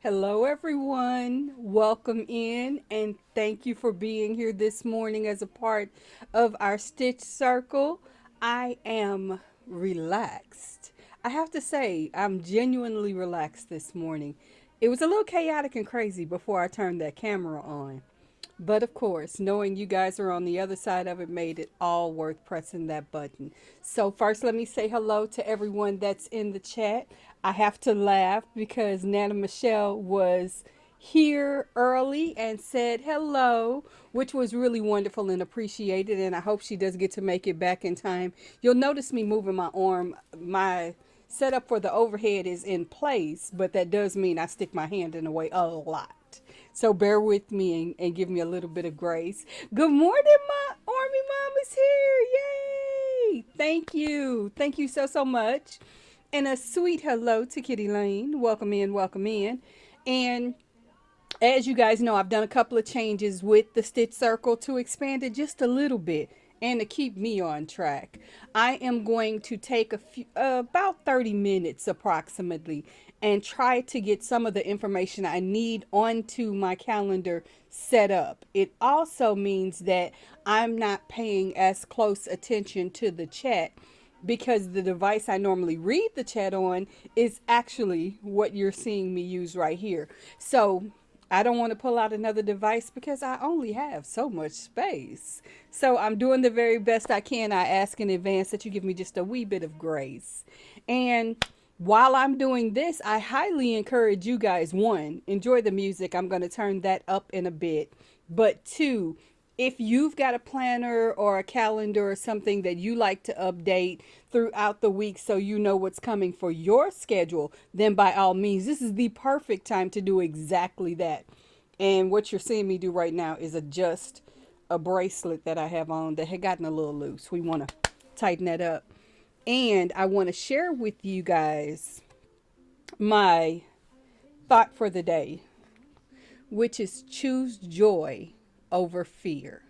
Hello, everyone. Welcome in, and thank you for being here this morning as a part of our Stitch Circle. I am relaxed. I have to say, I'm genuinely relaxed this morning. It was a little chaotic and crazy before I turned that camera on. But of course, knowing you guys are on the other side of it made it all worth pressing that button. So, first, let me say hello to everyone that's in the chat. I have to laugh because Nana Michelle was here early and said hello, which was really wonderful and appreciated. And I hope she does get to make it back in time. You'll notice me moving my arm. My setup for the overhead is in place, but that does mean I stick my hand in the way a lot. So bear with me and give me a little bit of grace. Good morning, my Army Mom is here. Yay! Thank you. Thank you so much. And a sweet hello to Kitty Lane. Welcome in, welcome in. And as you guys know, I've done a couple of changes with the Stitch Circle to expand it just a little bit and to keep me on track. I am going to take about 30 minutes approximately and try to get some of the information I need onto my calendar set up. It also means that I'm not paying as close attention to the chat because the device I normally read the chat on is actually what you're seeing me use right here. So I don't want to pull out another device because I only have so much space. So I'm doing the very best I can. I ask in advance that you give me just a wee bit of grace. And while I'm doing this, I highly encourage you guys, one, enjoy the music. I'm going to turn that up in a bit. But two, if you've got a planner or a calendar or something that you like to update throughout the week so you know what's coming for your schedule, then by all means, this is the perfect time to do exactly that. And what you're seeing me do right now is adjust a bracelet that I have on that had gotten a little loose. We want to tighten that up. And I want to share with you guys my thought for the day, which is choose joy over fear.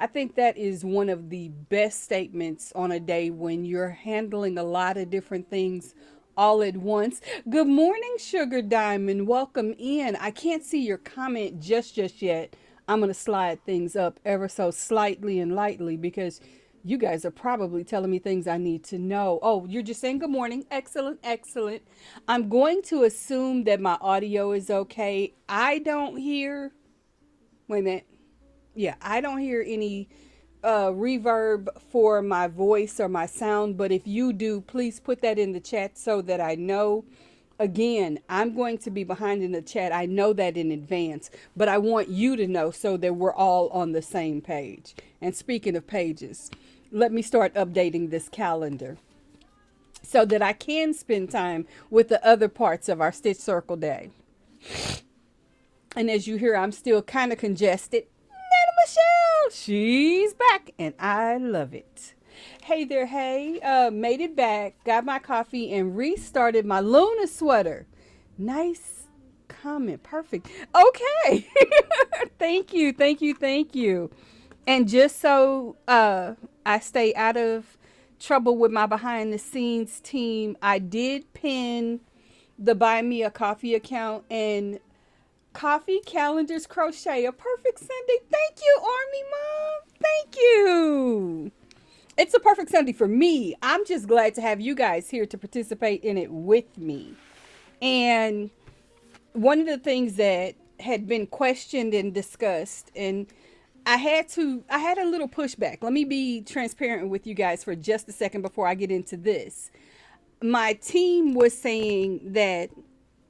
I think that is one of the best statements on a day when you're handling a lot of different things all at once. Good morning, Sugar Diamond. Welcome in. I can't see your comment just yet. I'm going to slide things up ever so slightly and lightly because you guys are probably telling me things I need to know. Oh, you're just saying good morning. Excellent, excellent. I'm going to assume that my audio is okay. I don't hear, wait a minute. Yeah, I don't hear any reverb for my voice or my sound, but if you do, please put that in the chat so that I know. Again, I'm going to be behind in the chat. I know that in advance, but I want you to know so that we're all on the same page. And speaking of pages, let me start updating this calendar so that I can spend time with the other parts of our Stitch Circle day. And as you hear, I'm still kind of congested. Michelle, she's back and I love it. Hey there, hey, made it back, got my coffee and restarted my Luna sweater. Nice comment, perfect. Okay. Thank you, thank you, thank you. And just so I stay out of trouble with my behind the scenes team, I did pin the Buy Me a Coffee account and Coffee Calendars Crochet, a perfect Sunday. Thank you, Army Mom. Thank you. It's a perfect Sunday for me. I'm just glad to have you guys here to participate in it with me. And one of the things that had been questioned and discussed, and I had a little pushback. Let me be transparent with you guys for just a second before I get into this. My team was saying that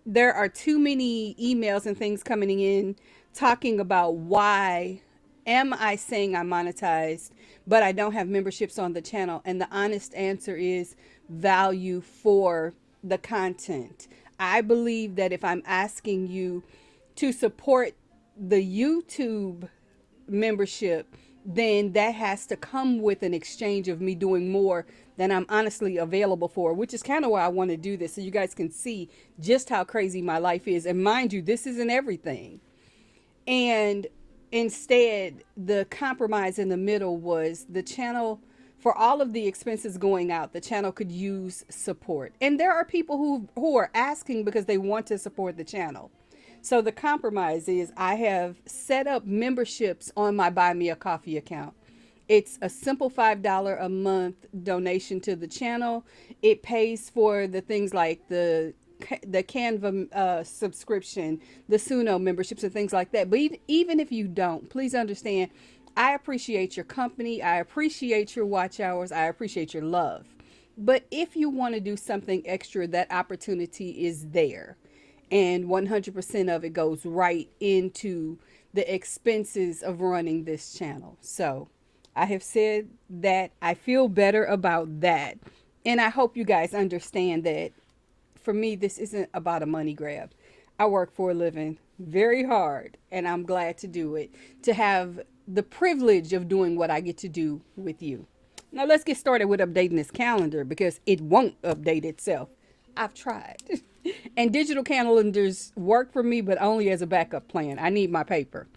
there are too many emails and things coming in talking about why am I saying I'm monetized, but I don't have memberships on the channel. And the honest answer is value for the content. I believe that if I'm asking you to support the YouTube membership, then that has to come with an exchange of me doing more than I'm honestly available for, which is kind of why I want to do this so you guys can see just how crazy my life is. And mind you, this isn't everything. And instead, the compromise in the middle was the channel For all of the expenses going out, the channel could use support. And there are people who are asking because they want to support the channel. So the compromise is I have set up memberships on my Buy Me a Coffee account. It's a simple $5 a month donation to the channel. It pays for the things like the Canva subscription, the Suno memberships, and things like that. But even if you don't, please understand, I appreciate your company. I appreciate your watch hours. I appreciate your love. But if you want to do something extra, that opportunity is there. And 100% of it goes right into the expenses of running this channel. So I have said that I feel better about that. And I hope you guys understand that for me, this isn't about a money grab. I work for a living very hard, and I'm glad to do it, to have the privilege of doing what I get to do with you. Now, let's get started with updating this calendar because it won't update itself. I've tried. And digital calendars work for me, but only as a backup plan. I need my paper.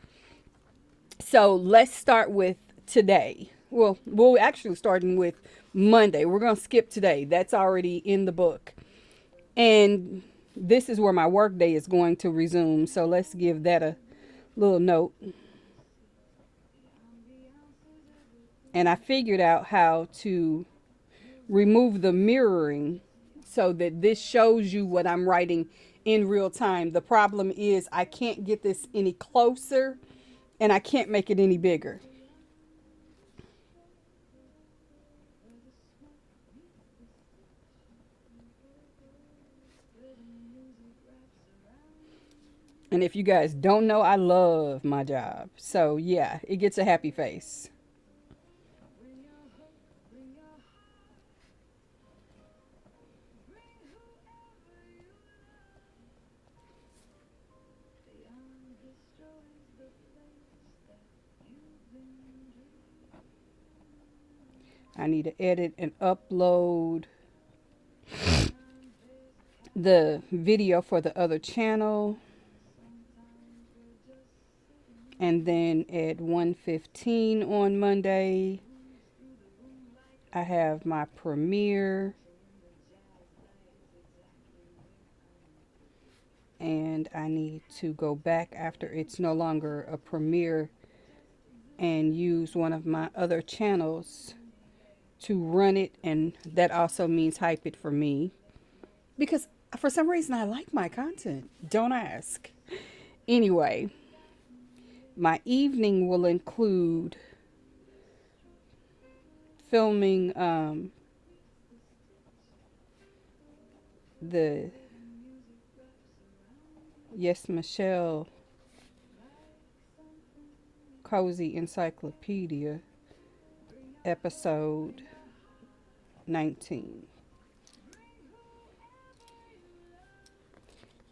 So let's start with today. Well, we're actually starting with Monday. We're going to skip today. That's already in the book. And this is where my work day is going to resume. So let's give that a little note. And I figured out how to remove the mirroring so that this shows you what I'm writing in real time. The problem is I can't get this any closer and I can't make it any bigger. And if you guys don't know, I love my job. So yeah, it gets a happy face. I need to edit and upload the video for the other channel. And then at 1:15 on Monday, I have my premiere. And I need to go back after it's no longer a premiere and use one of my other channels to run it. And that also means hype it for me. Because for some reason I like my content. Don't ask. Anyway, my evening will include filming the YesMichelle Cozy Encyclopedia episode 19.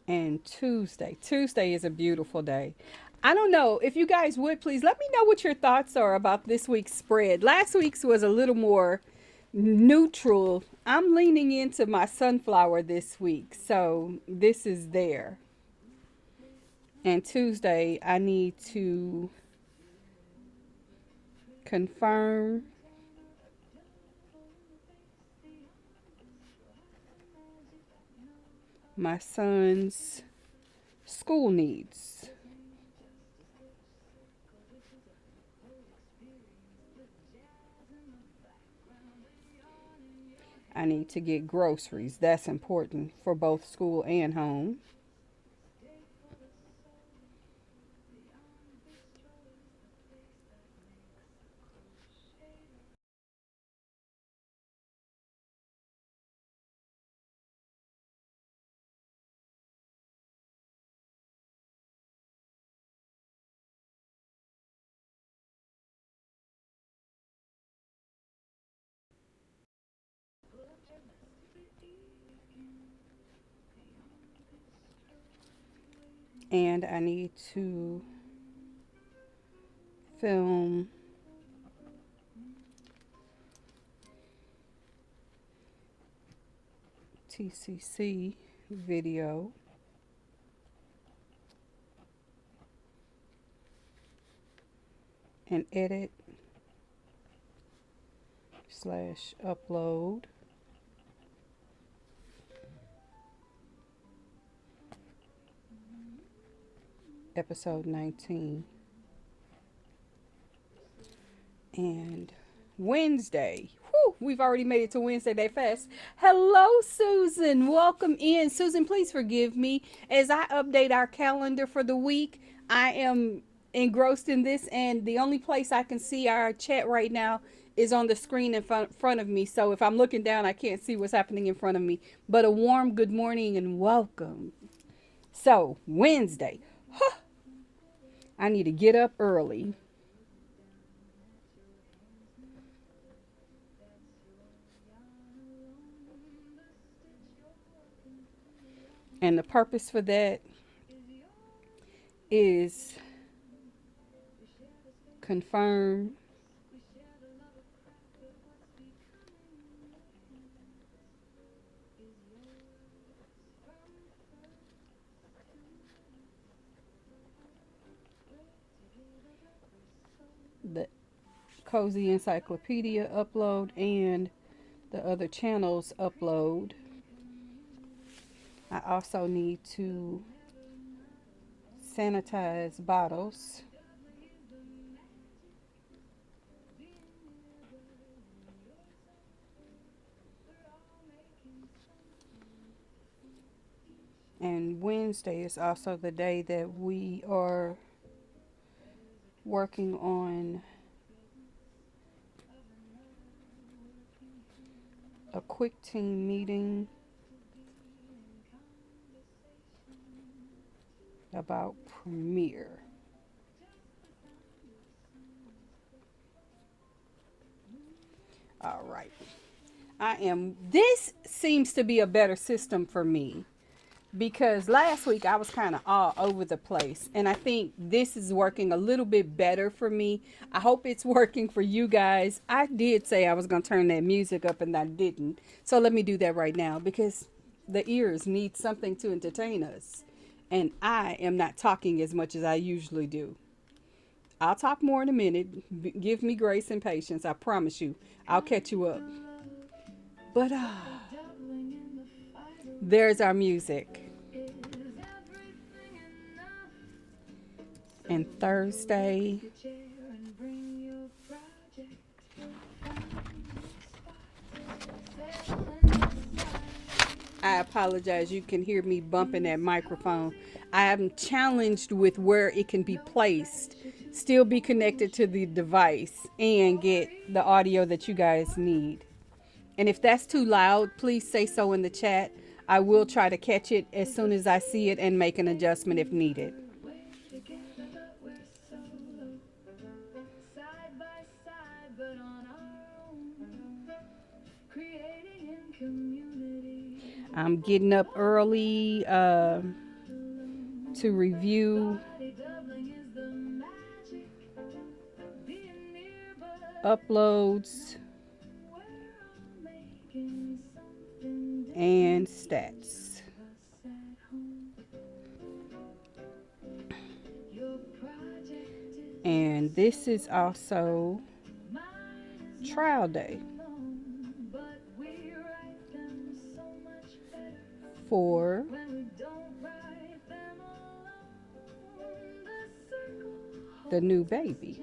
And Tuesday is a beautiful day. I don't know if you guys would please let me know what your thoughts are about this week's spread. Last week's was a little more neutral. I'm leaning into my sunflower this week, so this is there. And Tuesday I need to confirm my son's school needs. I need to get groceries. That's important for both school and home. And I need to film TCC video and edit slash upload. Episode 19. And Wednesday. Whew, we've already made it to Wednesday that fast. Hello, Susan. Welcome in. Susan, please forgive me. As I update our calendar for the week, I am engrossed in this, and the only place I can see our chat right now is on the screen in front of me. So if I'm looking down, I can't see what's happening in front of me. But a warm good morning and welcome. So, Wednesday. Huh. I need to get up early. And the purpose for that is confirm the Cozy Encyclopedia upload and the other channels upload. I also need to sanitize bottles. And Wednesday is also the day that we are working on a quick team meeting about Premiere. All right. This seems to be a better system for me because last week I was kind of all over the place, and I think this is working a little bit better for me. I hope it's working for you guys. I did say I was going to turn that music up and I didn't. So let me do that right now because the ears need something to entertain us. And I am not talking as much as I usually do. I'll talk more in a minute. Give me grace and patience. I promise you. I'll catch you up. But there's our music. And Thursday, I apologize. You can hear me bumping that microphone. I am challenged with where it can be placed, still be connected to the device, and get the audio that you guys need. And if that's too loud, please say so in the chat. I will try to catch it as soon as I see it and make an adjustment if needed. I'm getting up early to review uploads and stats. And this is also trial day for the new baby.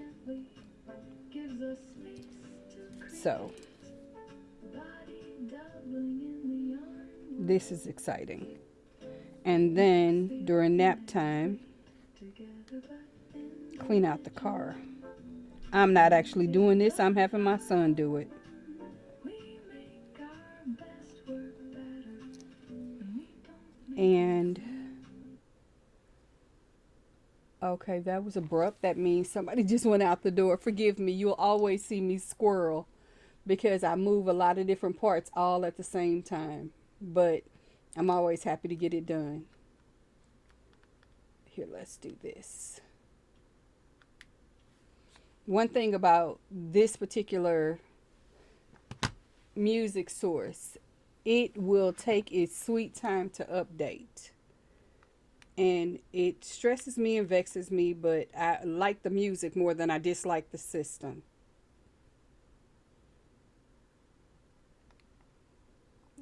So this is exciting. And then during nap time, clean out the car. I'm not actually doing this. I'm having my son do it. And okay, that was abrupt. That means somebody just went out the door. Forgive me. You'll always see me squirrel because I move a lot of different parts all at the same time. But I'm always happy to get it done. Here, let's do this. One thing about this particular music source, it will take its sweet time to update. And it stresses me and vexes me, but I like the music more than I dislike the system.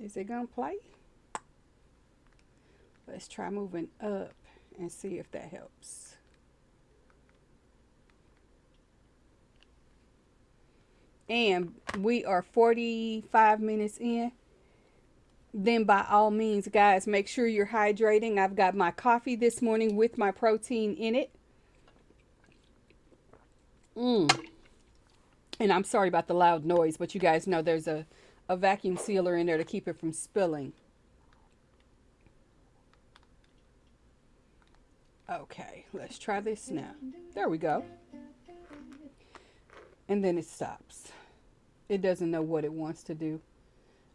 Is it gonna play? Let's try moving up and see if that helps. And we are 45 minutes in. Then by all means, guys, make sure you're hydrating. I've got my coffee this morning with my protein in it. And I'm sorry about the loud noise, but you guys know there's a vacuum sealer in there to keep it from spilling. Okay, let's try this now. There we go. And then it stops. It doesn't know what it wants to do.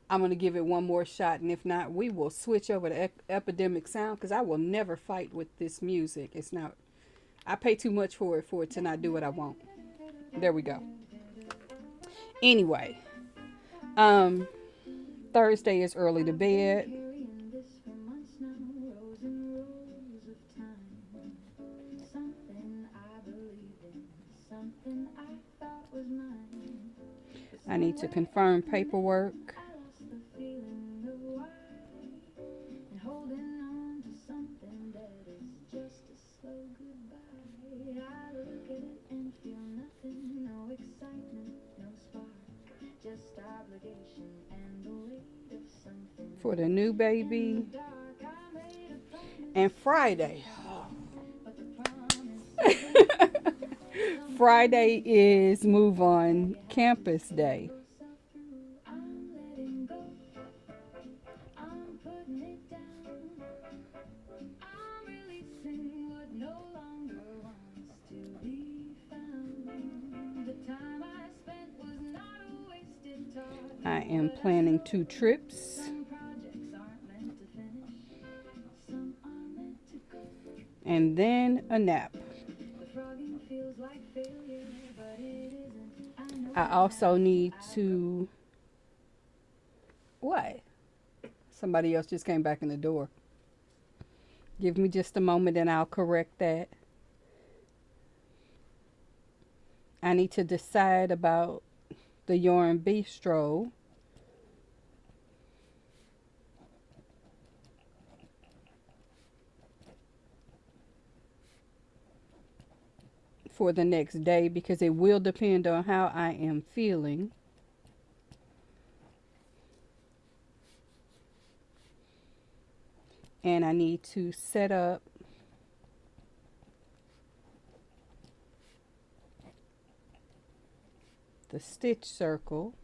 I'm going to give it one more shot, and if not, we will switch over to Epidemic Sound, because I will never fight with this music. It's not, I pay too much for it to not do what I want. There we go. Anyway, Thursday is early to bed. I need to confirm paperwork. For the new baby. And Friday. Friday is Move On Campus Day. I am planning 2 trips. And then a nap. I also need to... What? Somebody else just came back in the door. Give me just a moment and I'll correct that. I need to decide about the Yarn Bistro. For the next day, because it will depend on how I am feeling. And I need to set up the stitch circle.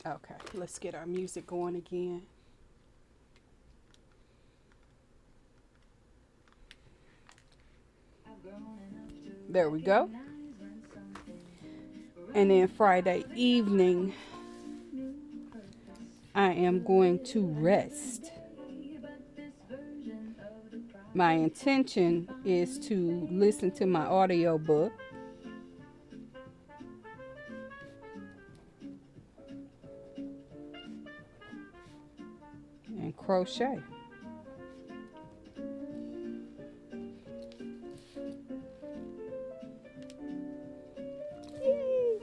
Okay, let's get our music going again. There we go. And then Friday evening, I am going to rest. My intention is to listen to my audio book. And crochet. Yay.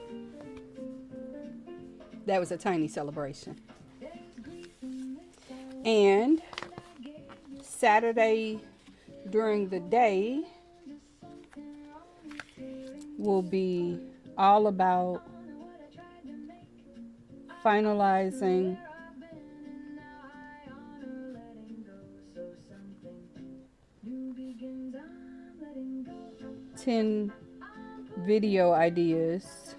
That was a tiny celebration. And Saturday during the day will be all about finalizing ten video ideas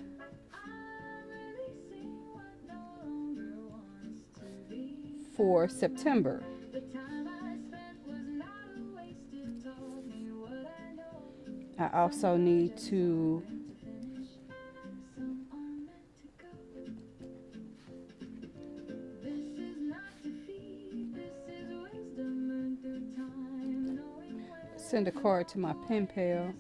for September. I also need to send a card to my pen pal.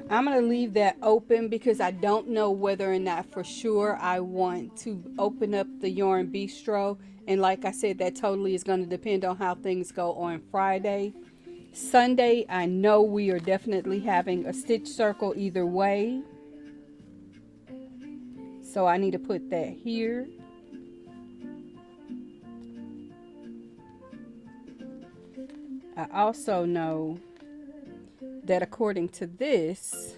I'm going to leave that open because I don't know whether or not for sure I want to open up the Yarn Bistro. And like I said, that totally is going to depend on how things go on Friday. Sunday, I know we are definitely having a stitch circle either way. So I need to put that here. I also know that according to this,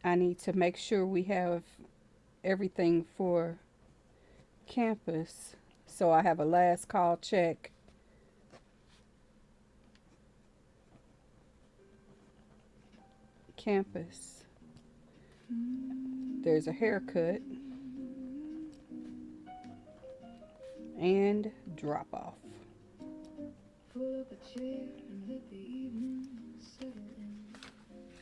I need to make sure we have everything for campus. So I have a last call check. Campus. There's a haircut. And drop off.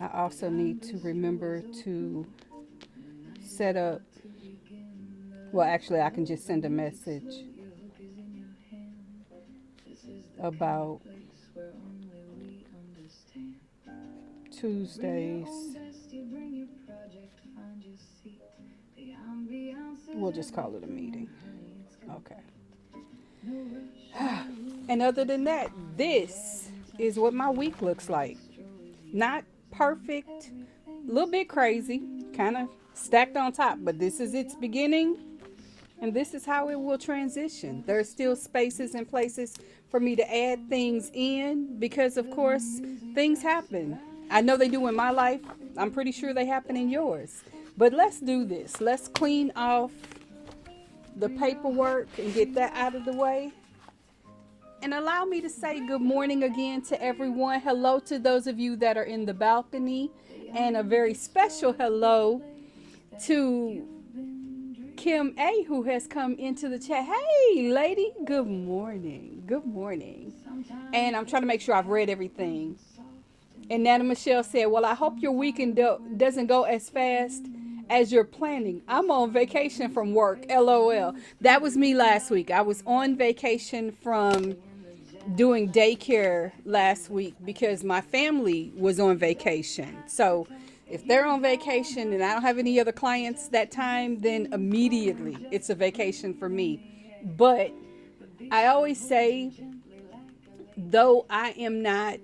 I also need to remember to set up, well, actually I can just send a message about Tuesdays. We'll just call it a meeting. Okay. And other than that, this is what my week looks like. Not perfect, a little bit crazy, kind of stacked on top, but this is its beginning and this is how it will transition. There's still spaces and places for me to add things in because of course things happen. I know they do in my life. I'm pretty sure they happen in yours. But let's do this. Let's clean off the paperwork and get that out of the way. And allow me to say good morning again to everyone. Hello to those of you that are in the balcony. And a very special hello to Kim A, who has come into the chat. Hey, lady. Good morning. Good morning. And I'm trying to make sure I've read everything. And Nana Michelle said, well, I hope your weekend doesn't go as fast as you're planning. I'm on vacation from work. LOL. That was me last week. I was on vacation from doing daycare last week because my family was on vacation. So if they're on vacation and I don't have any other clients that time, then immediately it's a vacation for me. But I always say, though I am not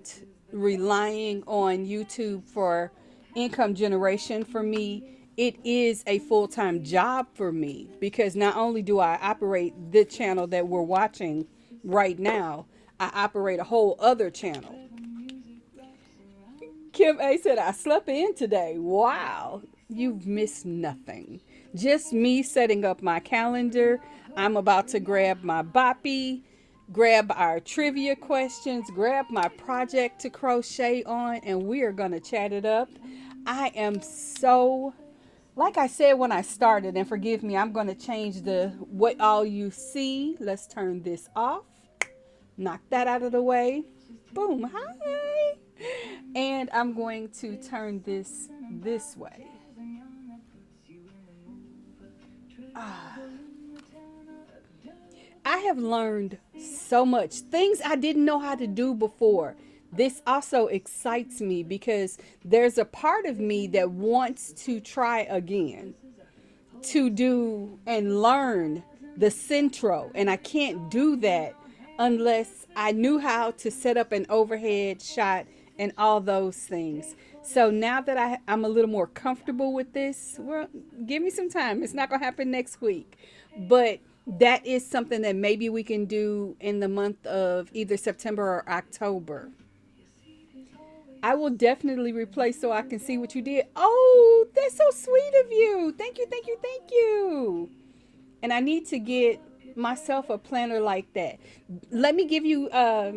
relying on YouTube for income generation for me, it is a full-time job for me because not only do I operate the channel that we're watching right now, I operate a whole other channel. Kim A said, I slept in today. Wow, you've missed nothing. Just me setting up my calendar. I'm about to grab my boppy, grab our trivia questions, grab my project to crochet on, and we are going to chat it up. I am so, like I said when I started, and forgive me, I'm going to change the what all you see. Let's turn this off. Knock that out of the way. Boom. Hi. And I'm going to turn this way. I have learned so much. Things I didn't know how to do before. This also excites me because there's a part of me that wants to try again, to do and learn the centro. And I can't do that unless I knew how to set up an overhead shot and all those things. So now that I'm a little more comfortable with this, well, give me some time. It's not going to happen next week. But that is something that maybe we can do in the month of either September or October. I will definitely replace so I can see what you did. Oh, that's so sweet of you. Thank you, thank you, thank you. And I need to get myself a planner like that. Let me give you a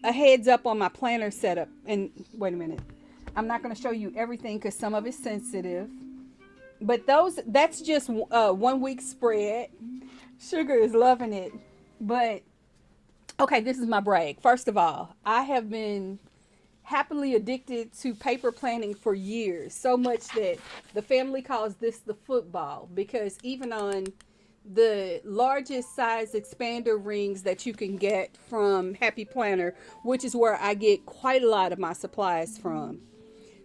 heads up on my planner setup. And wait a minute. I'm not going to show you everything because some of it's sensitive. But that's just 1 week spread. Sugar is loving it. But, okay, this is my brag. First of all, I have been happily addicted to paper planning for years. So much that the family calls this the football. Because even on the largest size expander rings that you can get from Happy Planner, which is where I get quite a lot of my supplies from,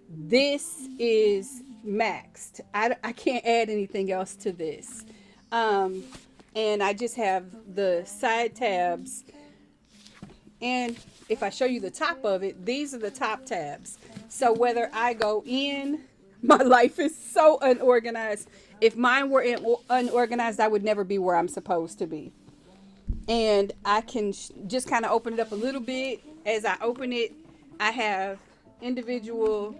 This is maxed. I can't add anything else to this. Um, and I just have the side tabs. And if I show you the top of it, these are the top tabs. So whether I go in, my life is so unorganized. If mine were unorganized, I would never be where I'm supposed to be. And I can just kind of open it up a little bit. As I open it, I have individual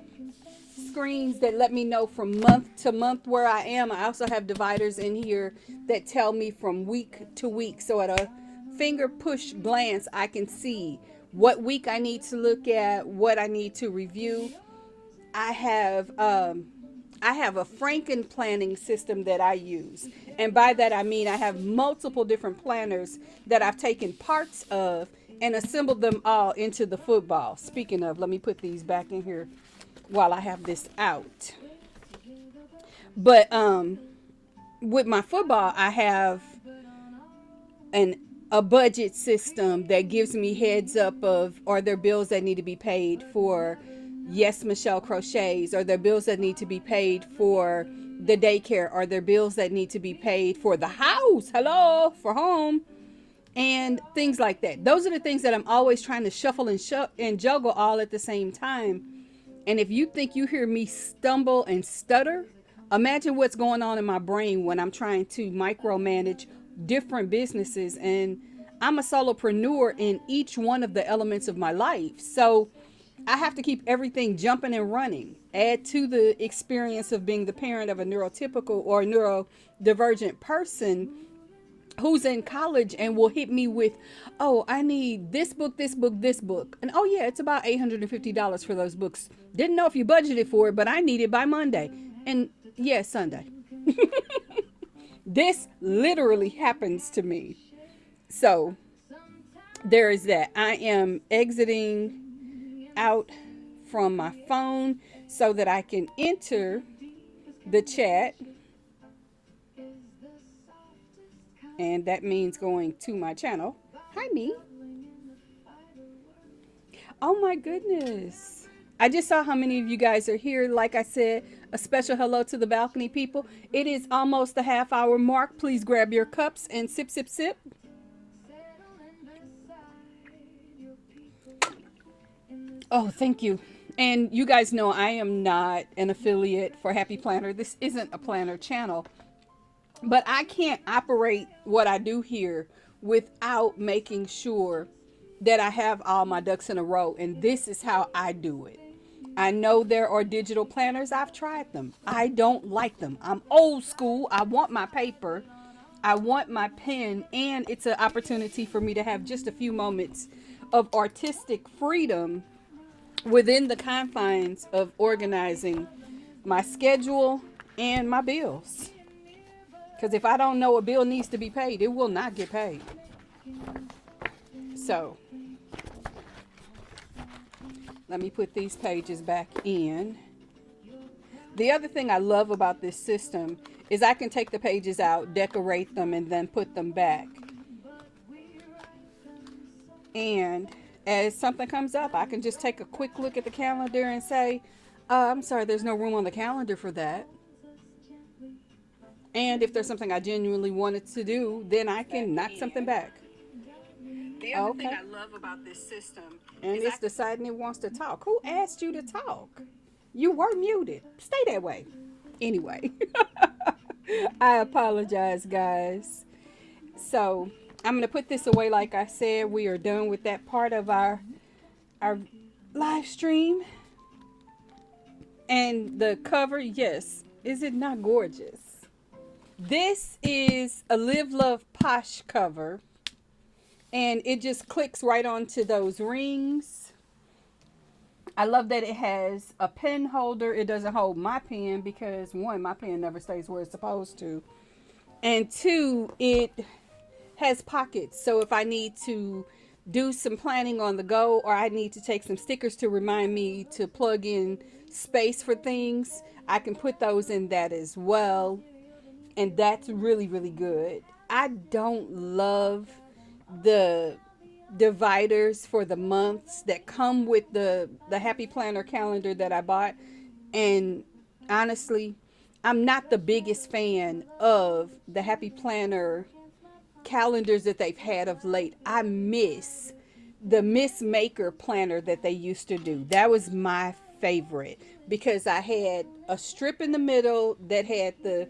screens that let me know from month to month where I am. I also have dividers in here that tell me from week to week. So at a finger push glance, I can see what week I need to look at, what I need to review. I have a Franken planning system that I use. And by that I mean I have multiple different planners that I've taken parts of and assembled them all into the football. Speaking of, let me put these back in here while I have this out. But with my football, I have a budget system that gives me heads up of, are there bills that need to be paid for YesMichelle Crochets? Are there bills that need to be paid for the daycare? Are there bills that need to be paid for the house? Hello, for home. And things like that. Those are the things that I'm always trying to shuffle and juggle all at the same time. And if you think you hear me stumble and stutter, imagine what's going on in my brain when I'm trying to micromanage different businesses. And I'm a solopreneur in each one of the elements of my life. So I have to keep everything jumping and running. Add to the experience of being the parent of a neurotypical or neurodivergent person who's in college and will hit me with, oh, I need this book, this book, this book. And oh yeah, it's about $850 for those books. Didn't know if you budgeted for it, but I need it by Monday. And yeah, Sunday. This literally happens to me. So there is that. I am exiting out from my phone so that I can enter the chat. And that means going to my channel. Hi, me. Oh my goodness. I just saw how many of you guys are here. Like I said, a special hello to the balcony people. It is almost the half-hour mark. Please grab your cups and sip, sip, sip. Oh, thank you. And you guys know I am not an affiliate for Happy Planner. This isn't a planner channel. But I can't operate what I do here without making sure that I have all my ducks in a row. And this is how I do it. I know there are digital planners. I've tried them. I don't like them. I'm old school. I want my paper. I want my pen. And it's an opportunity for me to have just a few moments of artistic freedom within the confines of organizing my schedule and my bills. Because if I don't know a bill needs to be paid, it will not get paid. So, let me put these pages back in. The other thing I love about this system is I can take the pages out, decorate them, and then put them back. And as something comes up, I can just take a quick look at the calendar and say, I'm sorry, there's no room on the calendar for that. And if there's something I genuinely wanted to do, then I can knock something back. The other thing I love about this system and it's deciding it wants to talk. Who asked you to talk? You were muted. Stay that way. Anyway, I apologize, guys. So I'm going to put this away. Like I said, we are done with that part of our live stream. And the cover, yes. Is it not gorgeous? This is a Live Love Posh cover, and it just clicks right onto those rings. I love that it has a pen holder. It doesn't hold my pen because, one, my pen never stays where it's supposed to, and two, it has pockets. So if I need to do some planning on the go, or I need to take some stickers to remind me to plug in space for things, I can put those in that as well. And that's really, really good. I don't love the dividers for the months that come with the Happy Planner calendar that I bought. And honestly, I'm not the biggest fan of the Happy Planner calendars that they've had of late. I miss the Miss Maker planner that they used to do. That was my favorite because I had a strip in the middle that had the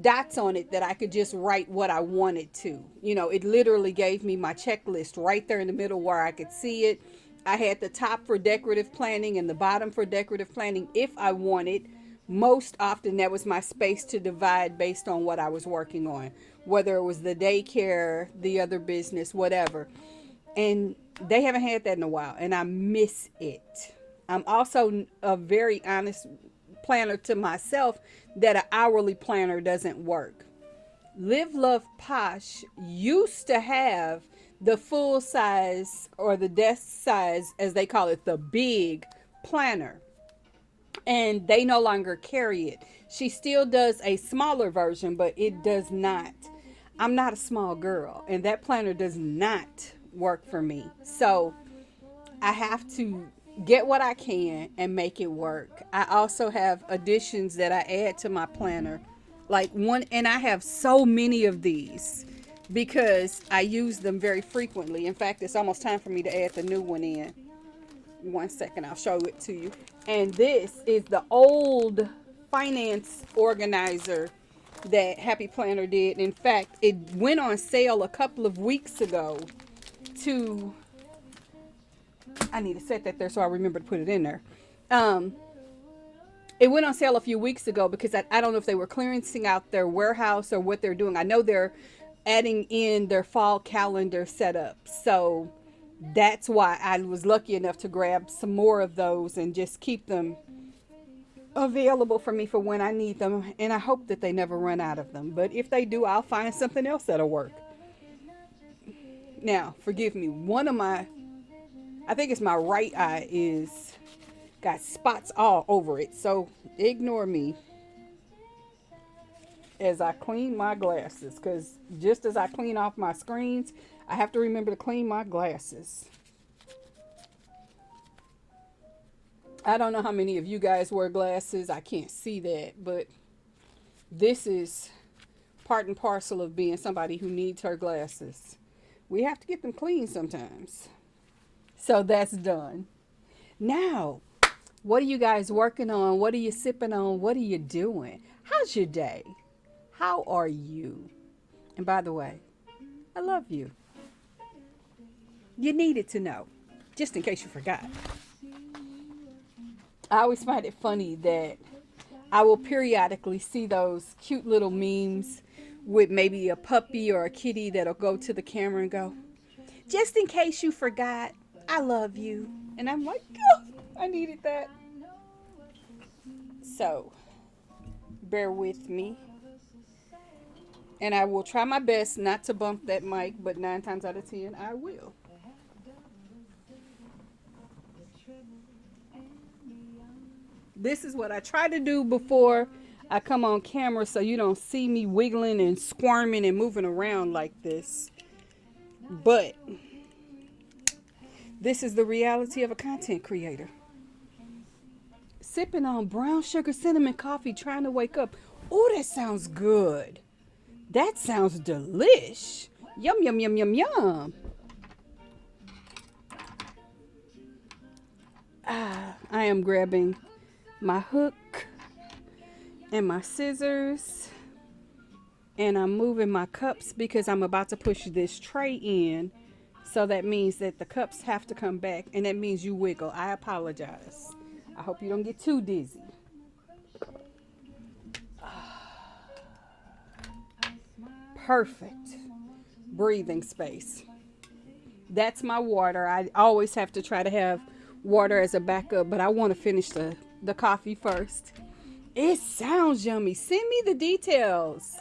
dots on it that I could just write what I wanted to. You know, it literally gave me my checklist right there in the middle where I could see it. I had the top for decorative planning and the bottom for decorative planning if I wanted. Most often that was my space to divide based on what I was working on, whether it was the daycare, the other business, whatever. And they haven't had that in a while, and I miss it. I'm also a very honest planner to myself that an hourly planner doesn't work. Live Love Posh used to have the full size or the desk size, as they call it, the big planner. And they no longer carry it. She still does a smaller version, but it does not. I'm not a small girl, and that planner does not work for me. So I have to get what I can and make it work. I also have additions that I add to my planner. Like one, and I have so many of these because I use them very frequently. In fact, it's almost time for me to add the new one in. 1 second, I'll show it to you. And this is the old finance organizer that Happy Planner did. In fact, it went on sale a couple of weeks ago to, I need to set that there so I remember to put it in there. It went on sale a few weeks ago because I don't know if they were clearancing out their warehouse or what they're doing. I know they're adding in their fall calendar setup. So that's why I was lucky enough to grab some more of those and just keep them available for me for when I need them. And I hope that they never run out of them. But if they do, I'll find something else that'll work. Now, forgive me. One of my, I think it's my right eye is got spots all over it. So ignore me as I clean my glasses, because just as I clean off my screens, I have to remember to clean my glasses. I don't know how many of you guys wear glasses. I can't see that, but this is part and parcel of being somebody who needs her glasses. We have to get them clean sometimes. So that's done. Now, what are you guys working on? What are you sipping on? What are you doing? How's your day? How are you? And by the way, I love you. You needed to know, just in case you forgot. I always find it funny that I will periodically see those cute little memes with maybe a puppy or a kitty that'll go to the camera and go, just in case you forgot, I love you. And I'm like, oh, I needed that. So, bear with me. And I will try my best not to bump that mic, but 9 times out of 10, I will. This is what I try to do before I come on camera so you don't see me wiggling and squirming and moving around like this. But this is the reality of a content creator. Sipping on brown sugar cinnamon coffee, trying to wake up. Oh, that sounds good. That sounds delish. Yum, yum, yum, yum, yum. I am grabbing my hook and my scissors. And I'm moving my cups because I'm about to push this tray in. So that means that the cups have to come back. And that means you wiggle. I apologize. I hope you don't get too dizzy. Perfect breathing space. That's my water. I always have to try to have water as a backup, but I want to finish the coffee first. It sounds yummy. Send me the details.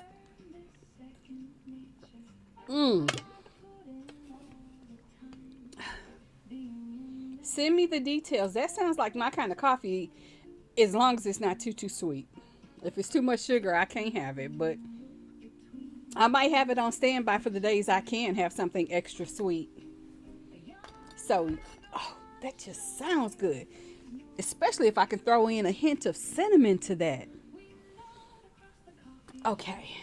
Send me the details. That sounds like my kind of coffee, as long as it's not too sweet. If it's too much sugar, I can't have it, but I might have it on standby for the days I can have something extra sweet. So, oh, that just sounds good. Especially if I can throw in a hint of cinnamon to that. Okay.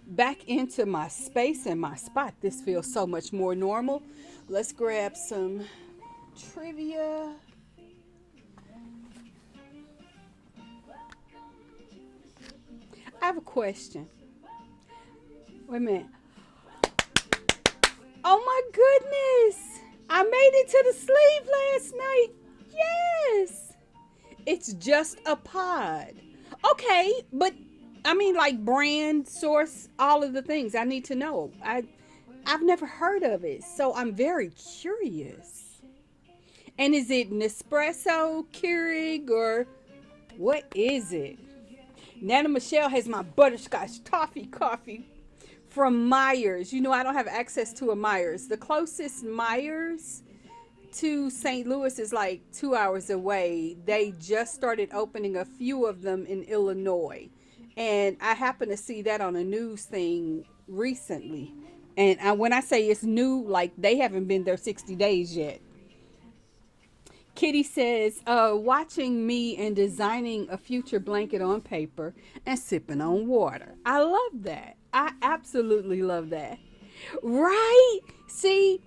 Back into my space and my spot. This feels so much more normal. Let's grab some trivia. I have a question. Wait a minute. Oh my goodness! I made it to the sleeve last night. Yes! It's just a pod. Okay, but I mean, like brand, source, all of the things I need to know. I've never heard of it, so I'm very curious. And is it Nespresso, Keurig, or what is it? Nana Michelle has my butterscotch toffee coffee from Myers. You know, I don't have access to a Myers. The closest Myers to St. Louis is like 2 hours away. They just started opening a few of them in Illinois. And I happened to see that on a news thing recently. And when I say it's new, like they haven't been there 60 days yet. Kitty says, watching me and designing a future blanket on paper and sipping on water. I love that. I absolutely love that. Right? See,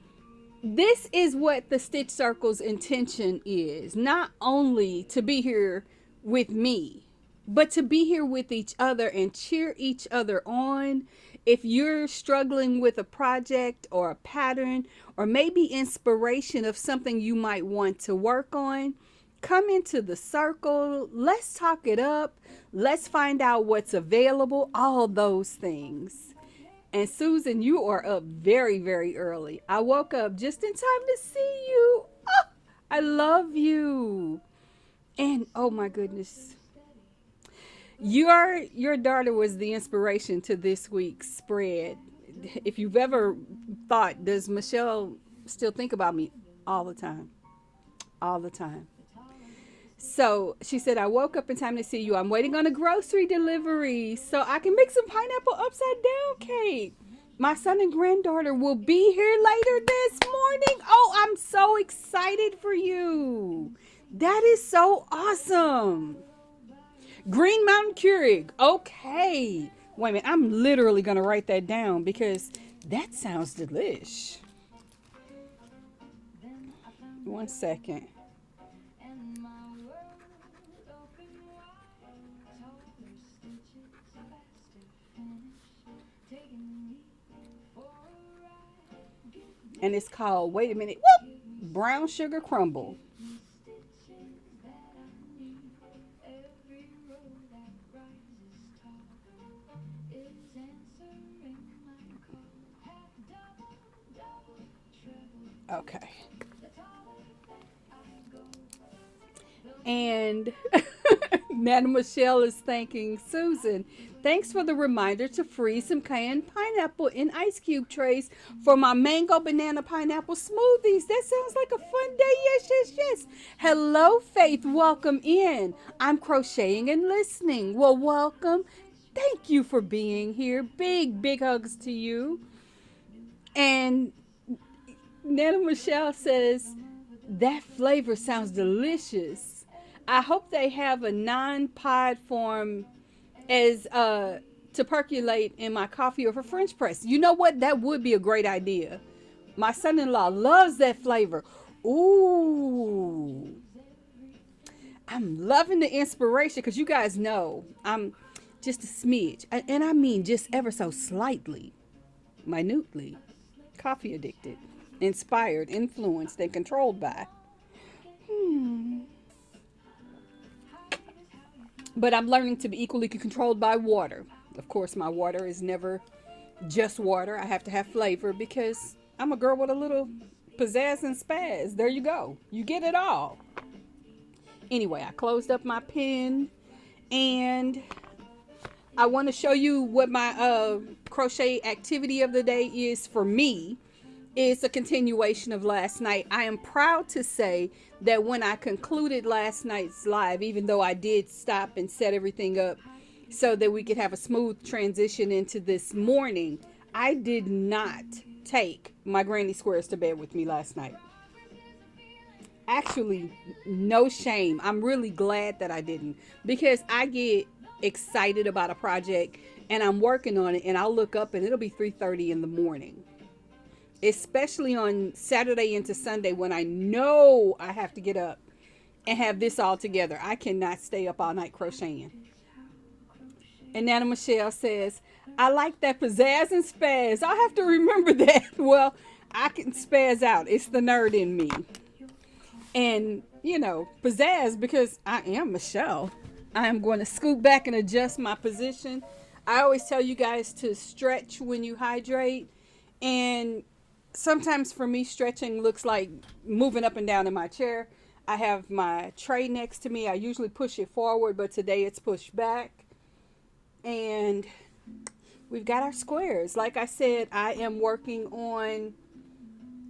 this is what the Stitch Circle's intention is. Not only to be here with me, but to be here with each other and cheer each other on. If you're struggling with a project or a pattern or maybe inspiration of something you might want to work on, come into the circle. Let's talk it up. Let's find out what's available. All those things. And Susan, you are up very, very early. I woke up just in time to see you. Oh, I love you. And oh my goodness. Your daughter was the inspiration to this week's spread. If you've ever thought, does Michelle still think about me? All the time. All the time. So she said, I woke up in time to see you. I'm waiting on a grocery delivery so I can make some pineapple upside down cake. My son and granddaughter will be here later this morning. Oh, I'm so excited for you. That is so awesome. Green Mountain Keurig. Okay. Wait a minute. I'm literally going to write that down because that sounds delish. One second. And it's called, wait a minute, whoop, brown sugar crumble. Okay. And Nana Michelle is thanking Susan. Thanks for the reminder to freeze some canned pineapple in ice cube trays for my mango banana pineapple smoothies. That sounds like a fun day. Yes, yes, yes. Hello, Faith. Welcome in. I'm crocheting and listening. Well, welcome. Thank you for being here. Big, big hugs to you. And Nana Michelle says, that flavor sounds delicious. I hope they have a non-pod form as to percolate in my coffee or for French press. You know what? That would be a great idea. My son-in-law loves that flavor. Ooh. I'm loving the inspiration because you guys know I'm just a smidge. And I mean just ever so slightly, minutely, coffee addicted, inspired, influenced, and controlled by. But I'm learning to be equally controlled by water. Of course, my water is never just water. I have to have flavor because I'm a girl with a little pizzazz and spaz. There you go. You get it all. Anyway, I closed up my pen and I want to show you what my crochet activity of the day is for me. It's a continuation of last night. I am proud to say that when I concluded last night's live, even though I did stop and set everything up so that we could have a smooth transition into this morning, I did not take my granny squares to bed with me last night. Actually, no shame. I'm really glad that I didn't, because I get excited about a project and I'm working on it and I'll look up and it'll be 3:30 in the morning. Especially on Saturday into Sunday when I know I have to get up and have this all together. I cannot stay up all night crocheting. And Nana Michelle says, I like that pizzazz and spaz. I'll have to remember that. Well, I can spaz out. It's the nerd in me. And, you know, pizzazz, because I am Michelle. I am going to scoot back and adjust my position. I always tell you guys to stretch when you hydrate. And sometimes for me, stretching looks like moving up and down in my chair. I have my tray next to me. I usually push it forward, but today it's pushed back. And we've got our squares. Like I said, I am working on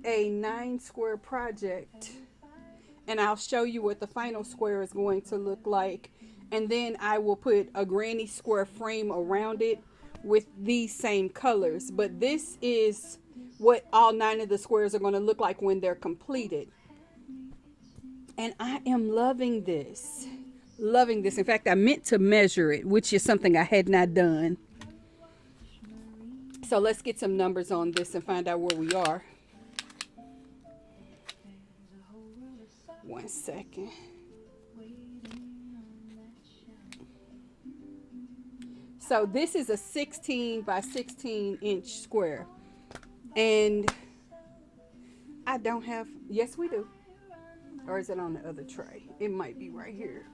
a 9 square project, and I'll show you what the final square is going to look like. And then I will put a granny square frame around it with these same colors. But this is what all 9 of the squares are going to look like when they're completed. And I am loving this. Loving this. In fact, I meant to measure it, which is something I had not done. So let's get some numbers on this and find out where we are. 1 second. So this is a 16 by 16 inch square. And I don't have, yes we do. Or is it on the other tray? It might be right here.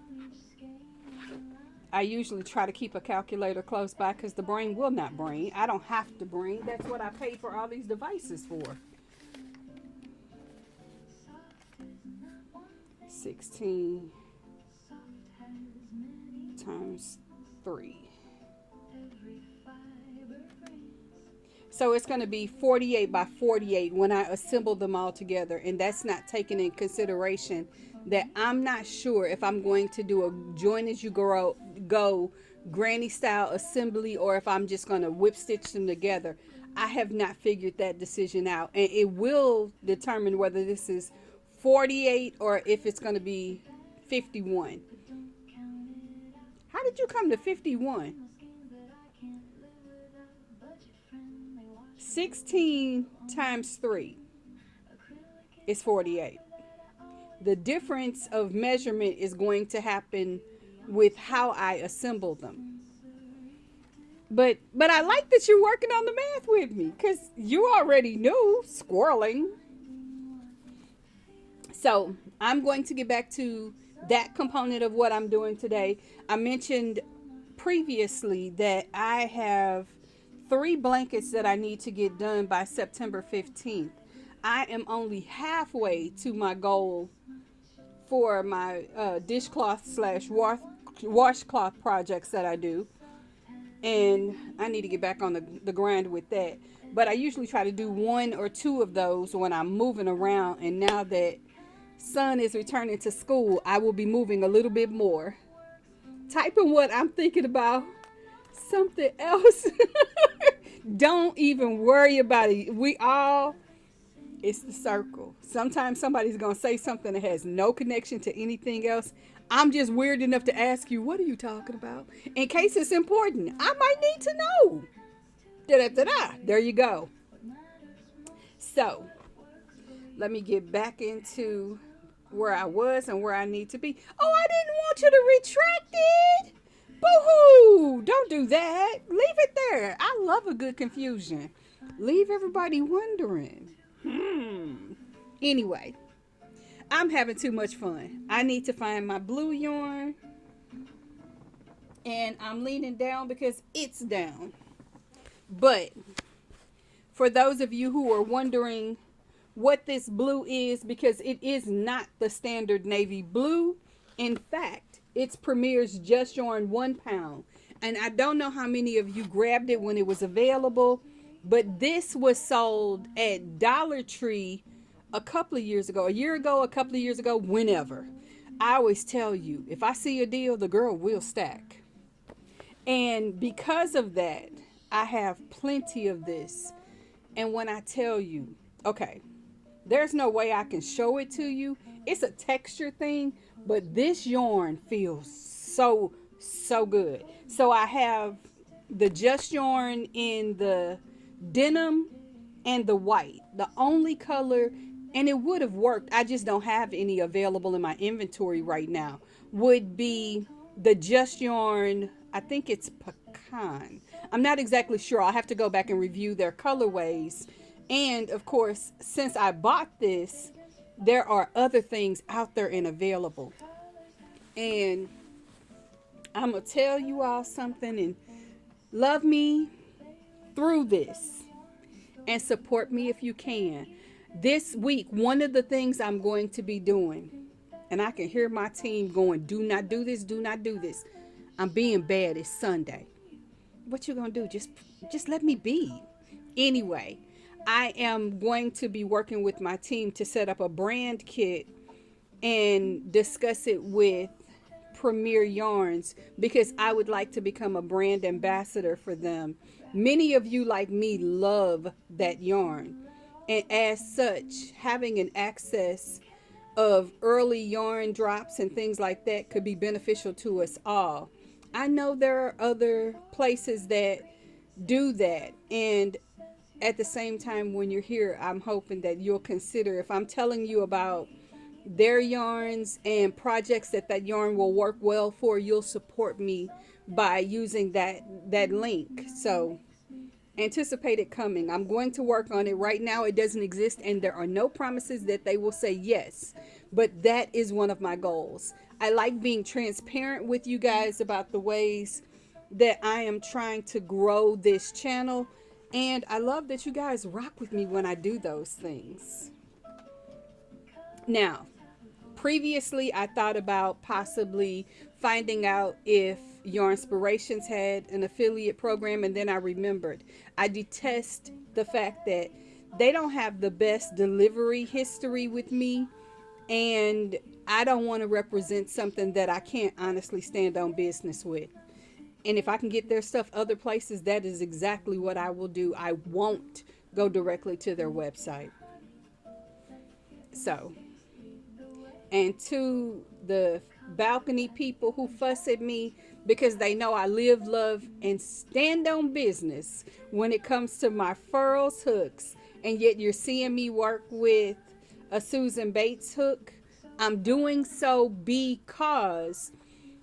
I usually try to keep a calculator close by because the brain will not brain. I don't have to brain. That's what I pay for all these devices for. 16 times 3. So it's going to be 48 by 48 when I assemble them all together. And that's not taking in consideration that I'm not sure if I'm going to do a join as you go granny style assembly, or if I'm just going to whip stitch them together. I have not figured that decision out. And it will determine whether this is 48 or if it's going to be 51. How did you come to 51? 16 times 3 is 48. The difference of measurement is going to happen with how I assemble them. But I like that you're working on the math with me, because you already knew squirreling. So I'm going to get back to that component of what I'm doing today. I mentioned previously that I have 3 blankets that I need to get done by September 15th. I am only halfway to my goal for my dishcloth / washcloth projects that I do. And I need to get back on the grind with that. But I usually try to do 1 or 2 of those when I'm moving around. And now that son is returning to school, I will be moving a little bit more. Typing what I'm thinking about. Something else. Don't even worry about it. It's the circle. Sometimes somebody's going to say something that has no connection to anything else. I'm just weird enough to ask you, what are you talking about? In case it's important. I might need to know. Da-da-da-da. There you go. So, let me get back into where I was and where I need to be. Oh, I didn't want you to retract it. Boo-hoo! Don't do that. Leave it there. I love a good confusion. Leave everybody wondering. Anyway, I'm having too much fun. I need to find my blue yarn. And I'm leaning down because it's down. But for those of you who are wondering what this blue is, because it is not the standard navy blue. In fact, it's Premier's Just Yarn 1 pound. And I don't know how many of you grabbed it when it was available, but this was sold at Dollar Tree a couple of years ago, a couple of years ago, whenever. I always tell you, if I see a deal, the girl will stack. And because of that, I have plenty of this. And when I tell you, okay, there's no way I can show it to you it's a texture thing, but this yarn feels so good. So I have the Just yarn in the denim and the white. The only color, and it would have worked, I just don't have any available in my inventory right now, would be the Just yarn. I think it's pecan. I'm not exactly sure. I'll have to go back and review their colorways. And of course, since I bought this, there are other things out there and available. And I'm going to tell you all something, and love me through this and support me if you can. This week, one of the things I'm going to be doing, and I can hear my team going, do not do this, do not do this. I'm being bad. It's Sunday. What you gonna do? Just let me be. Anyway, I am going to be working with my team to set up a brand kit and discuss it with Premier Yarns, because I would like to become a brand ambassador for them. Many of you, like me, love that yarn. And as such, having an access of early yarn drops and things like that could be beneficial to us all. I know there are other places that do that. And at the same time, when you're here, I'm hoping that you'll consider, if I'm telling you about their yarns and projects that yarn will work well for, you'll support me by using that link. So anticipate it coming. I'm going to work on it. Right now it doesn't exist, and there are no promises that they will say yes, but that is one of my goals. I like being transparent with you guys about the ways that I am trying to grow this channel, and I love that you guys rock with me when I do those things. Now, previously I thought about possibly finding out if Yarnspirations had an affiliate program, and then I remembered I detest the fact that they don't have the best delivery history with me, and I don't want to represent something that I can't honestly stand on business with. And if I can get their stuff other places, that is exactly what I will do. I won't go directly to their website. So, and to the balcony people who fuss at me because they know I live, love, and stand on business when it comes to my furls hooks, and yet you're seeing me work with a Susan Bates hook, I'm doing so because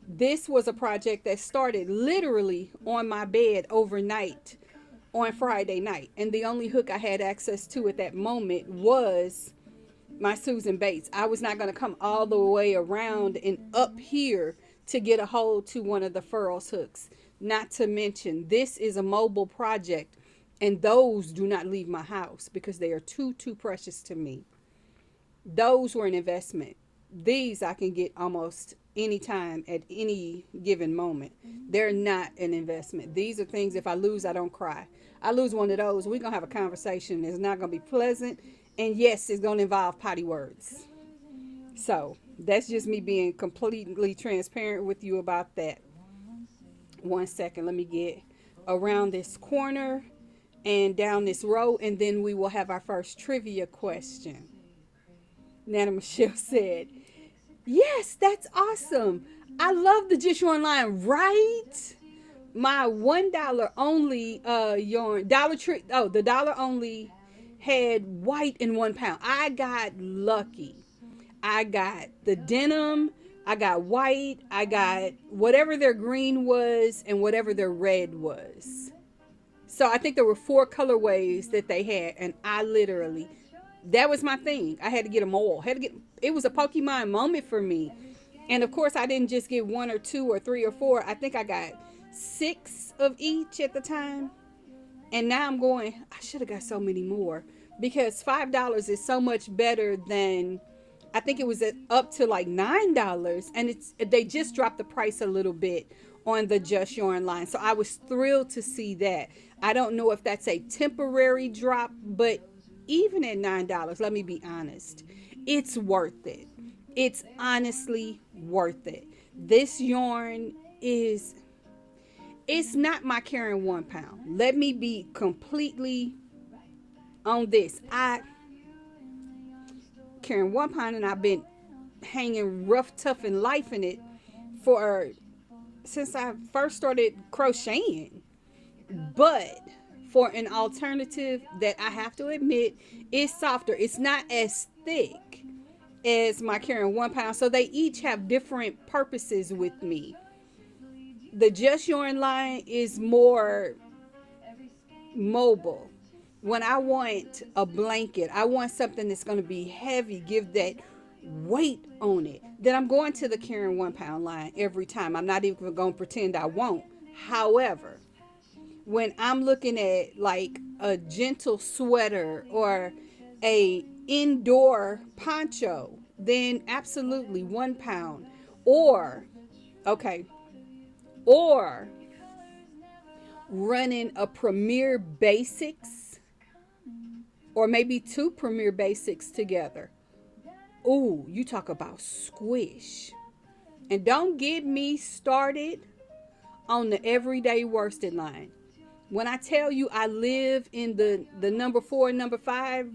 this was a project that started literally on my bed overnight on Friday night, and the only hook I had access to at that moment was my Susan Bates. I was not going to come all the way around and up here to get a hold to one of the furls hooks. Not to mention, this is a mobile project, and those do not leave my house because they are too precious to me. Those were an investment. These I can get almost anytime at any given moment. They're not an investment. These are things, if I lose, I don't cry. I lose one of those, we're going to have a conversation. It's not going to be pleasant. And yes, it's going to involve potty words. So that's just me being completely transparent with you about that. One second, let me get around this corner and down this row, and then we will have our first trivia question. Nana Michelle said, yes, that's awesome. I love the Just Yarn line, right? My $1 only yarn, Dollar Tree, the dollar only had white in 1 pound. I got lucky. I got the denim, I got white, I got whatever their green was and whatever their red was. So I think there were 4 colorways that they had, and I literally, that was my thing. I had to get them all. It was a Pokemon moment for me. And of course I didn't just get 1 or 2 or 3 or 4. I think I got 6 of each at the time. And now I'm going, I should have got so many more, because $5 is so much better than, I think it was up to like $9, and they just dropped the price a little bit on the Just Yarn line. So I was thrilled to see that. I don't know if that's a temporary drop, but even at $9, let me be honest, it's worth it. It's honestly worth it. This yarn is, it's not my carrying 1 pound. Let me be completely on this. I carrying 1 pound, and I've been hanging rough, tough, and life in it for since I first started crocheting. But for an alternative that I have to admit is softer, it's not as thick as my Karen 1 pound. So they each have different purposes with me. The Just Yarn line is more mobile. When I want a blanket, I want something that's going to be heavy, give that weight on it, then I'm going to the Karen 1 pound line every time. I'm not even going to pretend I won't. However, when I'm looking at like a gentle sweater or a indoor poncho, then absolutely 1 pound. Or, okay, or running a Premier Basics or maybe two Premier Basics together. Ooh, you talk about squish. And don't get me started on the everyday worsted line. When I tell you I live in the number 4 and number 5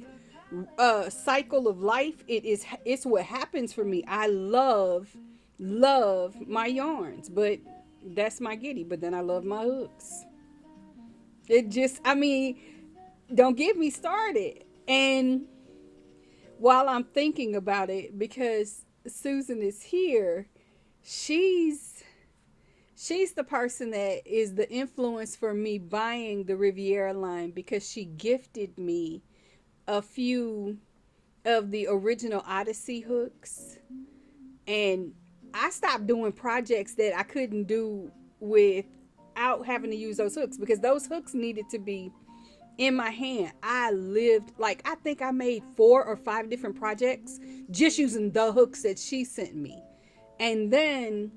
cycle of life, it's what happens for me. I love my yarns, but that's my giddy. But then I love my hooks. It just, I mean, don't get me started. And while I'm thinking about it, because Susan is here, she's the person that is the influence for me buying the Riviera line, because she gifted me a few of the original Odyssey hooks. And I stopped doing projects that I couldn't do without having to use those hooks, because those hooks needed to be in my hand. I lived, like, I think I made 4 or 5 different projects just using the hooks that she sent me. And then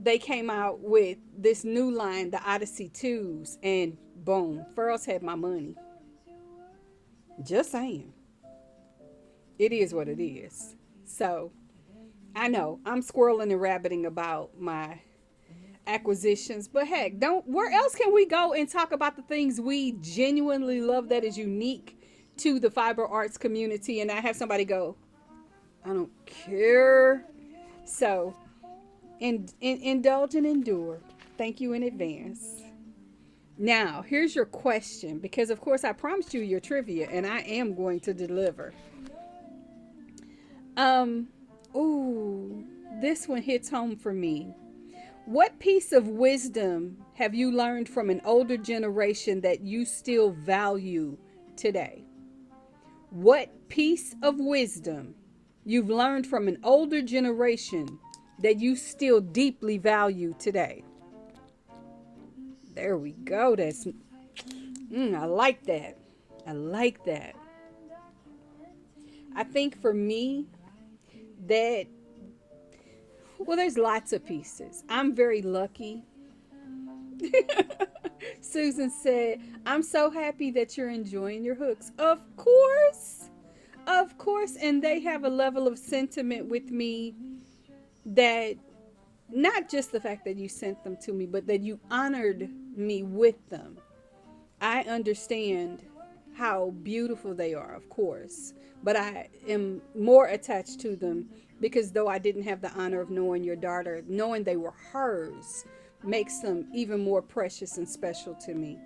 they came out with this new line, the Odyssey 2s, and boom, Furls had my money. Just saying. It is what it is. So, I know I'm squirreling and rabbiting about my acquisitions, but heck, where else can we go and talk about the things we genuinely love that is unique to the fiber arts community and I have somebody go, I don't care. So indulge and endure. Thank you in advance. Now here's your question, because of course I promised you your trivia and I am going to deliver. This one hits home for me. What piece of wisdom have you learned from an older generation that you still value today? What piece of wisdom you've learned from an older generation that you still deeply value today? There we go. I like that. I like that. I think for me that, well, there's lots of pieces. I'm very lucky. Susan said, I'm so happy that you're enjoying your hooks. Of course. Of course. And they have a level of sentiment with me that, not just the fact that you sent them to me, but that you honored me with them. I understand how beautiful they are, of course, but I am more attached to them because though I didn't have the honor of knowing your daughter, knowing they were hers makes them even more precious and special to me.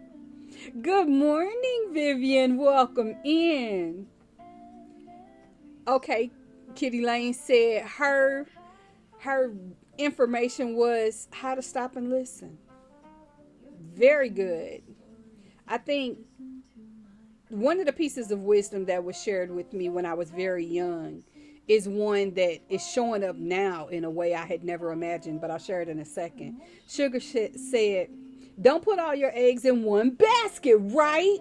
Good morning, Vivian. Welcome in. Okay, Kitty Lane said her information was how to stop and listen. Very good. I think one of the pieces of wisdom that was shared with me when I was very young is one that is showing up now in a way I had never imagined, but I'll share it in a second. Sugar said, don't put all your eggs in one basket, right?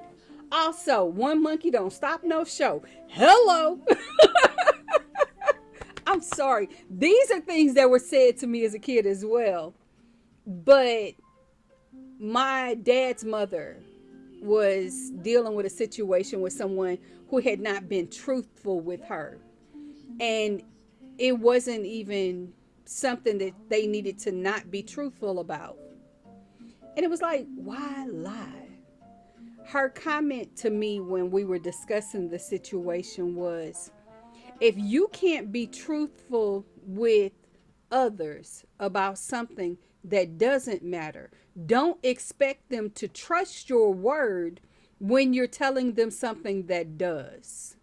Also, one monkey don't stop no show. Hello. I'm sorry. These are things that were said to me as a kid as well. But my dad's mother was dealing with a situation with someone who had not been truthful with her. And it wasn't even something that they needed to not be truthful about. And it was like, why lie? Her comment to me when we were discussing the situation was, if you can't be truthful with others about something that doesn't matter. Don't expect them to trust your word when you're telling them something that does.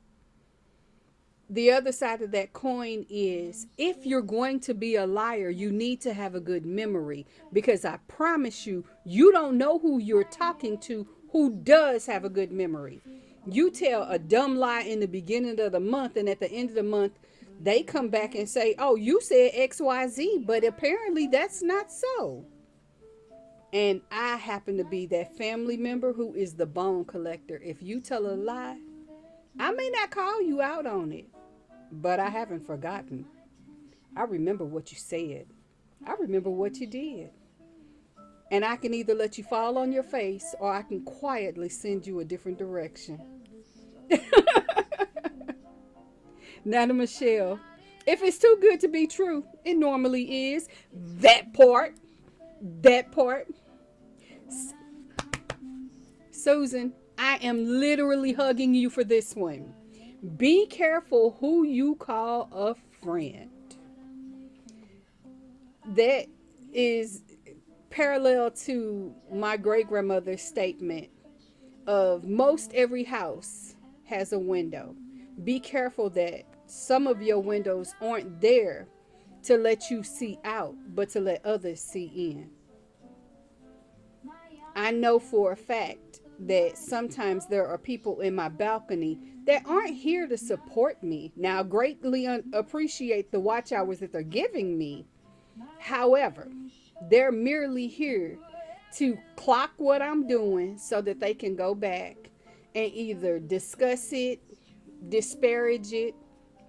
The other side of that coin is, if you're going to be a liar, you need to have a good memory, because I promise you, you don't know who you're talking to who does have a good memory. You tell a dumb lie in the beginning of the month, and at the end of the month, they come back and say, oh, you said XYZ, but apparently that's not so. And I happen to be that family member who is the bone collector. If you tell a lie, I may not call you out on it, but I haven't forgotten. I remember what you said. I remember what you did. And I can either let you fall on your face, or I can quietly send you a different direction. Now to Michelle. If it's too good to be true, it normally is. That part. That part. Susan, I am literally hugging you for this one. Be careful who you call a friend. That is parallel to my great grandmother's statement of most every house has a window. Be careful that some of your windows aren't there to let you see out, but to let others see in. I know for a fact that sometimes there are people in my balcony that aren't here to support me. Now, greatly appreciate the watch hours that they're giving me. However, they're merely here to clock what I'm doing so that they can go back and either discuss it, disparage it,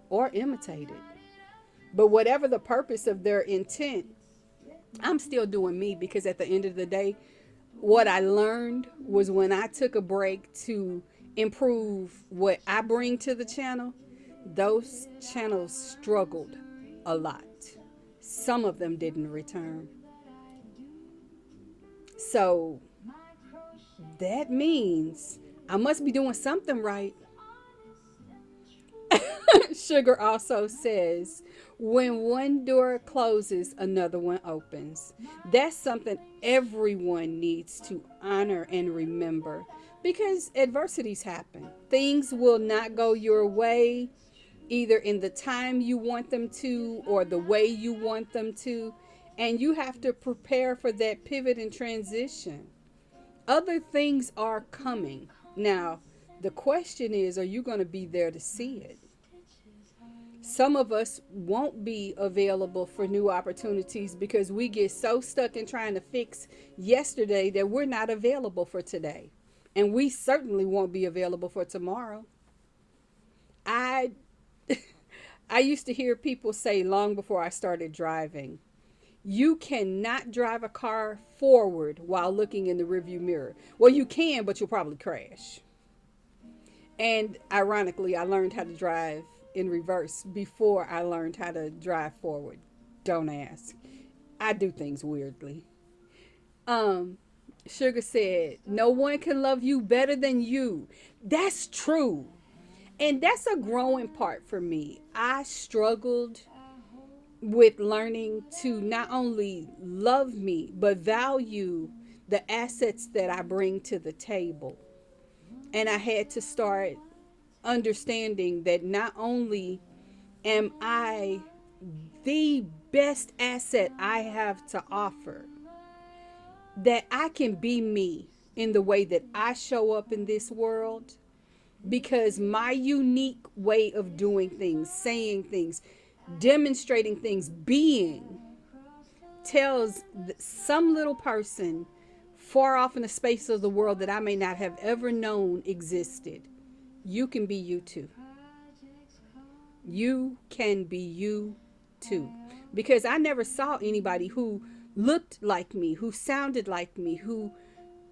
or imitate it. But whatever the purpose of their intent, I'm still doing me, because at the end of the day, what I learned was when I took a break to improve what I bring to the channel, those channels struggled a lot. Some of them didn't return. So that means I must be doing something right. Sugar also says, when one door closes, another one opens. That's something everyone needs to honor and remember, because adversities happen. Things will not go your way, either in the time you want them to or the way you want them to. And you have to prepare for that pivot and transition. Other things are coming. Now, the question is, are you going to be there to see it? Some of us won't be available for new opportunities because we get so stuck in trying to fix yesterday that we're not available for today. And we certainly won't be available for tomorrow. I used to hear people say long before I started driving, you cannot drive a car forward while looking in the rearview mirror. Well, you can, but you'll probably crash. And ironically, I learned how to drive in reverse before I learned how to drive forward. Don't ask. I do things weirdly. Sugar said, no one can love you better than you. That's true. And that's a growing part for me. I struggled with learning to not only love me, but value the assets that I bring to the table. And I had to start understanding that not only am I the best asset I have to offer, that I can be me in the way that I show up in this world, because my unique way of doing things, saying things, demonstrating things, being, tells some little person far off in the space of the world that I may not have ever known existed, you can be you too. You can be you too. Because I never saw anybody who looked like me, who sounded like me, who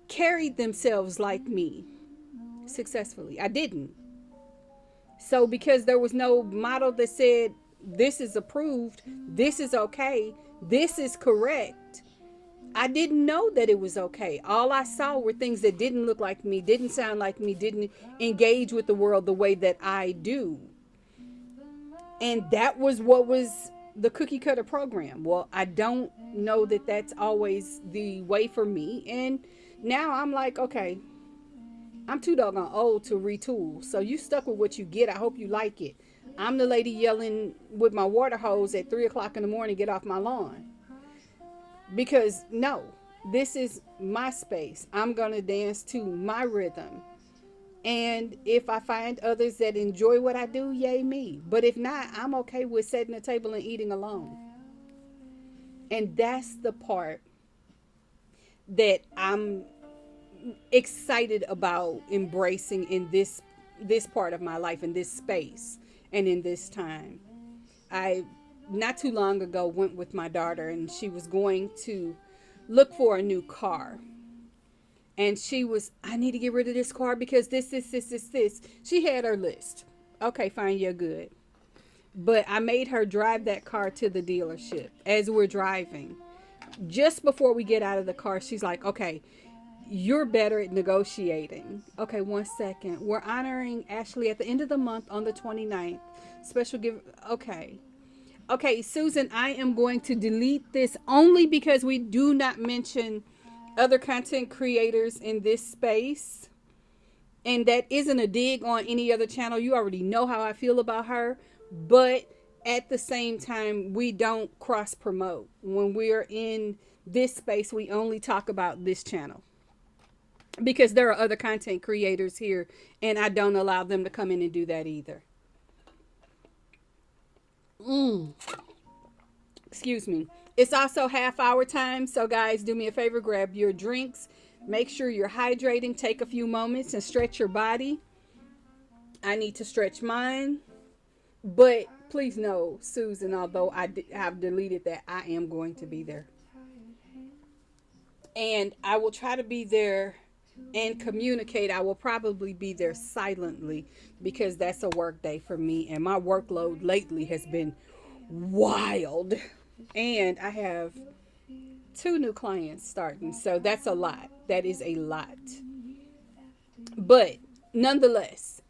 carried themselves like me successfully. I didn't. So because there was no model that said, this is approved, this is okay, this is correct, I didn't know that it was okay. All I saw were things that didn't look like me, didn't sound like me, didn't engage with the world the way that I do. And that was what was the cookie cutter program. Well, I don't know that that's always the way for me. And now I'm like, okay, I'm too doggone old to retool. So you stuck with what you get. I hope you like it. I'm the lady yelling with my water hose at 3 o'clock in the morning, get off my lawn. Because no, this is my space. I'm going to dance to my rhythm. And if I find others that enjoy what I do, yay me. But if not, I'm okay with setting the table and eating alone. And that's the part that I'm excited about embracing in this part of my life, in this space and in this time. I not too long ago went with my daughter, and she was going to look for a new car. And she was, I need to get rid of this car because this. She had her list. Okay, fine, you're good. But I made her drive that car to the dealership as we're driving. Just before we get out of the car, she's like, okay, you're better at negotiating. Okay, 1 second. We're honoring Ashley at the end of the month on the 29th. Special give. Okay. Okay, Susan, I am going to delete this only because we do not mention other content creators in this space. And that isn't a dig on any other channel. You already know how I feel about her. But at the same time, we don't cross promote. When we're in this space, we only talk about this channel. Because there are other content creators here, and I don't allow them to come in and do that either. Excuse me. It's also half hour time. So guys, do me a favor, grab your drinks. Make sure you're hydrating. Take a few moments and stretch your body. I need to stretch mine. But please know, Susan, although I have deleted that, I am going to be there. And I will try to be there and communicate. I will probably be there silently because that's a work day for me. And my workload lately has been wild. And I have 2 new clients starting. So that's a lot. That is a lot. But nonetheless,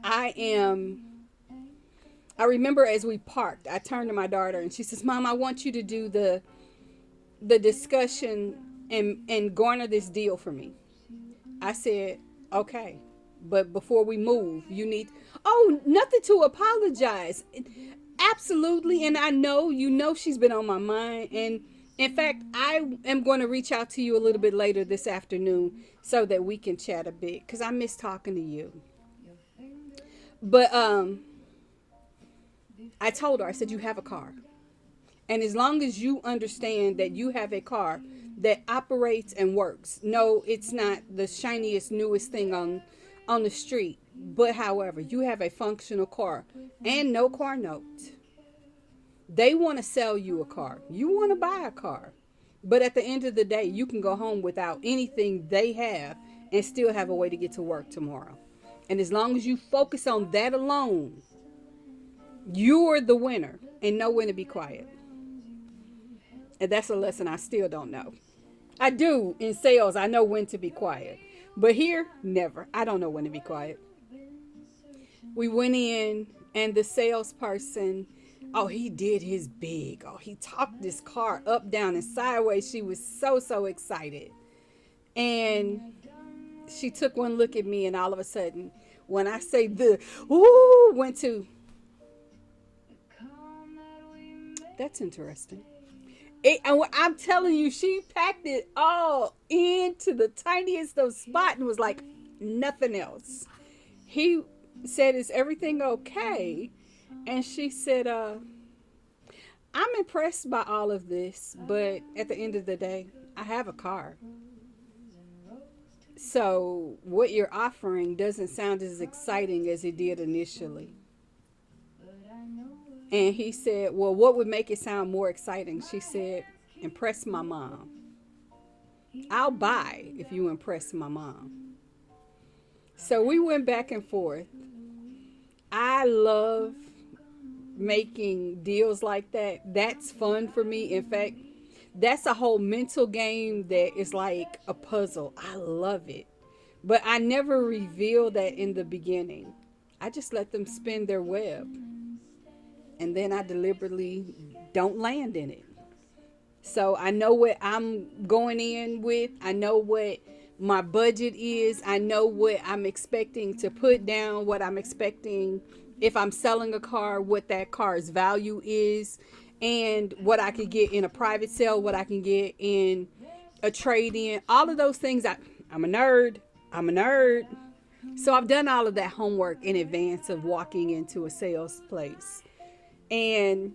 I remember as we parked, I turned to my daughter and she says, Mom, I want you to do the discussion and garner this deal for me. I said, okay. But before we move, you need, nothing to apologize. Absolutely. And I know, she's been on my mind. And in fact, I am going to reach out to you a little bit later this afternoon so that we can chat a bit because I miss talking to you. But I told her, I said, you have a car. And as long as you understand that you have a car that operates and works. No, it's not the shiniest, newest thing on the street. But however, you have a functional car and no car note. They want to sell you a car. You want to buy a car. But at the end of the day, you can go home without anything they have and still have a way to get to work tomorrow. And as long as you focus on that alone, you're the winner and know when to be quiet. And that's a lesson I still don't know. I do in sales. I know when to be quiet. But here, never. I don't know when to be quiet. We went in and the salesperson, he did his big. He talked this car up, down, and sideways. She was so excited. And she took one look at me and all of a sudden, when I say went to, that's interesting. I'm telling you, she packed it all into the tiniest of spot and was like nothing else. He said, is everything okay? And she said, I'm impressed by all of this, but at the end of the day, I have a car. So what you're offering doesn't sound as exciting as it did initially. And he said, well, what would make it sound more exciting? She said, impress my mom. I'll buy if you impress my mom. So we went back and forth. I love making deals like that. That's fun for me. In fact, that's a whole mental game that is like a puzzle. I love it. But I never reveal that in the beginning. I just let them spin their web. And then I deliberately don't land in it. So I know what I'm going in with. I know what my budget is. I know what I'm expecting to put down, what I'm expecting if I'm selling a car, what that car's value is, and what I could get in a private sale, what I can get in a trade in. All of those things. I'm a nerd. I'm a nerd. So I've done all of that homework in advance of walking into a sales place. And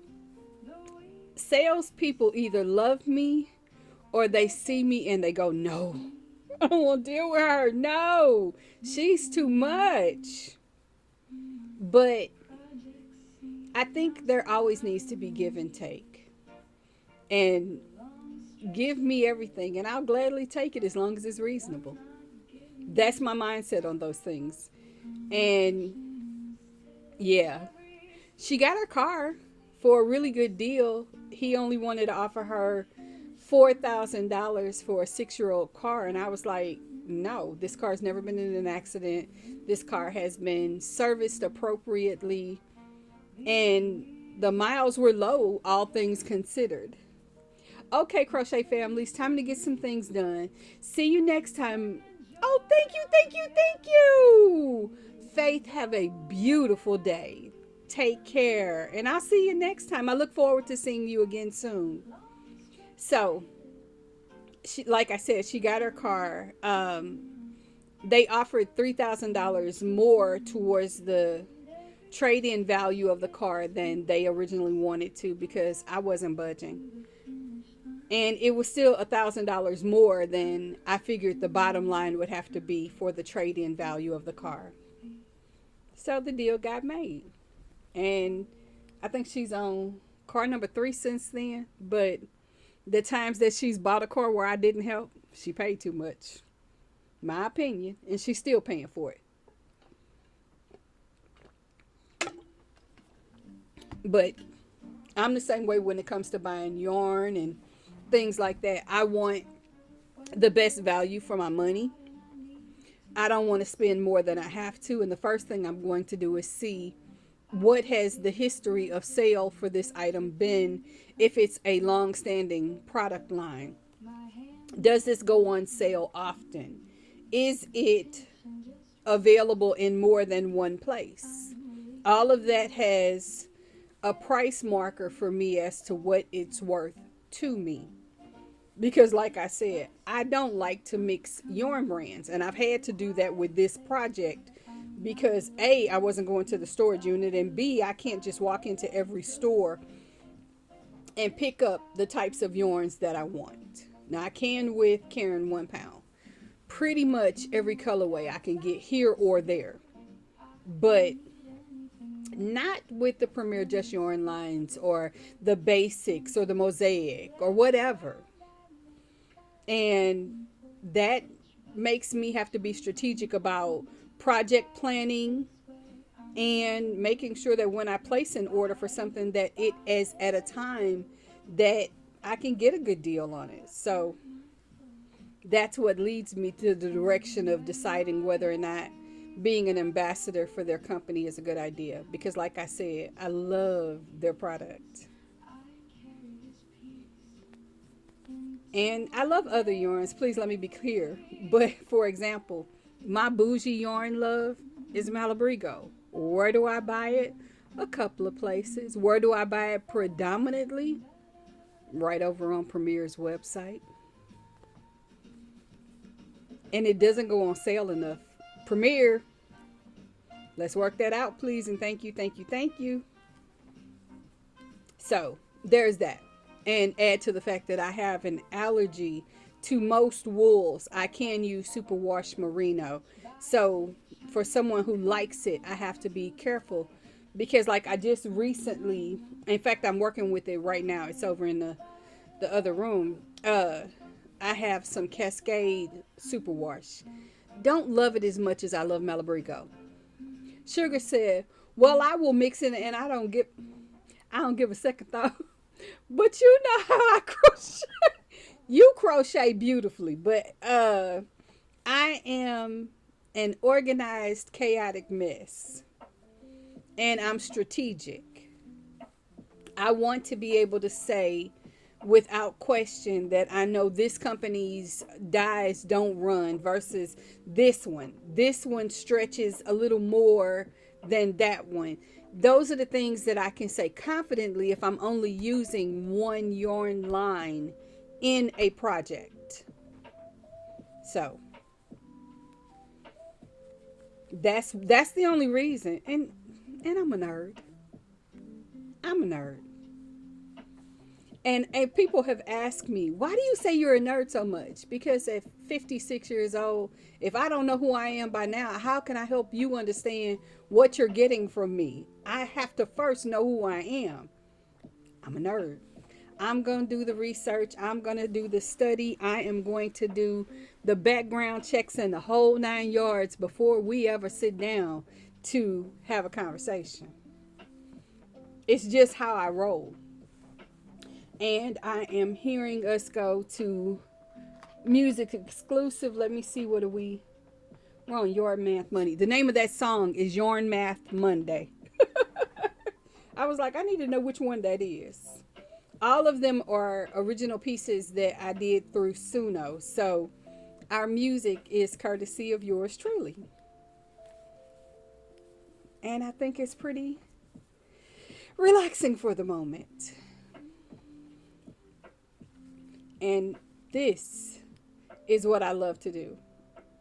salespeople either love me or they see me and they go, no, I don't want to deal with her. No, she's too much. But I think there always needs to be give and take. And give me everything and I'll gladly take it as long as it's reasonable. That's my mindset on those things. And yeah, she got her car for a really good deal. He only wanted to offer her $4,000 for a 6-year-old car. And I was like, no, this car's never been in an accident. This car has been serviced appropriately. And the miles were low, all things considered. Okay, crochet families, time to get some things done. See you next time. Oh, thank you, thank you, thank you. Faith, have a beautiful day. Take care. And I'll see you next time. I look forward to seeing you again soon. So, like I said, she got her car. They offered $3,000 more towards the trade-in value of the car than they originally wanted to because I wasn't budging. And it was still $1,000 more than I figured the bottom line would have to be for the trade-in value of the car. So the deal got made. And I think she's on car number 3 since then. But the times that she's bought a car where I didn't help, she paid too much. My opinion. And she's still paying for it. But I'm the same way when it comes to buying yarn and things like that. I want the best value for my money. I don't want to spend more than I have to. And the first thing I'm going to do is see what has the history of sale for this item been if it's a long-standing product line. Does this go on sale often? Is it available in more than one place? All of that has a price marker for me as to what it's worth to me. Because like I said, I don't like to mix yarn brands. And I've had to do that with this project because A, I wasn't going to the storage unit, and B, I can't just walk into every store and pick up the types of yarns that I want. Now I can with Karen 1 pound. Pretty much every colorway I can get here or there. But not with the Premier Just Yarn lines or the basics or the mosaic or whatever. And that makes me have to be strategic about project planning and making sure that when I place an order for something that it is at a time that I can get a good deal on it. So that's what leads me to the direction of deciding whether or not being an ambassador for their company is a good idea. Because like I said, I love their product. And I love other yarns. Please let me be clear. But for example, my bougie yarn love is Malabrigo. Where do I buy it? A couple of places. Where do I buy it predominantly? Right over on Premier's website. And it doesn't go on sale enough. Premier, let's work that out, please. And thank you, thank you, thank you. So there's that. And add to the fact that I have an allergy to most wools. I can use superwash merino. So for someone who likes it, I have to be careful. Because like I just recently, in fact, I'm working with it right now. It's over in the other room. I have some Cascade superwash. Don't love it as much as I love Malabrigo. Sugar said, well, I will mix it and I don't give a second thought. But you know how I crochet. You crochet beautifully, but I am an organized, chaotic mess. And I'm strategic. I want to be able to say without question that I know this company's dyes don't run versus this one. This one stretches a little more than that one. Those are the things that I can say confidently if I'm only using one yarn line in a project. So that's the only reason. And I'm a nerd. I'm a nerd. And people have asked me, why do you say you're a nerd so much? Because at 56 years old, if I don't know who I am by now, how can I help you understand what you're getting from me? I have to first know who I am. I'm a nerd. I'm going to do the research. I'm going to do the study. I am going to do the background checks and the whole 9 yards before we ever sit down to have a conversation. It's just how I roll. And I am hearing us go to music exclusive. Let me see, what are we? We're on Yarn Math Monday. The name of that song is Yarn Math Monday. I was like, I need to know which one that is. All of them are original pieces that I did through Suno. So our music is courtesy of yours truly. And I think it's pretty relaxing for the moment. And this is what I love to do.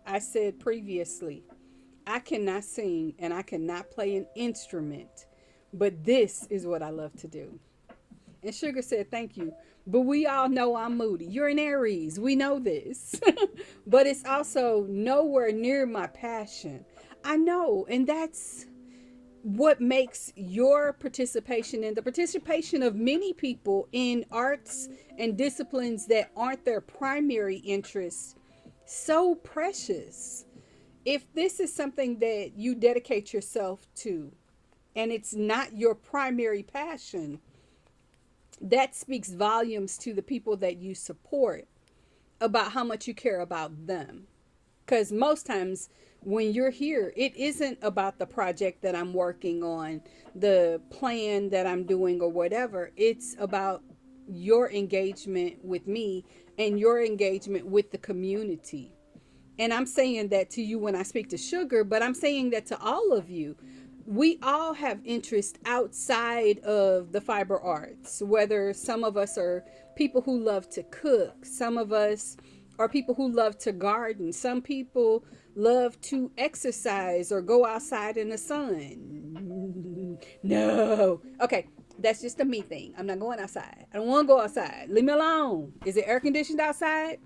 I said previously, I cannot sing and I cannot play an instrument, but this is what I love to do. And Sugar said, thank you. But we all know I'm moody. You're an Aries. We know this. But it's also nowhere near my passion. I know. And that's what makes your participation and the participation of many people in arts and disciplines that aren't their primary interests so precious. If this is something that you dedicate yourself to and it's not your primary passion, that speaks volumes to the people that you support about how much you care about them. Because most times when you're here, it isn't about the project that I'm working on, the plan that I'm doing or whatever. It's about your engagement with me and your engagement with the community. And I'm saying that to you when I speak to Sugar, but I'm saying that to all of you. We all have interest outside of the fiber arts, whether some of us are people who love to cook, some of us are people who love to garden, some people love to exercise or go outside in the sun. No. Okay, that's just a me thing. I'm not going outside. I don't want to go outside. Leave me alone. Is it air conditioned outside?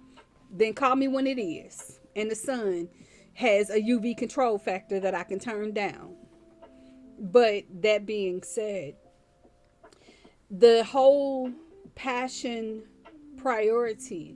Then call me when it is. And the sun has a UV control factor that I can turn down. But that being said, the whole passion priority,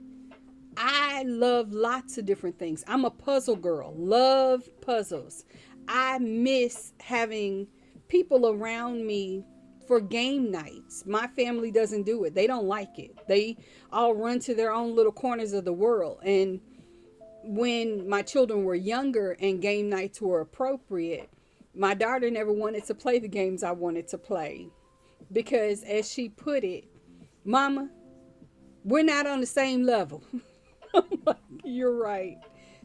I love lots of different things. I'm a puzzle girl, love puzzles. I miss having people around me for game nights. My family doesn't do it. They don't like it. They all run to their own little corners of the world. And when my children were younger and game nights were appropriate, my daughter never wanted to play the games I wanted to play because, as she put it, Mama, we're not on the same level. I'm like, you're right.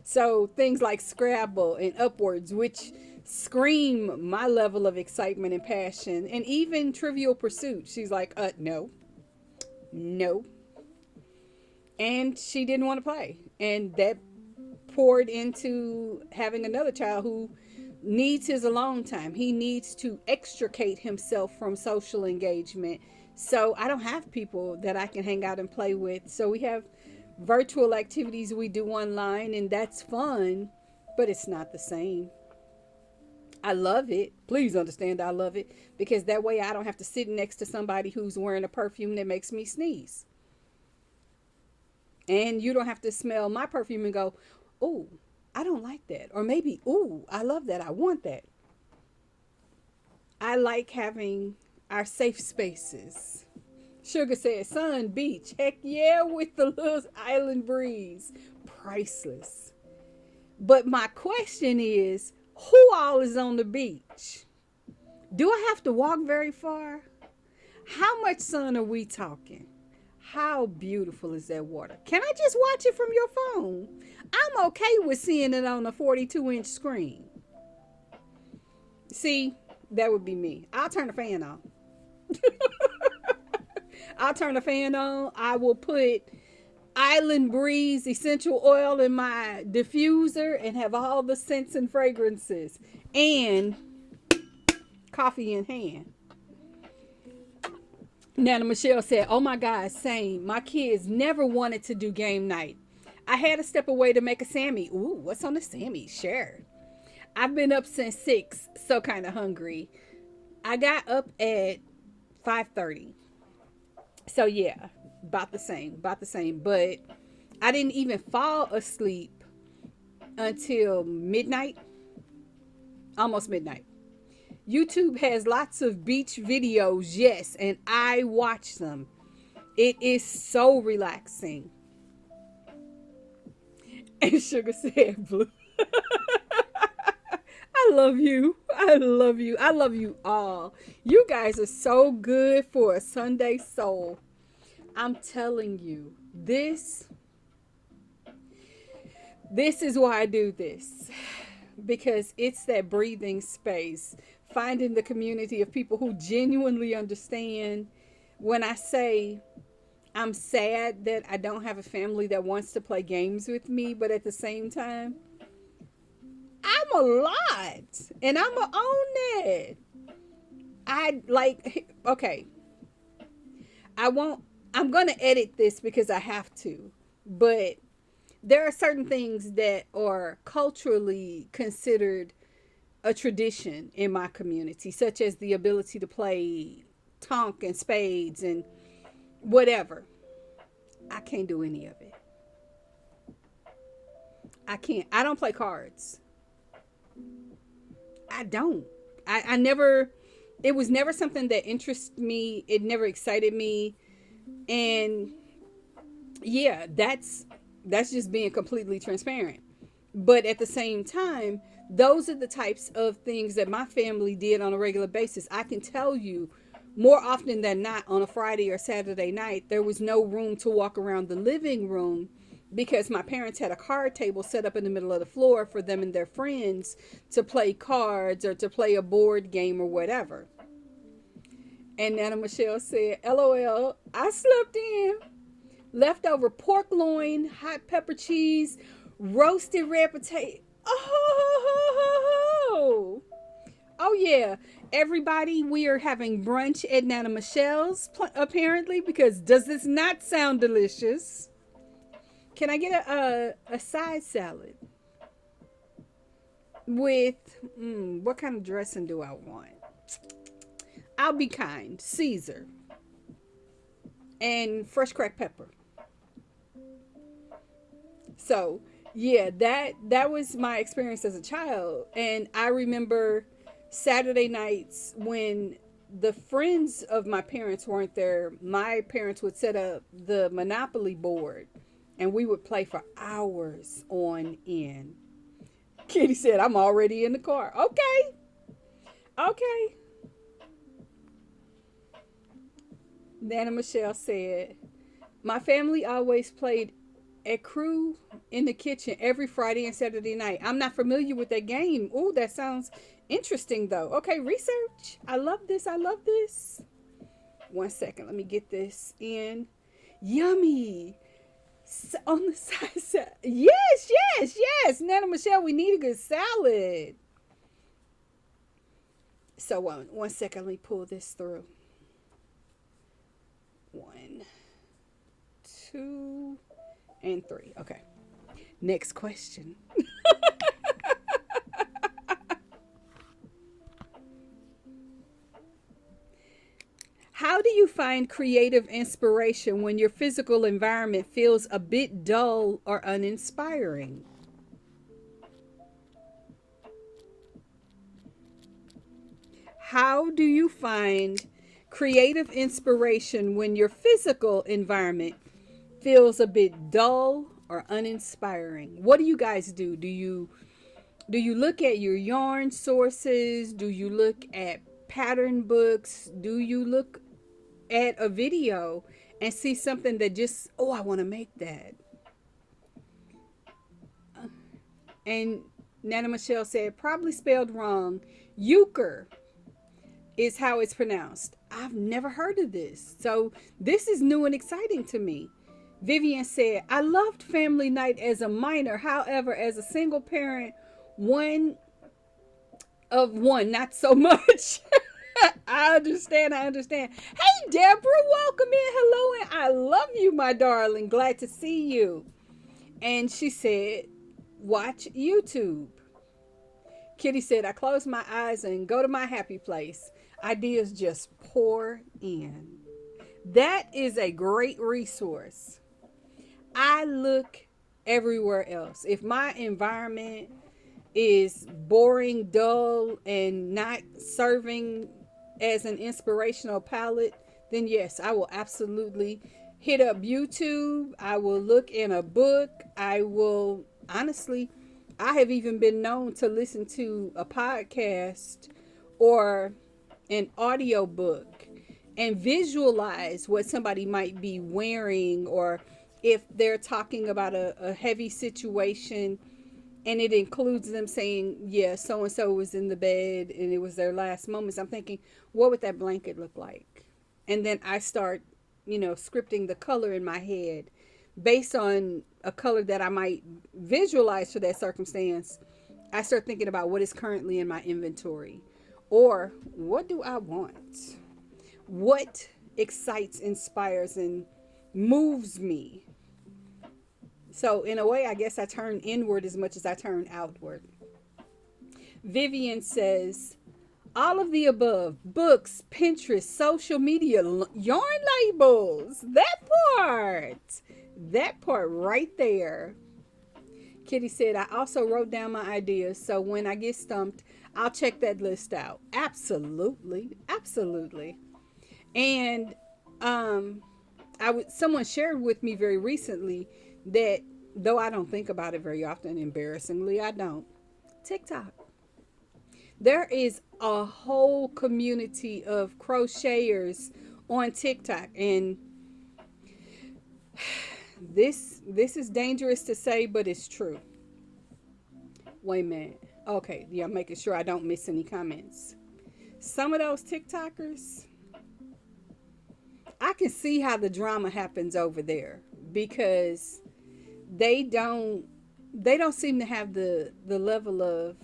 So things like Scrabble and Upwards, which scream my level of excitement and passion, and even Trivial Pursuit, she's like, no. And she didn't want to play. And that poured into having another child who needs his alone time. He needs to extricate himself from social engagement. So I don't have people that I can hang out and play with. So we have virtual activities we do online, and that's fun, but it's not the same. I love it. Please understand I love it, because that way I don't have to sit next to somebody who's wearing a perfume that makes me sneeze. And you don't have to smell my perfume and go, oh, I don't like that. Or maybe, ooh, I love that. I want that. I like having our safe spaces. Sugar said, sun, beach. Heck yeah, with the little island breeze. Priceless. But my question is, who all is on the beach? Do I have to walk very far? How much sun are we talking? How beautiful is that water? Can I just watch it from your phone? I'm okay with seeing it on a 42-inch screen. See, that would be me. I'll turn the fan on. I'll turn the fan on. I will put Island Breeze essential oil in my diffuser and have all the scents and fragrances and coffee in hand. Nana Michelle said, oh my God, same. My kids never wanted to do game night. I had to step away to make a Sammy. Ooh, what's on the Sammy? Share. I've been up since 6, so kind of hungry. I got up at 5:30. So yeah, about the same. But I didn't even fall asleep until midnight, almost midnight. YouTube has lots of beach videos, yes, and I watch them. It is so relaxing. And Sugar said, Blue. I love you. I love you. I love you all. You guys are so good for a Sunday soul. I'm telling you, this is why I do this. Because it's that breathing space. Finding the community of people who genuinely understand. When I say I'm sad that I don't have a family that wants to play games with me, but at the same time, I'm a lot, and I'm gonna own that. Okay, I'm gonna edit this because I have to, but there are certain things that are culturally considered a tradition in my community, such as the ability to play tonk and spades and whatever. I can't do any of it. I can't. I don't play cards. I don't. I never, it was never something that interested me. It never excited me. And yeah, that's just being completely transparent. But at the same time, those are the types of things that my family did on a regular basis. I can tell you more often than not on a Friday or Saturday night, there was no room to walk around the living room because my parents had a card table set up in the middle of the floor for them and their friends to play cards or to play a board game or whatever. And Nana Michelle said, LOL, I slept in. Leftover pork loin, hot pepper cheese, roasted red potato. Oh yeah. Everybody, we are having brunch at Nana Michelle's apparently, because does this not sound delicious? Can I get a side salad with what kind of dressing do I want? I'll be kind. Caesar and fresh cracked pepper. So yeah, that was my experience as a child. And I remember Saturday nights when the friends of my parents weren't there, my parents would set up the Monopoly board and we would play for hours on end. Kitty said, I'm already in the car. Okay. Nana Michelle said, my family always played Ecru in the kitchen every Friday and Saturday night. I'm not familiar with that game. Oh, that sounds interesting though. Okay, research. I love this. 1 second. Let me get this in. Yummy. On the side. Yes. Nana Michelle, we need a good salad. So 1 second. Let me pull this through. 1, 2, and 3. Okay. Next question. How do you find creative inspiration when your physical environment feels a bit dull or uninspiring? How do you find creative inspiration when your physical environment feels a bit dull or uninspiring? What do you guys do? Do you look at your yarn sources? Do you look at pattern books? Do you look at a video and see something that just, oh, I want to make that. And Nana Michelle said, probably spelled wrong. Euchre is how it's pronounced. I've never heard of this. So this is new and exciting to me. Vivian said, I loved family night as a minor. However, as a single parent, one of one, not so much. I understand. Hey, Deborah, welcome in. Hello, and I love you, my darling. Glad to see you. And she said, watch YouTube. Kitty said, I close my eyes and go to my happy place. Ideas just pour in. That is a great resource. I look everywhere else. If my environment is boring, dull, and not serving as an inspirational palette, then yes, I will absolutely hit up YouTube. I will look in a book. I will, honestly, I have even been known to listen to a podcast or an audio book and visualize what somebody might be wearing, or if they're talking about a heavy situation and it includes them saying, yeah, so and so was in the bed and it was their last moments. I'm thinking, what would that blanket look like? And then I start, scripting the color in my head based on a color that I might visualize for that circumstance. I start thinking about what is currently in my inventory, or what do I want? What excites, inspires, and moves me? So in a way, I guess I turn inward as much as I turn outward. Vivian says, all of the above: books, Pinterest, social media, yarn labels. That part right there. Kitty said, I also wrote down my ideas, so when I get stumped, I'll check that list out. Absolutely. And someone shared with me very recently that, though I don't think about it very often, embarrassingly, I don't. TikTok. There is a whole community of crocheters on TikTok, and this is dangerous to say, but it's true. Wait a minute. Okay, yeah, I'm making sure I don't miss any comments. Some of those TikTokers, I can see how the drama happens over there, because they don't seem to have the level of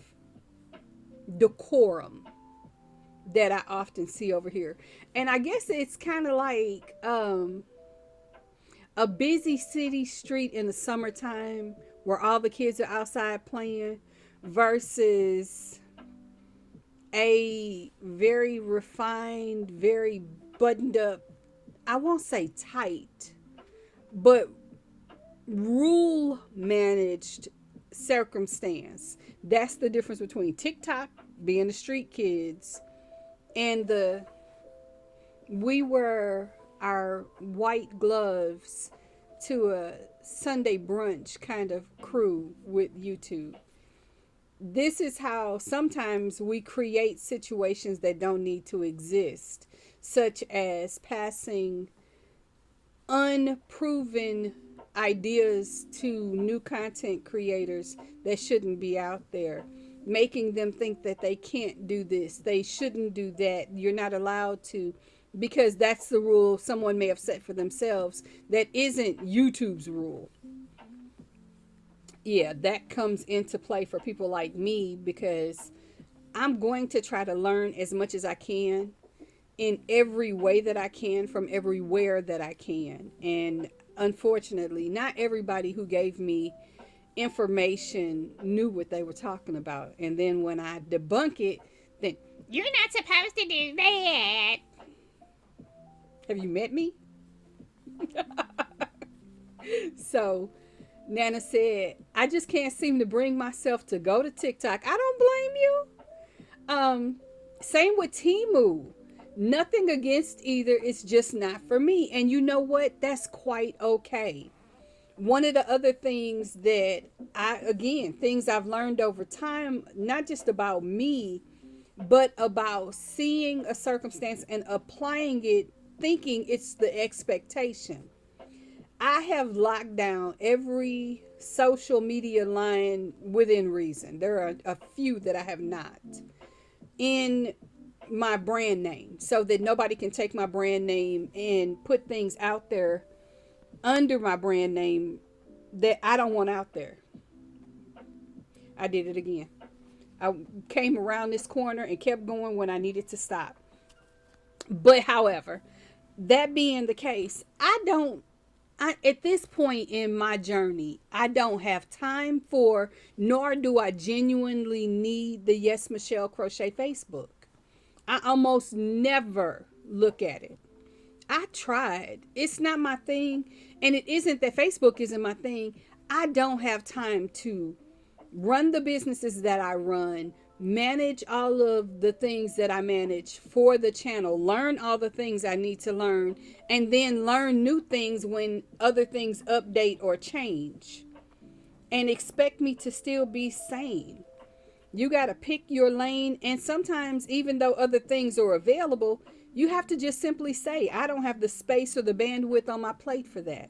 decorum that I often see over here. And I guess it's kind of like a busy city street in the summertime where all the kids are outside playing, versus a very refined, very buttoned up, I won't say tight, but rule managed circumstance. That's the difference between TikTok, being the street kids, and we wear our white gloves to a Sunday brunch kind of crew with YouTube. This is how sometimes we create situations that don't need to exist, such as passing unproven ideas to new content creators that shouldn't be out there, making them think that they can't do this, they shouldn't do that, you're not allowed to, because that's the rule someone may have set for themselves that isn't YouTube's rule. Yeah, that comes into play for people like me, because I'm going to try to learn as much as I can in every way that I can from everywhere that I can. And unfortunately, not everybody who gave me information knew what they were talking about. And then when I debunk it, then you're not supposed to do that. Have you met me? So Nana said, I just can't seem to bring myself to go to TikTok. I don't blame you. Same with Temu. Nothing against either. It's just not for me. And you know what? That's quite okay. One of the other things that things I've learned over time, not just about me, but about seeing a circumstance and applying it thinking it's the expectation. I have locked down every social media line within reason. There are a few that I have not in my brand name, so that nobody can take my brand name and put things out there under my brand name that I don't want out there. I did it again. I came around this corner and kept going when I needed to stop. But however, that being the case, at this point in my journey, I don't have time for, nor do I genuinely need the Yes Michelle Crochet Facebook. I almost never look at it. I tried. It's not my thing. And it isn't that Facebook isn't my thing. I don't have time to run the businesses that I run, manage all of the things that I manage for the channel, learn all the things I need to learn, and then learn new things when other things update or change, and expect me to still be sane. You got to pick your lane. And sometimes, even though other things are available, you have to just simply say, I don't have the space or the bandwidth on my plate for that.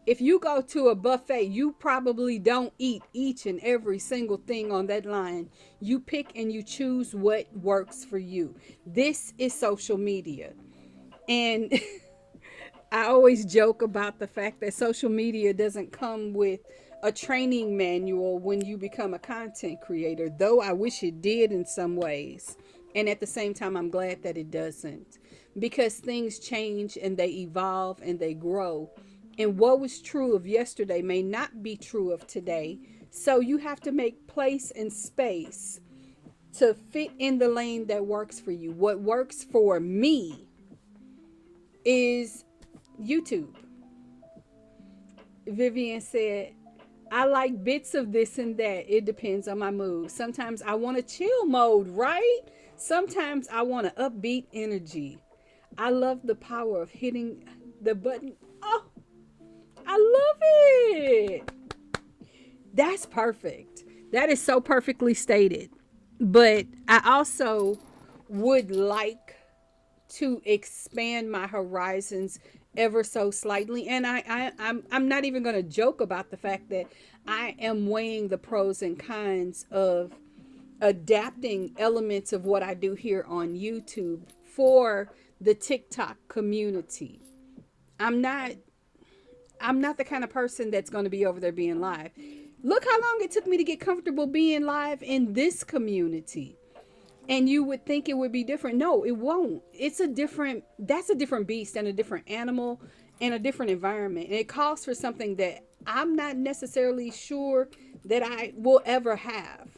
If you go to a buffet, you probably don't eat each and every single thing on that line. You pick and you choose what works for you. This is social media. And I always joke about the fact that social media doesn't come with a training manual when you become a content creator, though I wish it did in some ways. And at the same time, I'm glad that it doesn't, because things change and they evolve and they grow. And what was true of yesterday may not be true of today. So you have to make place and space to fit in the lane that works for you. What works for me is YouTube. Vivian said, I like bits of this and that. It depends on my mood. Sometimes I want a chill mode, right? Sometimes I want an upbeat energy. I love the power of hitting the button. Oh, I love it. That's perfect. That is so perfectly stated. But I also would like to expand my horizons ever so slightly. And I'm not even going to joke about the fact that I am weighing the pros and cons of adapting elements of what I do here on YouTube for the TikTok community. I'm not the kind of person that's going to be over there being live. Look how long it took me to get comfortable being live in this community. And you would think it would be different. No, it won't. That's a different beast and a different animal and a different environment. And it calls for something that I'm not necessarily sure that I will ever have.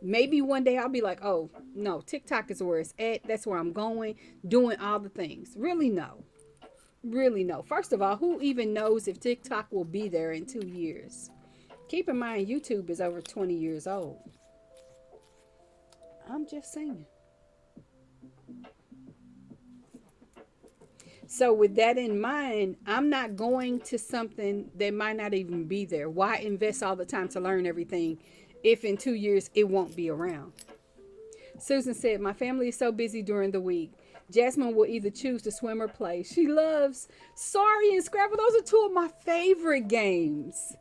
Maybe one day I'll be like, oh, no, TikTok is where it's at. That's where I'm going, doing all the things. Really, no. Really, no. First of all, who even knows if TikTok will be there in 2 years? Keep in mind, YouTube is over 20 years old. I'm just saying. So with that in mind, I'm not going to something that might not even be there. Why invest all the time to learn everything if in 2 years it won't be around? Susan said, my family is so busy during the week. Jasmine will either choose to swim or play. She loves Sorry and Scrabble. Those are two of my favorite games.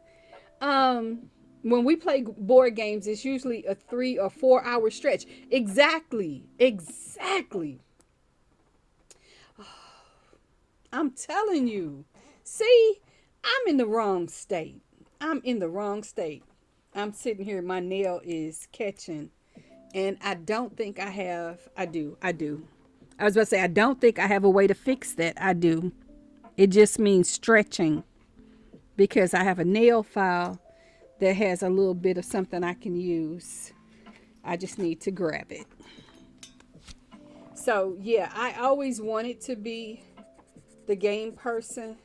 When we play board games, it's usually a 3 or 4 hour stretch. Exactly. I'm telling you. See, I'm in the wrong state. I'm sitting here, my nail is catching. And I don't think I have. I do. I was about to say, I don't think I have a way to fix that. I do. It just means stretching, because I have a nail file that has a little bit of something I can use. I just need to grab it. So yeah, I always wanted to be the game person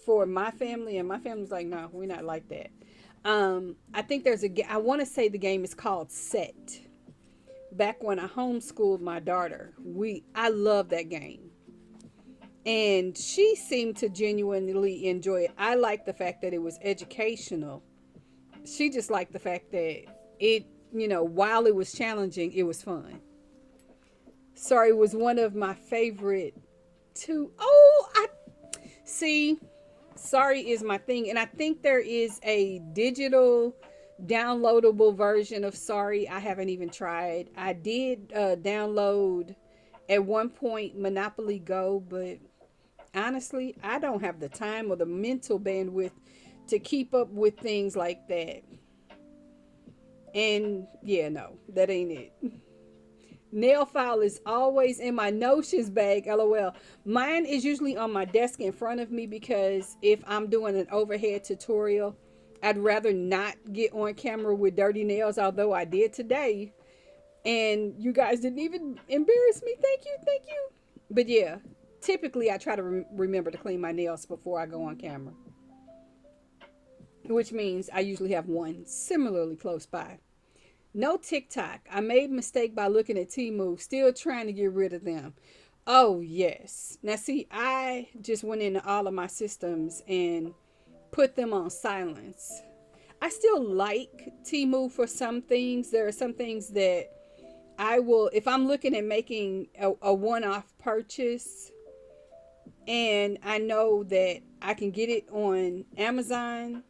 for my family, and my family's like, no, we're not like that. I think I want to say the game is called Set. Back when I homeschooled my daughter, I love that game. And she seemed to genuinely enjoy it. I like the fact that it was educational. She just liked the fact that it, while it was challenging, it was fun. Sorry was one of my favorite to, oh, I see. Sorry is my thing. And I think there is a digital downloadable version of Sorry. I haven't even tried. I did download at one point Monopoly Go, but honestly, I don't have the time or the mental bandwidth to keep up with things like that. And yeah, no, that ain't it. Nail file is always in my notions bag, lol. Mine is usually on my desk in front of me because if I'm doing an overhead tutorial, I'd rather not get on camera with dirty nails, although I did today. And you guys didn't even embarrass me. Thank you, thank you. But yeah, typically I try to remember to clean my nails before I go on camera, which means I usually have one similarly close by. No TikTok. I made a mistake by looking at Temu, still trying to get rid of them. Oh, yes. Now, see, I just went into all of my systems and put them on silence. I still like Temu for some things. There are some things that I will, if I'm looking at making a one-off purchase and I know that I can get it on Amazon,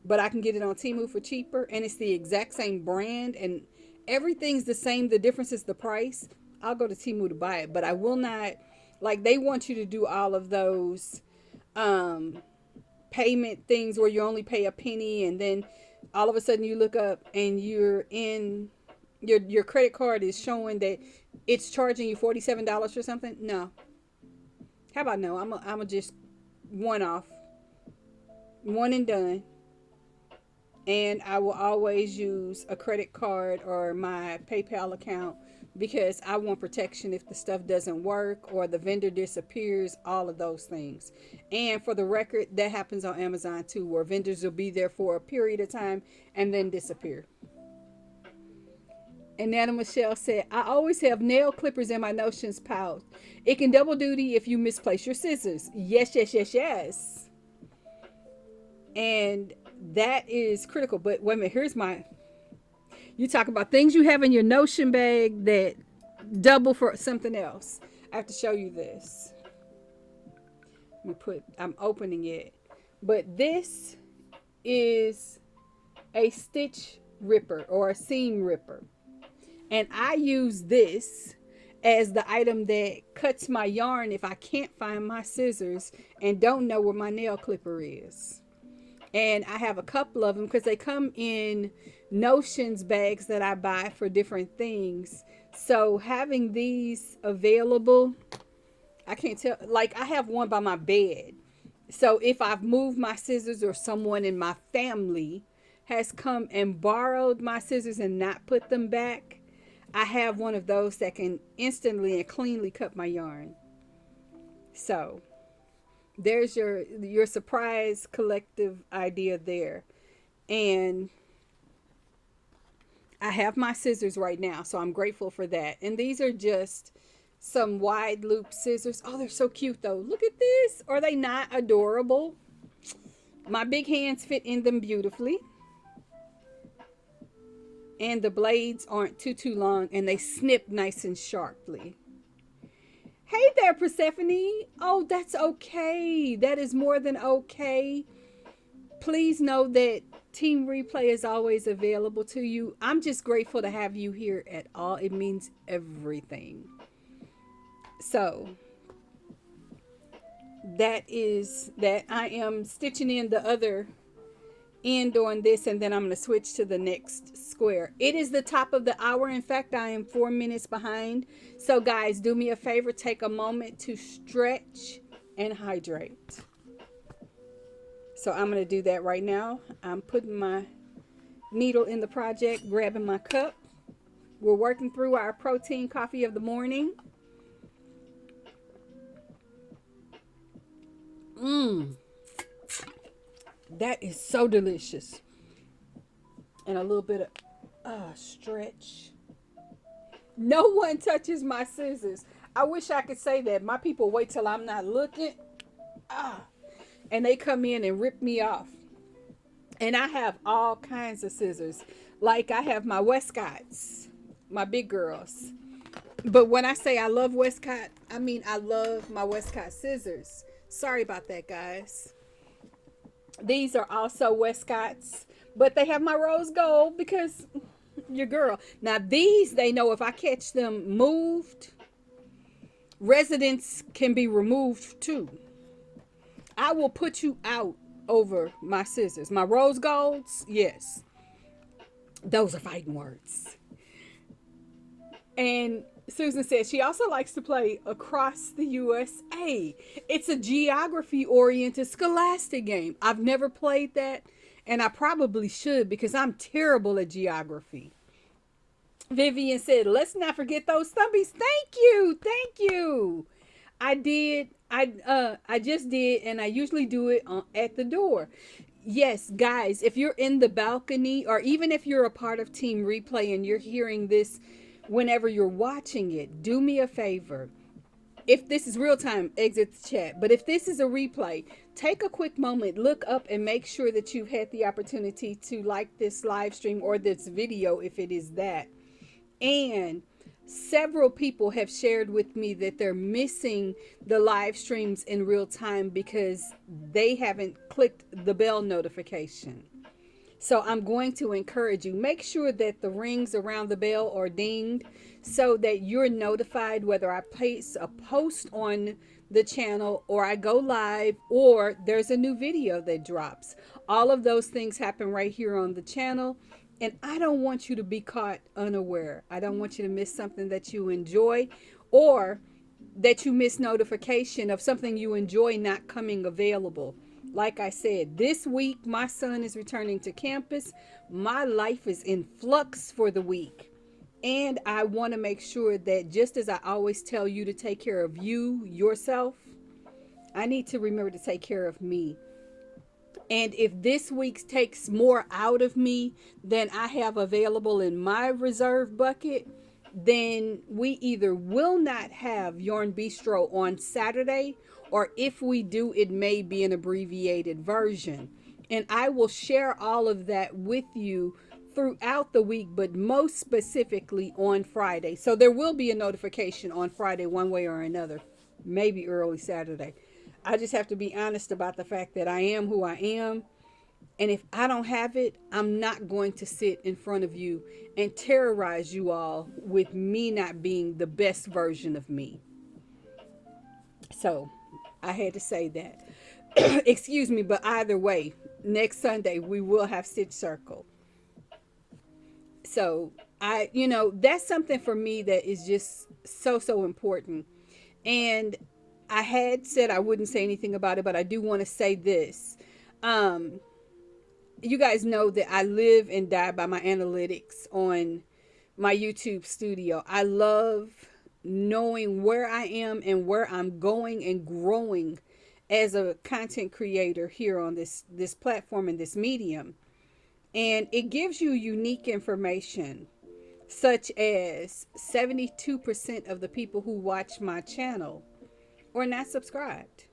but I can get it on Temu for cheaper, and it's the exact same brand and everything's the same. The difference is the price. I'll go to Temu to buy it, but I will not, like, they want you to do all of those payment things where you only pay a penny and then all of a sudden you look up and you're in your credit card is showing that it's charging you $47 for something. No. How about no? I'm a just one off, one and done. And I will always use a credit card or my PayPal account because I want protection if the stuff doesn't work or the vendor disappears, all of those things. And for the record, that happens on Amazon too, where vendors will be there for a period of time and then disappear. And Nana Michelle said, I always have nail clippers in my Notions pouch. It can double duty if you misplace your scissors. Yes, yes, yes, yes. And that is critical. But wait a minute, here's my, you talk about things you have in your Notion bag that double for something else. I have to show you this. I'm opening it. But this is a stitch ripper or a seam ripper. And I use this as the item that cuts my yarn if I can't find my scissors and don't know where my nail clipper is. And I have a couple of them because they come in Notions bags that I buy for different things. So having these available, I can't tell, like I have one by my bed. So if I've moved my scissors or someone in my family has come and borrowed my scissors and not put them back, I have one of those that can instantly and cleanly cut my yarn. So there's your surprise collective idea there. And I have my scissors right now, so I'm grateful for that. And these are just some wide loop scissors. Oh, they're so cute though. Look at this. Are they not adorable? My big hands fit in them beautifully. And the blades aren't too long and they snip nice and sharply. Hey there, Persephone. Oh, that's okay. That is more than okay. Please know that Team Replay is always available to you. I'm just grateful to have you here at all. It means everything. So that is that. I am stitching in the other end on this and then I'm going to switch to the next square. It is the top of the hour. In fact, I am 4 minutes behind. So guys, do me a favor, take a moment to stretch and hydrate. So I'm going to do that right now. I'm putting my needle in the project, grabbing my cup. We're working through our protein coffee of the morning. That is so delicious. And a little bit of stretch. No one touches my scissors. I wish I could say that. My people wait till I'm not looking. And they come in and rip me off. And I have all kinds of scissors. Like I have my Westcotts, my big girls. But when I say I love Westcott, I mean I love my Westcott scissors. Sorry about that, guys. These are also Westcotts, but they have my rose gold because your girl. Now these, they know if I catch them moved, residents can be removed too. I will put you out over my scissors. My rose golds, yes, those are fighting words. And Susan says she also likes to play Across the USA. It's a geography oriented scholastic game. I've never played that, and I probably should because I'm terrible at geography. Vivian said, let's not forget those thumbies. Thank you. Thank you. I did. I just did, and I usually do it at the door. Yes, guys, if you're in the balcony or even if you're a part of Team Replay and you're hearing this whenever you're watching it, do me a favor. If this is real time, exit the chat. But if this is a replay, take a quick moment, look up and make sure that you've had the opportunity to like this live stream or this video if it is that. And several people have shared with me that they're missing the live streams in real time because they haven't clicked the bell notification. So I'm going to encourage you, make sure that the rings around the bell are dinged so that you're notified whether I place a post on the channel or I go live or there's a new video that drops. All of those things happen right here on the channel. And I don't want you to be caught unaware. I don't want you to miss something that you enjoy or that you miss notification of something you enjoy not coming available. Like I said, this week my son is returning to campus. My life is in flux for the week. And I want to make sure that just as I always tell you to take care of you, yourself, I need to remember to take care of me. And if this week takes more out of me than I have available in my reserve bucket, then we either will not have Yarn Bistro on Saturday, or if we do, it may be an abbreviated version. And I will share all of that with you throughout the week, but most specifically on Friday. So there will be a notification on Friday one way or another, maybe early Saturday. I just have to be honest about the fact that I am who I am. And if I don't have it, I'm not going to sit in front of you and terrorize you all with me not being the best version of me. So I had to say that. Excuse me, but either way, next Sunday we will have Stitch Circle. So that's something for me that is just so important. And I had said I wouldn't say anything about it, but I do want to say this. You guys know that I live and die by my analytics on my YouTube studio. I love knowing where I am and where I'm going and growing as a content creator here on this platform and this medium. And it gives you unique information, such as 72% of the people who watch my channel or not subscribed.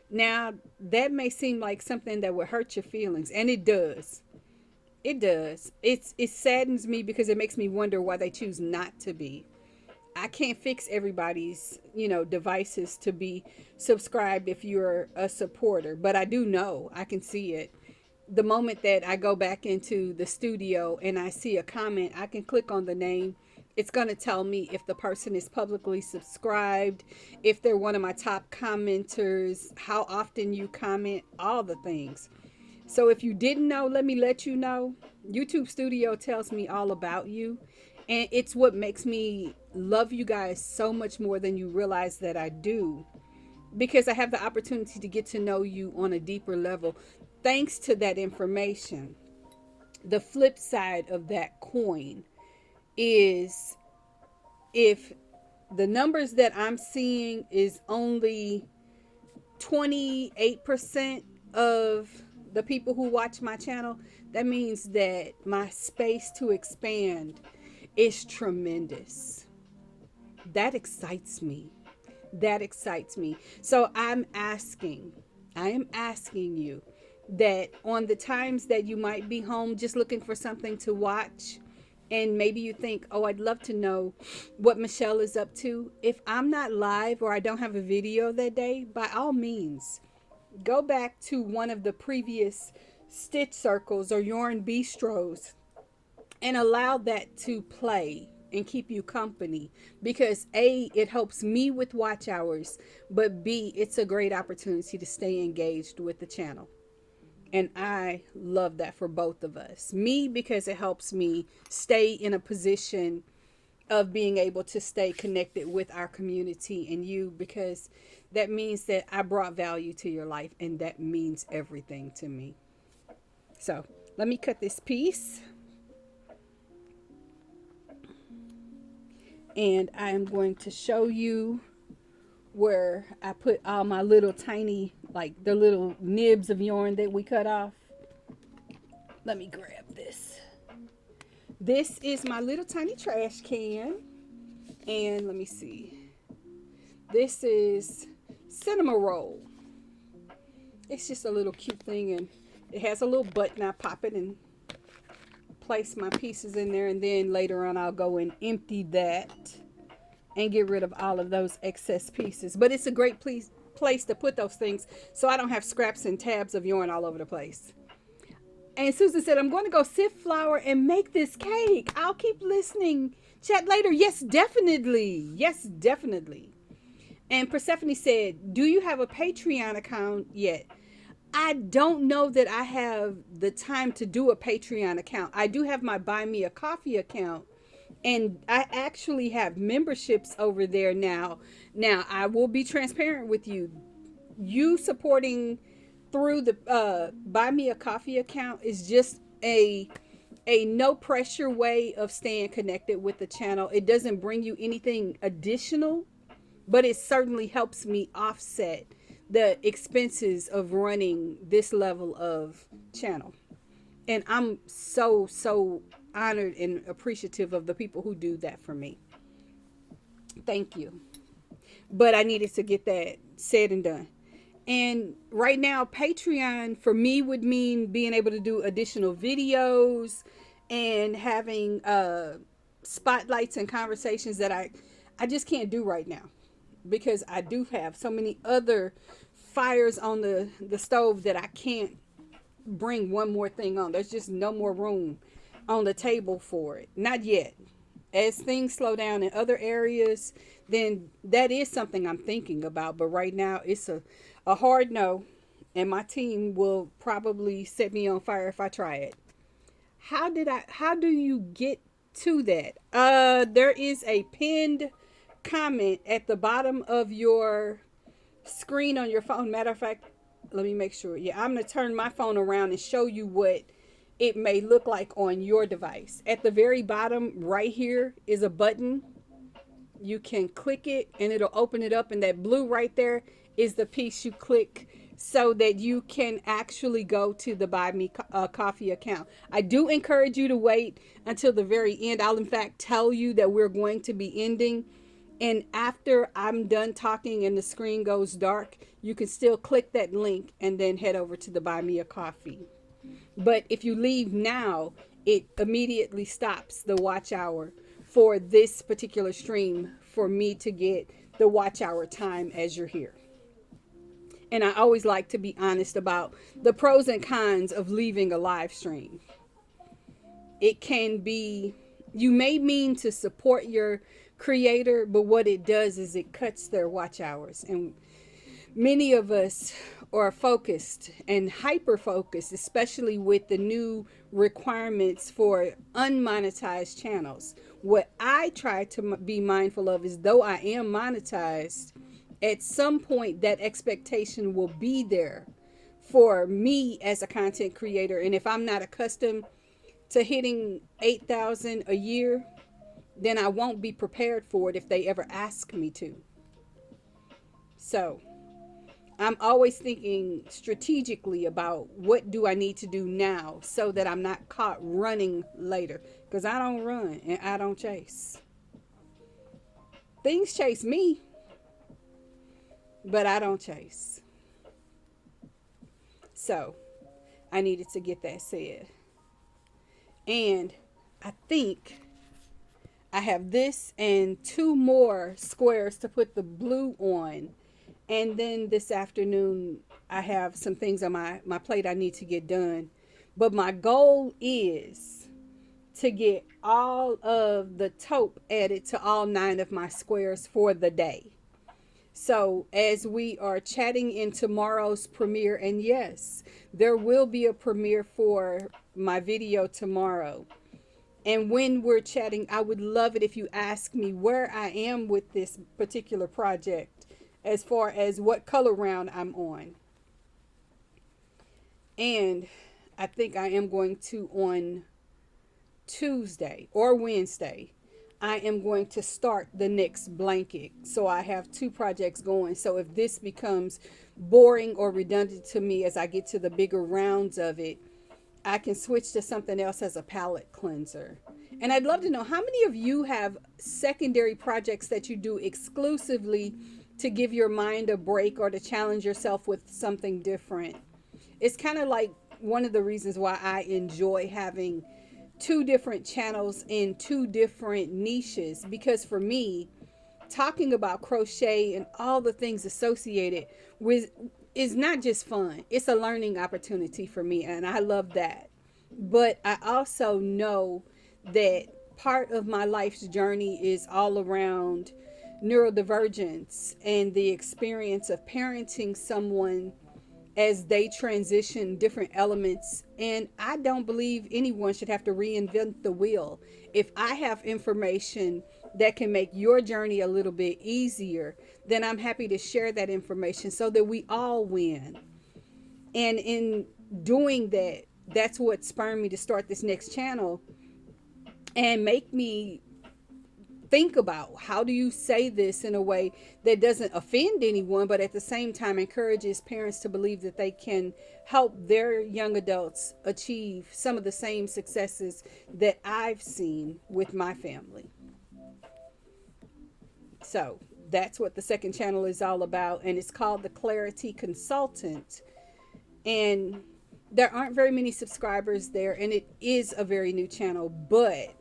Now, that may seem like something that would hurt your feelings, and it does. It does. It saddens me because it makes me wonder why they choose not to be. I can't fix everybody's, devices to be subscribed if you're a supporter, but I do know, I can see it. The moment that I go back into the studio and I see a comment, I can click on the name. It's going to tell me if the person is publicly subscribed, if they're one of my top commenters, how often you comment, all the things. So if you didn't know, let me let you know. YouTube Studio tells me all about you. And it's what makes me love you guys so much more than you realize that I do. Because I have the opportunity to get to know you on a deeper level. Thanks to that information. The flip side of that coin is if the numbers that I'm seeing is only 28% of the people who watch my channel, that means that my space to expand is tremendous. That excites me. That excites me. So I am asking you that on the times that you might be home just looking for something to watch, And maybe you think, oh, I'd love to know what Michelle is up to. If I'm not live or I don't have a video that day, by all means, go back to one of the previous stitch circles or yarn bistros and allow that to play and keep you company, because A, it helps me with watch hours, but B, it's a great opportunity to stay engaged with the channel. And I love that for both of us. Me, because it helps me stay in a position of being able to stay connected with our community, and you, because that means that I brought value to your life, and that means everything to me. So let me cut this piece, and I am going to show you where I put all my little tiny, like the little nibs of yarn that we cut off. Let me grab this. This is my little tiny trash can. And let me see. This is cinema roll. It's just a little cute thing, and it has a little button. I pop it and place my pieces in there, and then later on I'll go and empty that and get rid of all of those excess pieces. But it's a great place to put those things so I don't have scraps and tabs of yarn all over the place. And Susan said, I'm going to go sift flour and make this cake. I'll keep listening. Chat later. Yes, definitely. Yes, definitely. And Persephone said, do you have a Patreon account yet? I don't know that I have the time to do a Patreon account. I do have my Buy Me a Coffee account, and I actually have memberships over there now. Now, I will be transparent with you. You supporting through the Buy Me a Coffee account is just a no pressure way of staying connected with the channel. It doesn't bring you anything additional, but it certainly helps me offset the expenses of running this level of channel. And I'm so honored and appreciative of the people who do that for me. Thank you. But I needed to get that said and done. And right now, Patreon for me would mean being able to do additional videos and having spotlights and conversations that I just can't do right now, because I do have so many other fires on the stove that I can't bring one more thing on. There's just no more room on the table for it. Not yet. As things slow down in other areas, then that is something I'm thinking about. But right now, it's a hard no. And my team will probably set me on fire if I try it. How do you get to that? There is a pinned comment at the bottom of your screen on your phone. Matter of fact, let me make sure. Yeah, I'm going to turn my phone around and show you what it may look like on your device. At the very bottom right here is a button. You can click it and it'll open it up, and that blue right there is the piece you click so that you can actually go to the Buy Me Coffee account. I do encourage you to wait until the very end. I'll in fact tell you that we're going to be ending, and after I'm done talking and the screen goes dark, you can still click that link and then head over to the Buy Me a Coffee. But if you leave now, it immediately stops the watch hour for this particular stream for me to get the watch hour time as you're here. And I always like to be honest about the pros and cons of leaving a live stream. It can be, you may mean to support your creator, but what it does is it cuts their watch hours. And many of us are focused and hyper focused, especially with the new requirements for unmonetized channels. What I try to be mindful of is, though I am monetized, at some point that expectation will be there for me as a content creator. And if I'm not accustomed to hitting 8,000 a year, then I won't be prepared for it if they ever ask me to. So I'm always thinking strategically about what do I need to do now so that I'm not caught running later, because I don't run and I don't chase. Things chase me, but I don't chase. So I needed to get that said. And I think I have this and two more squares to put the blue on. And then this afternoon, I have some things on my plate I need to get done. But my goal is to get all of the taupe added to all 9 of my squares for the day. So as we are chatting in tomorrow's premiere, and yes, there will be a premiere for my video tomorrow. And when we're chatting, I would love it if you ask me where I am with this particular project as far as what color round I'm on. And I think I am going to, on Tuesday or Wednesday, I am going to start the next blanket. So I have 2 projects going. So if this becomes boring or redundant to me as I get to the bigger rounds of it, I can switch to something else as a palette cleanser. And I'd love to know how many of you have secondary projects that you do exclusively to give your mind a break or to challenge yourself with something different. It's kind of like one of the reasons why I enjoy having 2 different channels in 2 different niches, because for me, talking about crochet and all the things associated with is not just fun. It's a learning opportunity for me, and I love that. But I also know that part of my life's journey is all around neurodivergence and the experience of parenting someone as they transition different elements. And I don't believe anyone should have to reinvent the wheel. If I have information that can make your journey a little bit easier, then I'm happy to share that information so that we all win. And in doing that, that's what spurred me to start this next channel and make me think about how do you say this in a way that doesn't offend anyone, but at the same time encourages parents to believe that they can help their young adults achieve some of the same successes that I've seen with my family. So that's what the second channel is all about, and it's called the Clarity Consultant. And there aren't very many subscribers there, and it is a very new channel, but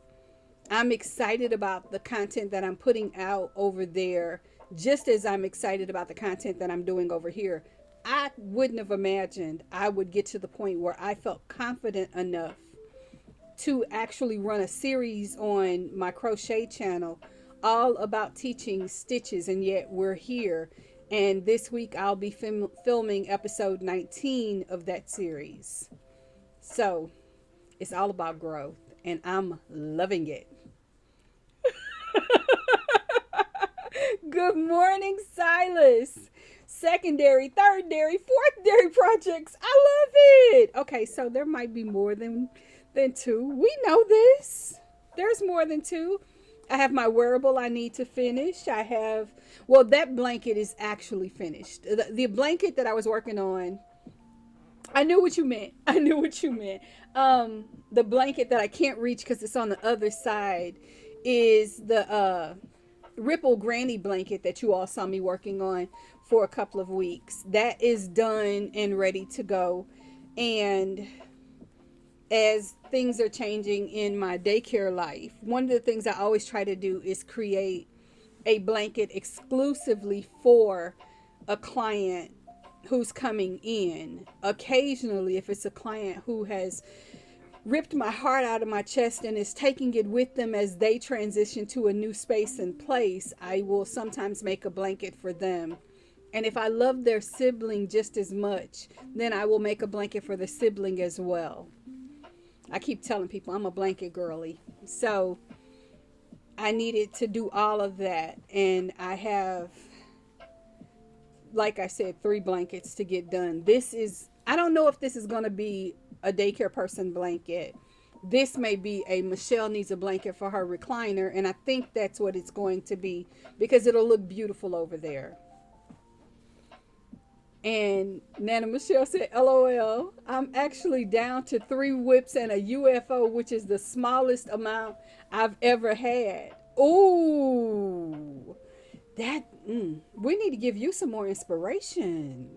I'm excited about the content that I'm putting out over there, just as I'm excited about the content that I'm doing over here. I wouldn't have imagined I would get to the point where I felt confident enough to actually run a series on my crochet channel all about teaching stitches, and yet we're here. And this week I'll be filming episode 19 of that series. So it's all about growth, and I'm loving it. Good morning, Silas. Secondary, third dairy, fourth dairy projects. I love it. Okay, so there might be more than 2. We know this. There's more than 2. I have my wearable I need to finish. I have, well, that blanket is actually finished. The blanket that I was working on, I knew what you meant. I knew what you meant. The blanket that I can't reach because it's on the other side is the Ripple Granny blanket that you all saw me working on for a couple of weeks. That is done and ready to go. And as things are changing in my daycare life, one of the things I always try to do is create a blanket exclusively for a client who's coming in. Occasionally, if it's a client who has ripped my heart out of my chest and is taking it with them as they transition to a new space and place, I will sometimes make a blanket for them. And if I love their sibling just as much, then I will make a blanket for the sibling as well. I keep telling people I'm a blanket girly. So I needed to do all of that. And I have, like I said, 3 blankets to get done. This is, I don't know if this is going to be a daycare person blanket. This may be a Michelle needs a blanket for her recliner. And I think that's what it's going to be because it'll look beautiful over there. And Nana Michelle said, LOL, I'm actually down to 3 whips and a UFO, which is the smallest amount I've ever had. Ooh, that, we need to give you some more inspiration.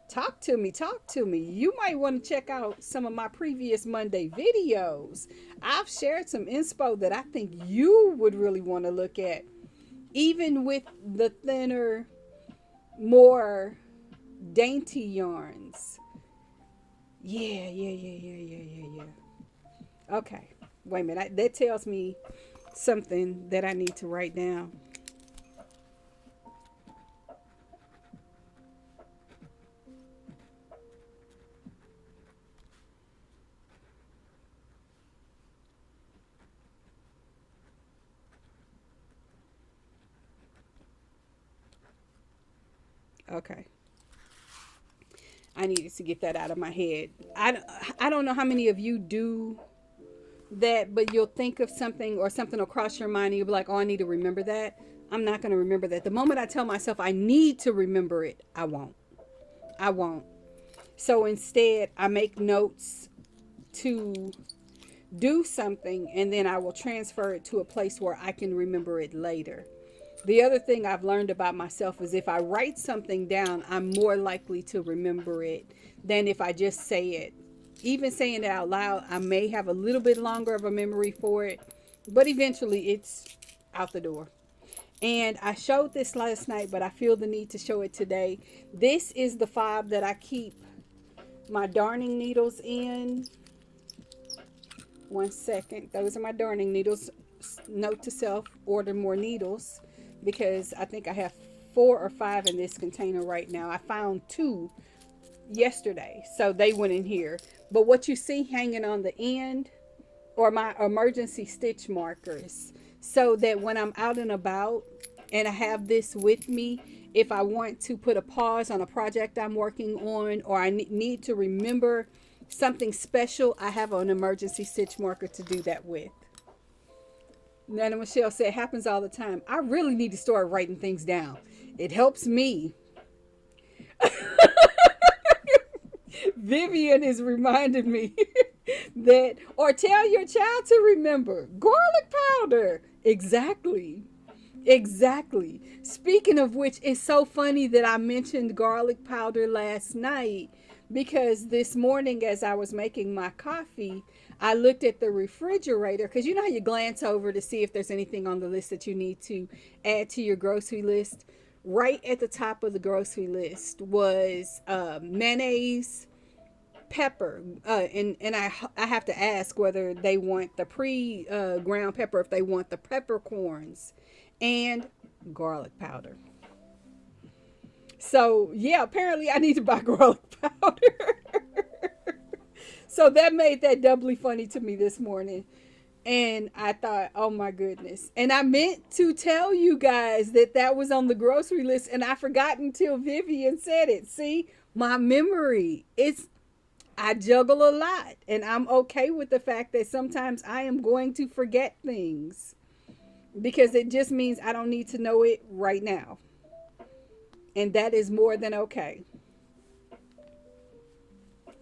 Talk to me, talk to me. You might want to check out some of my previous Monday videos. I've shared some inspo that I think you would really want to look at, even with the thinner, more dainty yarns. Yeah. Okay, wait a minute. That tells me something that I need to write down. Okay. I needed to get that out of my head. I don't know how many of you do that, but you'll think of something or something will cross your mind and you'll be like, oh, I need to remember that. I'm not going to remember that. The moment I tell myself I need to remember it, I won't. I won't. So instead, I make notes to do something and then I will transfer it to a place where I can remember it later. The other thing I've learned about myself is if I write something down, I'm more likely to remember it than if I just say it. Even saying it out loud, I may have a little bit longer of a memory for it, but eventually it's out the door. And I showed this last night, but I feel the need to show it today. This is the fob that I keep my darning needles in. One second. Those are my darning needles. Note to self, order more needles, because I think I have 4 or 5 in this container right now. I found 2 yesterday, so they went in here. But what you see hanging on the end are my emergency stitch markers, so that when I'm out and about and I have this with me, if I want to put a pause on a project I'm working on, or I need to remember something special, I have an emergency stitch marker to do that with. Nana Michelle said, it happens all the time. I really need to start writing things down. It helps me. Vivian is reminding me that, or tell your child to remember, garlic powder. Exactly. Speaking of which, it's so funny that I mentioned garlic powder last night, because this morning as I was making my coffee, I looked at the refrigerator, because you know how you glance over to see if there's anything on the list that you need to add to your grocery list. Right at the top of the grocery list was mayonnaise, pepper, and I have to ask whether they want the ground pepper, if they want the peppercorns, and garlic powder. So yeah, apparently I need to buy garlic powder. So that made that doubly funny to me this morning. And I thought, oh my goodness. And I meant to tell you guys that that was on the grocery list, and I forgot until Vivian said it. See, my memory, I juggle a lot, and I'm okay with the fact that sometimes I am going to forget things, because it just means I don't need to know it right now. And that is more than okay.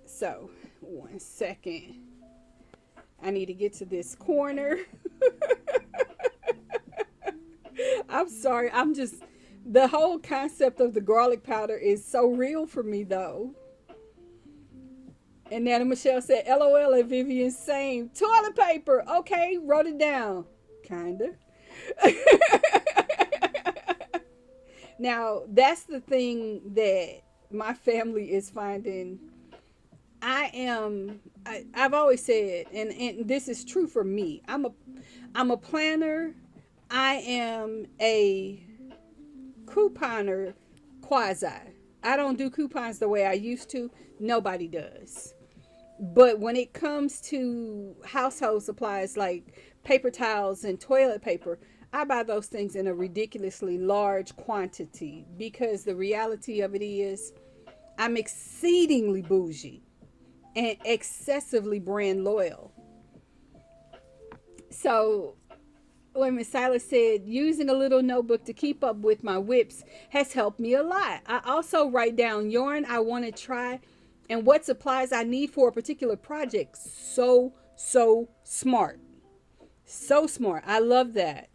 So, one second. I need to get to this corner. I'm sorry. The whole concept of the garlic powder is so real for me, though. And Nana Michelle said, LOL at Vivian, same. Toilet paper. Okay, wrote it down. Kinda. Now, that's the thing that my family is finding. I've always said, and this is true for me, I'm a planner. I am a couponer quasi. I don't do coupons the way I used to. Nobody does. But when it comes to household supplies like paper towels and toilet paper, I buy those things in a ridiculously large quantity, because the reality of it is I'm exceedingly bougie and excessively brand loyal. So when Miss Silas said, using a little notebook to keep up with my whips has helped me a lot. I also write down yarn I want to try and what supplies I need for a particular project. So smart. So smart. I love that.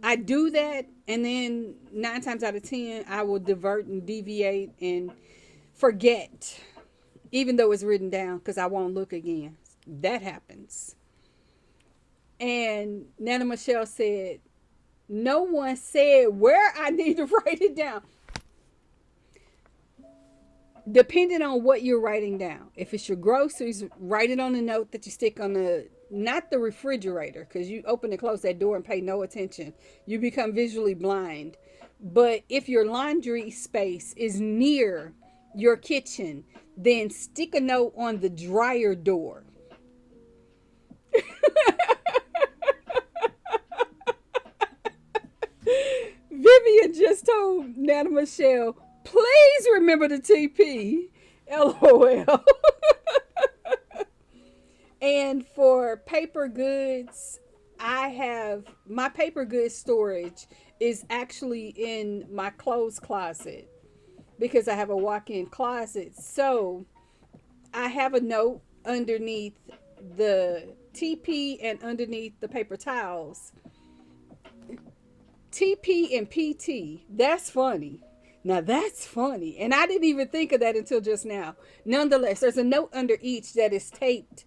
I do that, and then 9 times out of 10, I will divert and deviate and forget, even though it's written down, because I won't look again. That happens. And Nana Michelle said, no one said where I need to write it down. Depending on what you're writing down. If it's your groceries, write it on a note that you stick on the, not the refrigerator, because you open and close that door and pay no attention. You become visually blind. But if your laundry space is near your kitchen, then stick a note on the dryer door. Vivian just told Nana Michelle, please remember the TP. LOL. And for paper goods, I have my paper goods storage is actually in my clothes closet because I have a walk-in closet. So I have a note underneath the TP and underneath the paper towels. TP and PT. That's funny. Now that's funny. And I didn't even think of that until just now. Nonetheless, there's a note under each that is taped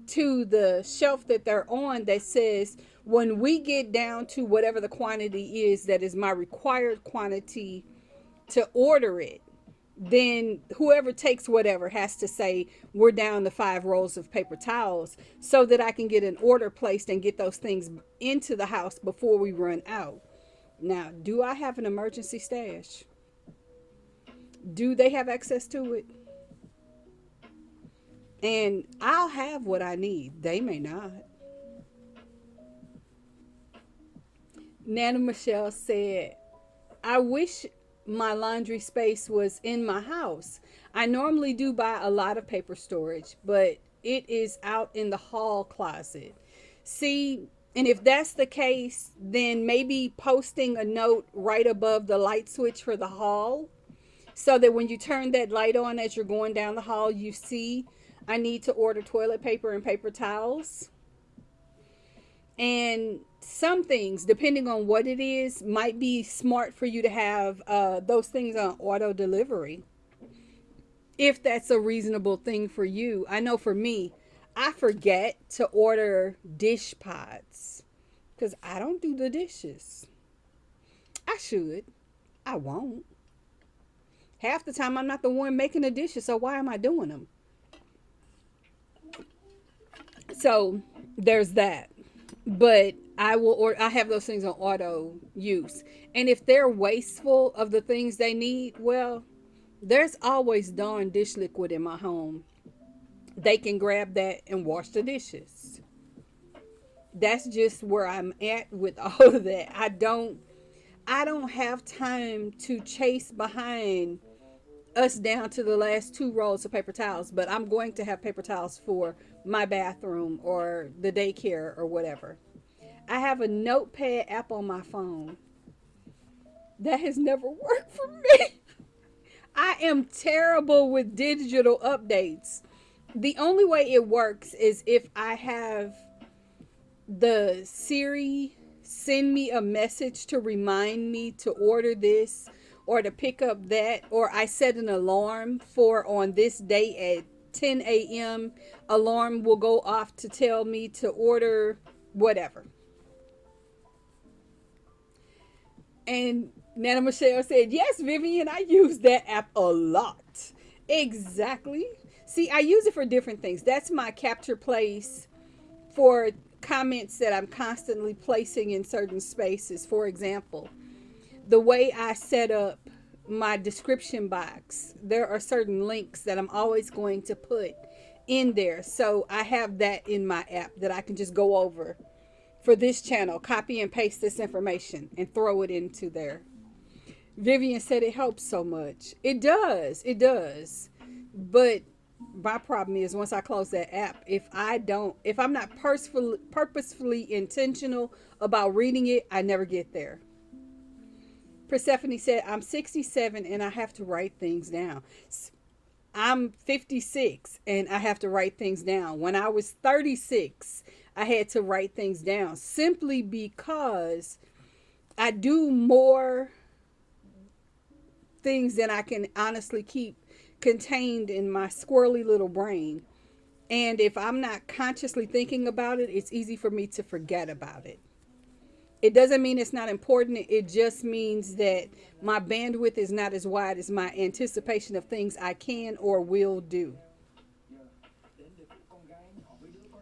to the shelf that they're on that says, when we get down to whatever the quantity is that is my required quantity to order it, then whoever takes whatever has to say, we're down to 5 rolls of paper towels, so that I can get an order placed and get those things into the house before we run out. Now, do I have an emergency stash? Do they have access to it? And I'll have what I need. They may not. Nana Michelle said, I wish my laundry space was in my house. I normally do buy a lot of paper storage, but it is out in the hall closet. See, and if that's the case, then maybe posting a note right above the light switch for the hall, so that when you turn that light on as you're going down the hall, you see, I need to order toilet paper and paper towels. And some things, depending on what it is, might be smart for you to have those things on auto delivery, if that's a reasonable thing for you. I know for me, I forget to order dish pods because I don't do the dishes. I should. I won't. Half the time I'm not the one making the dishes, so why am I doing them? So there's that. But I will order, I have those things on auto use. And if they're wasteful of the things they need, well, there's always Dawn dish liquid in my home. They can grab that and wash the dishes. That's just where I'm at with all of that. I don't have time to chase behind us down to the last 2 rolls of paper towels, but I'm going to have paper towels for my bathroom or the daycare or whatever. I have a notepad app on my phone. That has never worked for me. I am terrible with digital updates. The only way it works is if I have the Siri send me a message to remind me to order this or to pick up that, or I set an alarm for on this day at 10 a.m. alarm will go off to tell me to order whatever. And Nana Michelle said, yes, Vivian, I use that app a lot. Exactly. See, I use it for different things. That's my capture place for comments that I'm constantly placing in certain spaces. For example, the way I set up my description box, there are certain links that I'm always going to put in there. So I have that in my app that I can just go over for this channel, copy and paste this information and throw it into there. Vivian said it helps so much. It does. It does. But my problem is once I close that app, if I'm not purposefully intentional about reading it, I never get there. Persephone said, I'm 67 and I have to write things down. I'm 56 and I have to write things down. When I was 36, I had to write things down simply because I do more things than I can honestly keep contained in my squirrely little brain. And if I'm not consciously thinking about it, it's easy for me to forget about it. It doesn't mean it's not important. It just means that my bandwidth is not as wide as my anticipation of things I can or will do.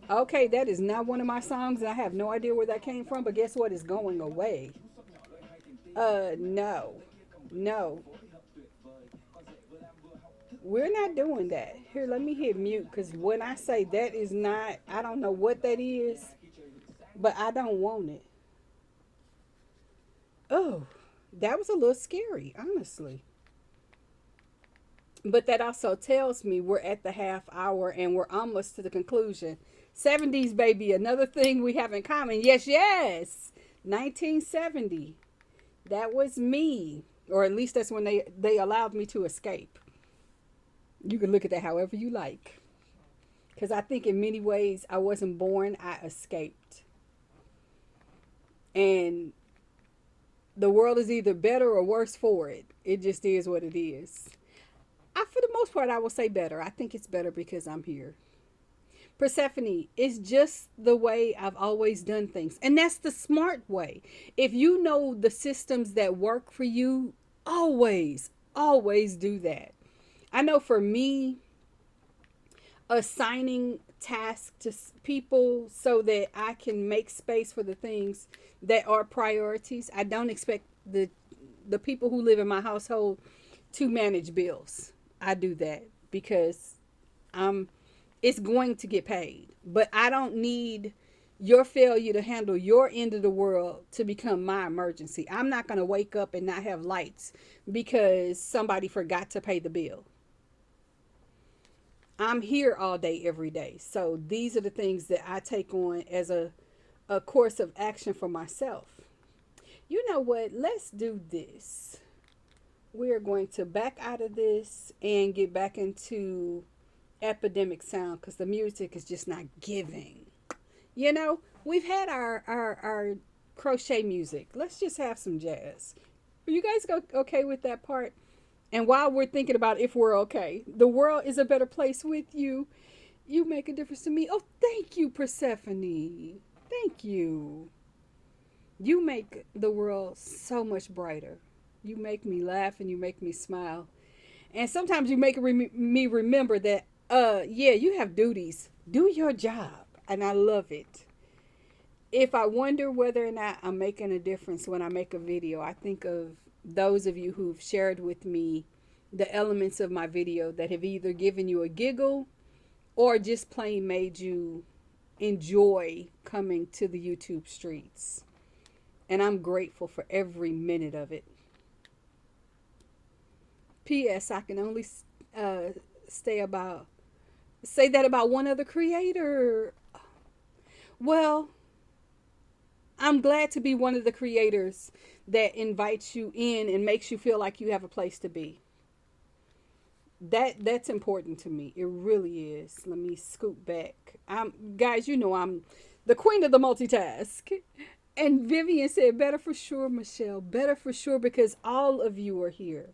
Okay, that is not one of my songs. I have no idea where that came from, but guess what? It's going away. No. No. We're not doing that. Here, let me hit mute because when I say that is not, I don't know what that is, but I don't want it. Oh, that was a little scary, honestly. But that also tells me we're at the half hour and we're almost to the conclusion. 70s, baby, another thing we have in common. Yes, yes. 1970. That was me. Or at least that's when they allowed me to escape. You can look at that however you like. Because I think in many ways I wasn't born, I escaped. And the world is either better or worse for it. It just is what it is. For the most part, I will say better. I think it's better because I'm here. Persephone, it's just the way I've always done things. And that's the smart way. If you know the systems that work for you, always, always do that. I know for me, assigning tasks to people so that I can make space for the things that are priorities. I don't expect the people who live in my household to manage bills. I do that because it's going to get paid. But I don't need your failure to handle your end of the world to become my emergency. I'm not going to wake up and not have lights because somebody forgot to pay the bill. I'm here all day, every day. So these are the things that I take on as a course of action for myself. You know what? Let's do this. We're going to back out of this and get back into epidemic sound because the music is just not giving. You know, we've had our crochet music. Let's just have some jazz. Are you guys okay with that part? And while we're thinking about if we're okay, the world is a better place with you. You make a difference to me. Oh, thank you, Persephone. Thank you. You make the world so much brighter. You make me laugh and you make me smile. And sometimes you make me remember that, yeah, you have duties. Do your job. And I love it. If I wonder whether or not I'm making a difference when I make a video, I think of those of you who've shared with me the elements of my video that have either given you a giggle or just plain made you enjoy coming to the YouTube streets. And I'm grateful for every minute of it. P.S. I can only say that about one other creator. Well, I'm glad to be one of the creators that invites you in and makes you feel like you have a place to be. That's important to me. It really is. Let me scoot back. Guys, you know I'm the queen of the multitask. And Vivian said, better for sure, Michelle. Better for sure because all of you are here.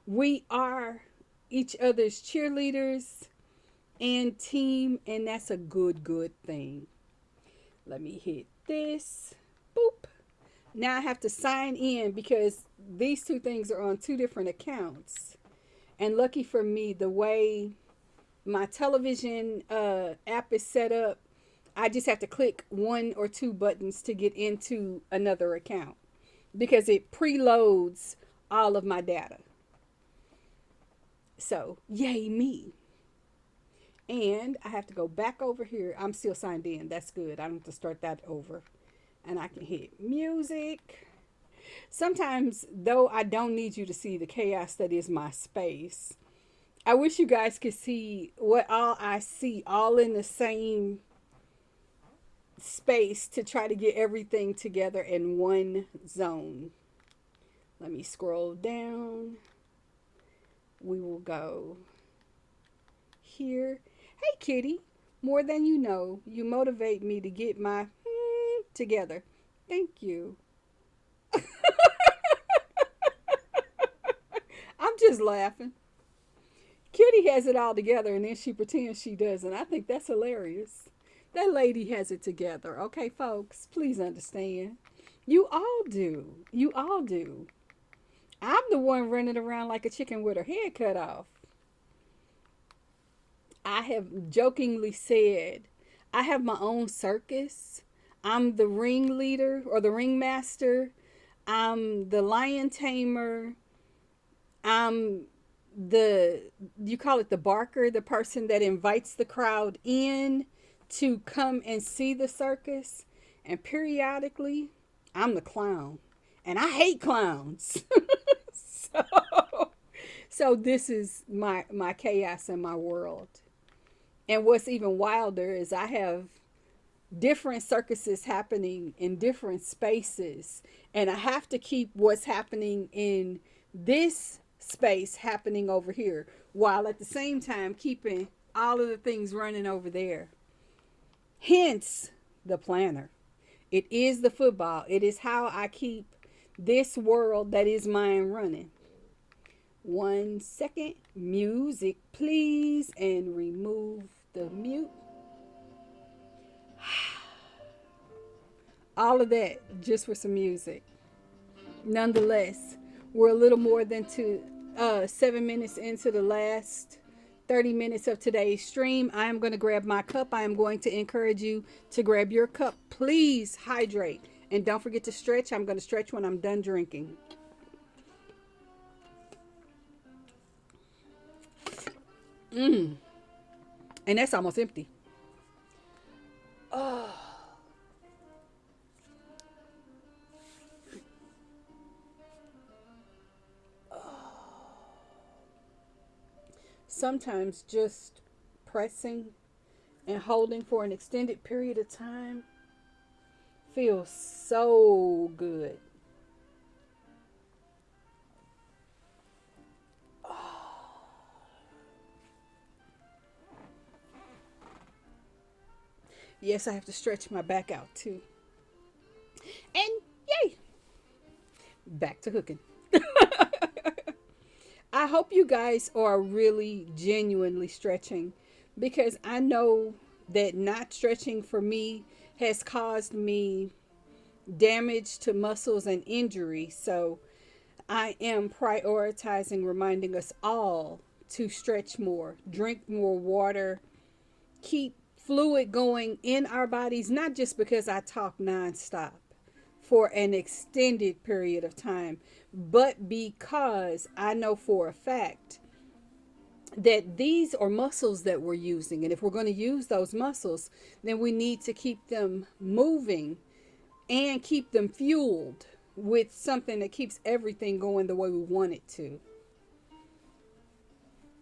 We are each other's cheerleaders and team, and that's a good thing. Let me hit this. Boop. Now I have to sign in because these two things are on two different accounts. And lucky for me, the way my television app is set up, I just have to click one or two buttons to get into another account because it preloads all of my data. So, yay me. And I have to go back over here. I'm still signed in. That's good. I don't have to start that over. And I can hit music. Sometimes, though I don't need you to see the chaos that is my space, I wish you guys could see what all I see all in the same space to try to get everything together in one zone. Let me scroll down. We will go here. Hey, kitty. More than you know, you motivate me to get my together. Thank you. I'm just laughing. Kitty has it all together and then she pretends she doesn't. I think that's hilarious. That lady has it together. Okay, folks, please understand. You all do. You all do. I'm the one running around like a chicken with her head cut off. I have jokingly said, I have my own circus. I'm the ringleader or the ringmaster. I'm the lion tamer. I'm the, you call it the barker, the person that invites the crowd in to come and see the circus. And periodically, I'm the clown. And I hate clowns. so, so this is my chaos in my world. And what's even wilder is I have different circuses happening in different spaces. And I have to keep what's happening in this space happening over here, while at the same time keeping all of the things running over there. Hence the planner. It is the football. It is how I keep this world that is mine running. 1 second. Music, please. And remove the mute. All of that just for some music. Nonetheless, we're a little more than 7 minutes into the last 30 minutes of today's stream. I am going to grab my cup. I am going to encourage you to grab your cup. Please hydrate. And don't forget to stretch. I'm going to stretch when I'm done drinking. And that's almost empty. Oh. Sometimes just pressing and holding for an extended period of time feels so good. Yes, I have to stretch my back out too. And yay, back to hooking. I hope you guys are really genuinely stretching, because I know that not stretching for me has caused me damage to muscles and injury. So I am prioritizing reminding us all to stretch more, drink more water, keep fluid going in our bodies, not just because I talk nonstop for an extended period of time, but because I know for a fact that these are muscles that we're using. And if we're going to use those muscles, then we need to keep them moving and keep them fueled with something that keeps everything going the way we want it to.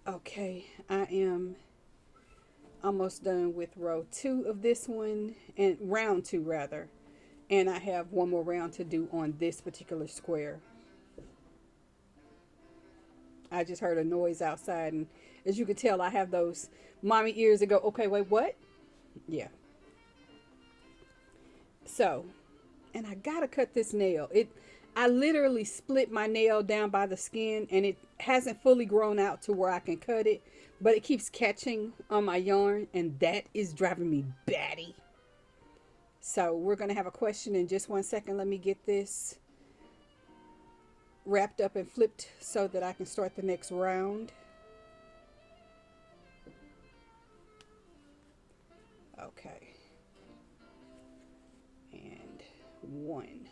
Okay, I am almost done with row 2 of this one, and round 2 rather. And I have one more round to do on this particular square. I just heard a noise outside, and as you can tell, I have those mommy ears that go, okay, wait, what? Yeah. So, and I gotta cut this nail. I literally split my nail down by the skin, and it hasn't fully grown out to where I can cut it, but it keeps catching on my yarn, and that is driving me batty. So we're going to have a question in just 1 second. Let me get this wrapped up and flipped so that I can start the next round. Okay. And 1.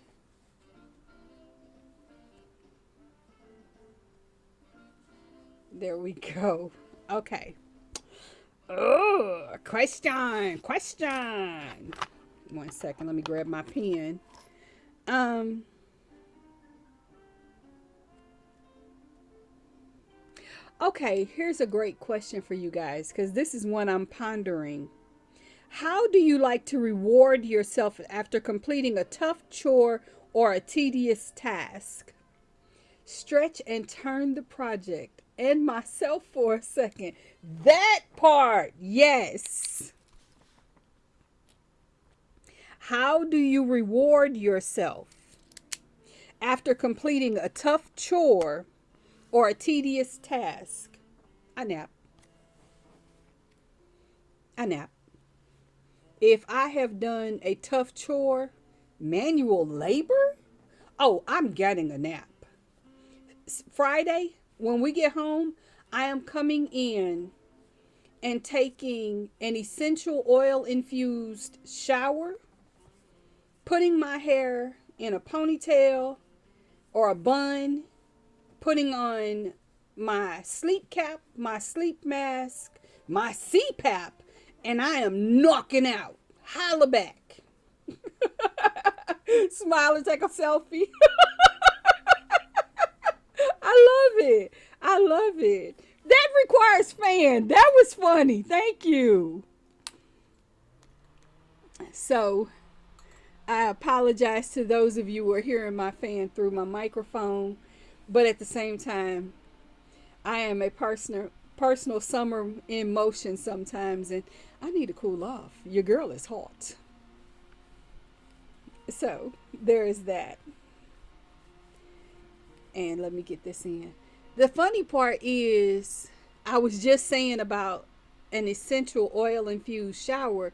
There we go. Okay. Oh, question. 1 second. Let me grab my pen. Okay, here's a great question for you guys, because this is one I'm pondering. How do you like to reward yourself after completing a tough chore or a tedious task? Stretch and turn the project and myself for a second. That part, yes. How do you reward yourself after completing a tough chore or a tedious task? I nap. I nap. If I have done a tough chore, manual labor, oh, I'm getting a nap. Friday, when we get home, I am coming in and taking an essential oil infused shower, putting my hair in a ponytail or a bun, putting on my sleep cap, my sleep mask, my CPAP, and I am knocking out. Holla back. Smile and take a selfie. I love it. I love it. That requires fan. That was funny. Thank you. So, I apologize to those of you who are hearing my fan through my microphone, but at the same time, I am a personal summer in motion sometimes, and I need to cool off. Your girl is hot. So, there is that. And let me get this in. The funny part is, I was just saying about an essential oil infused shower,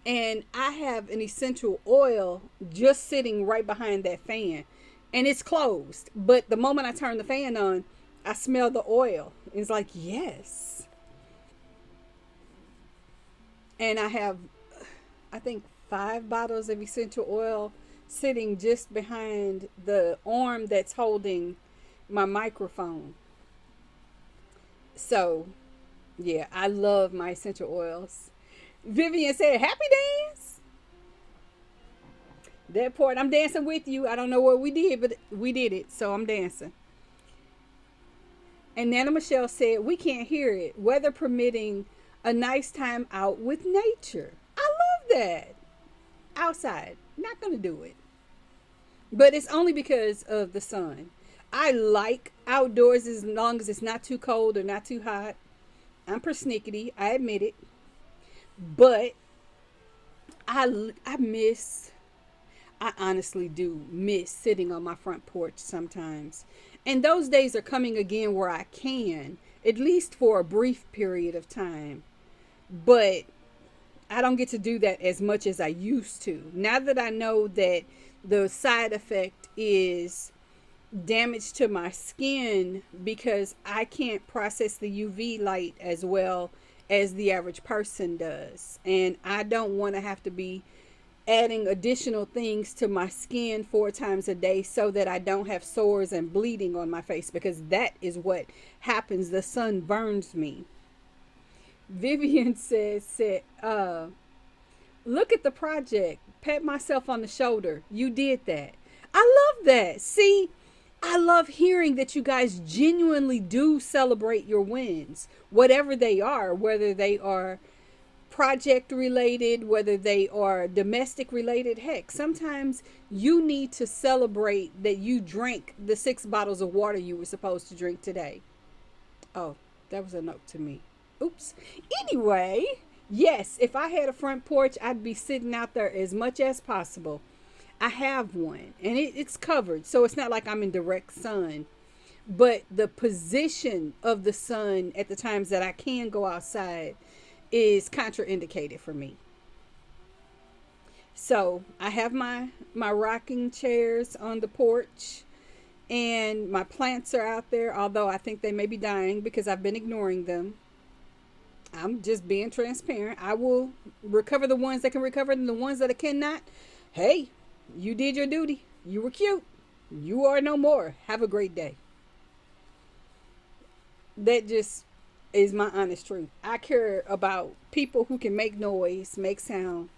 and I have an essential oil just sitting right behind that fan, and it's closed. But the moment I turn the fan on, I smell the oil. It's like, yes. And I have, I think, 5 bottles of essential oil sitting just behind the arm that's holding my microphone. So, yeah, I love my essential oils. Vivian said, happy dance. That part, I'm dancing with you. I don't know what we did, but we did it. So I'm dancing. And Nana Michelle said, we can't hear it. Weather permitting, a nice time out with nature. I love that. Outside. Not going to do it. But it's only because of the sun. I like outdoors as long as it's not too cold or not too hot. I'm persnickety. I admit it. But I honestly do miss sitting on my front porch sometimes. And those days are coming again where I can, at least for a brief period of time. But I don't get to do that as much as I used to. Now that I know that the side effect is damage to my skin because I can't process the UV light as well as the average person does. And I don't want to have to be adding additional things to my skin 4 times a day so that I don't have sores and bleeding on my face, because that is what happens. The sun burns me. Vivian said, look at the project. Pat myself on the shoulder. You did that. I love that. See, I love hearing that you guys genuinely do celebrate your wins, whatever they are, whether they are project related, whether they are domestic related. Heck, sometimes you need to celebrate that you drank the 6 bottles of water you were supposed to drink today. Oh, that was a note to me. Oops. Anyway, yes, if I had a front porch, I'd be sitting out there as much as possible. I have one, and it's covered, so it's not like I'm in direct sun. But the position of the sun at the times that I can go outside is contraindicated for me. So I have my rocking chairs on the porch, and my plants are out there, although I think they may be dying because I've been ignoring them. I'm just being transparent. I will recover the ones that can recover, and the ones that I cannot, hey, you did your duty. You were cute. You are no more. Have a great day. That just is my honest truth. I care about people who can make noise, make sound,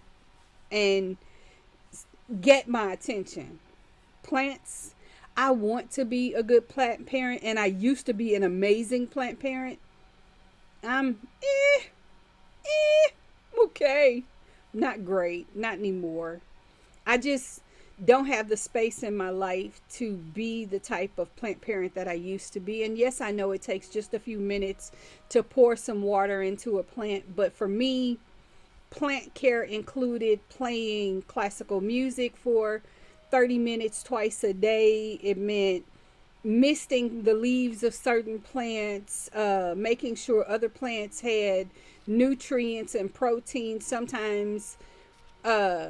and get my attention. Plants, I want to be a good plant parent, and I used to be an amazing plant parent. I'm okay. Not great. Not anymore. I just don't have the space in my life to be the type of plant parent that I used to be. And yes, I know it takes just a few minutes to pour some water into a plant, but for me, plant care included playing classical music for 30 minutes twice a day. It meant misting the leaves of certain plants, making sure other plants had nutrients and protein, sometimes uh,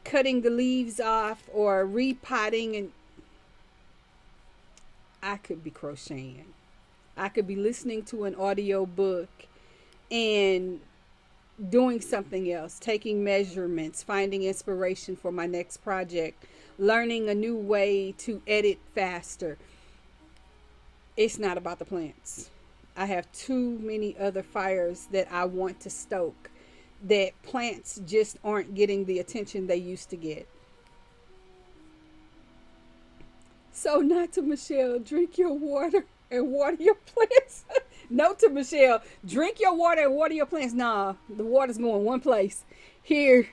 cutting the leaves off or repotting. And I could be crocheting. I could be listening to an audio book and doing something else, taking measurements, finding inspiration for my next project, learning a new way to edit faster. It's not about the plants. I have too many other fires that I want to stoke that plants just aren't getting the attention they used to get. So, not to Michelle, drink your water and water your plants. No to Michelle, drink your water and water your plants. Nah, the water's going one place. Here,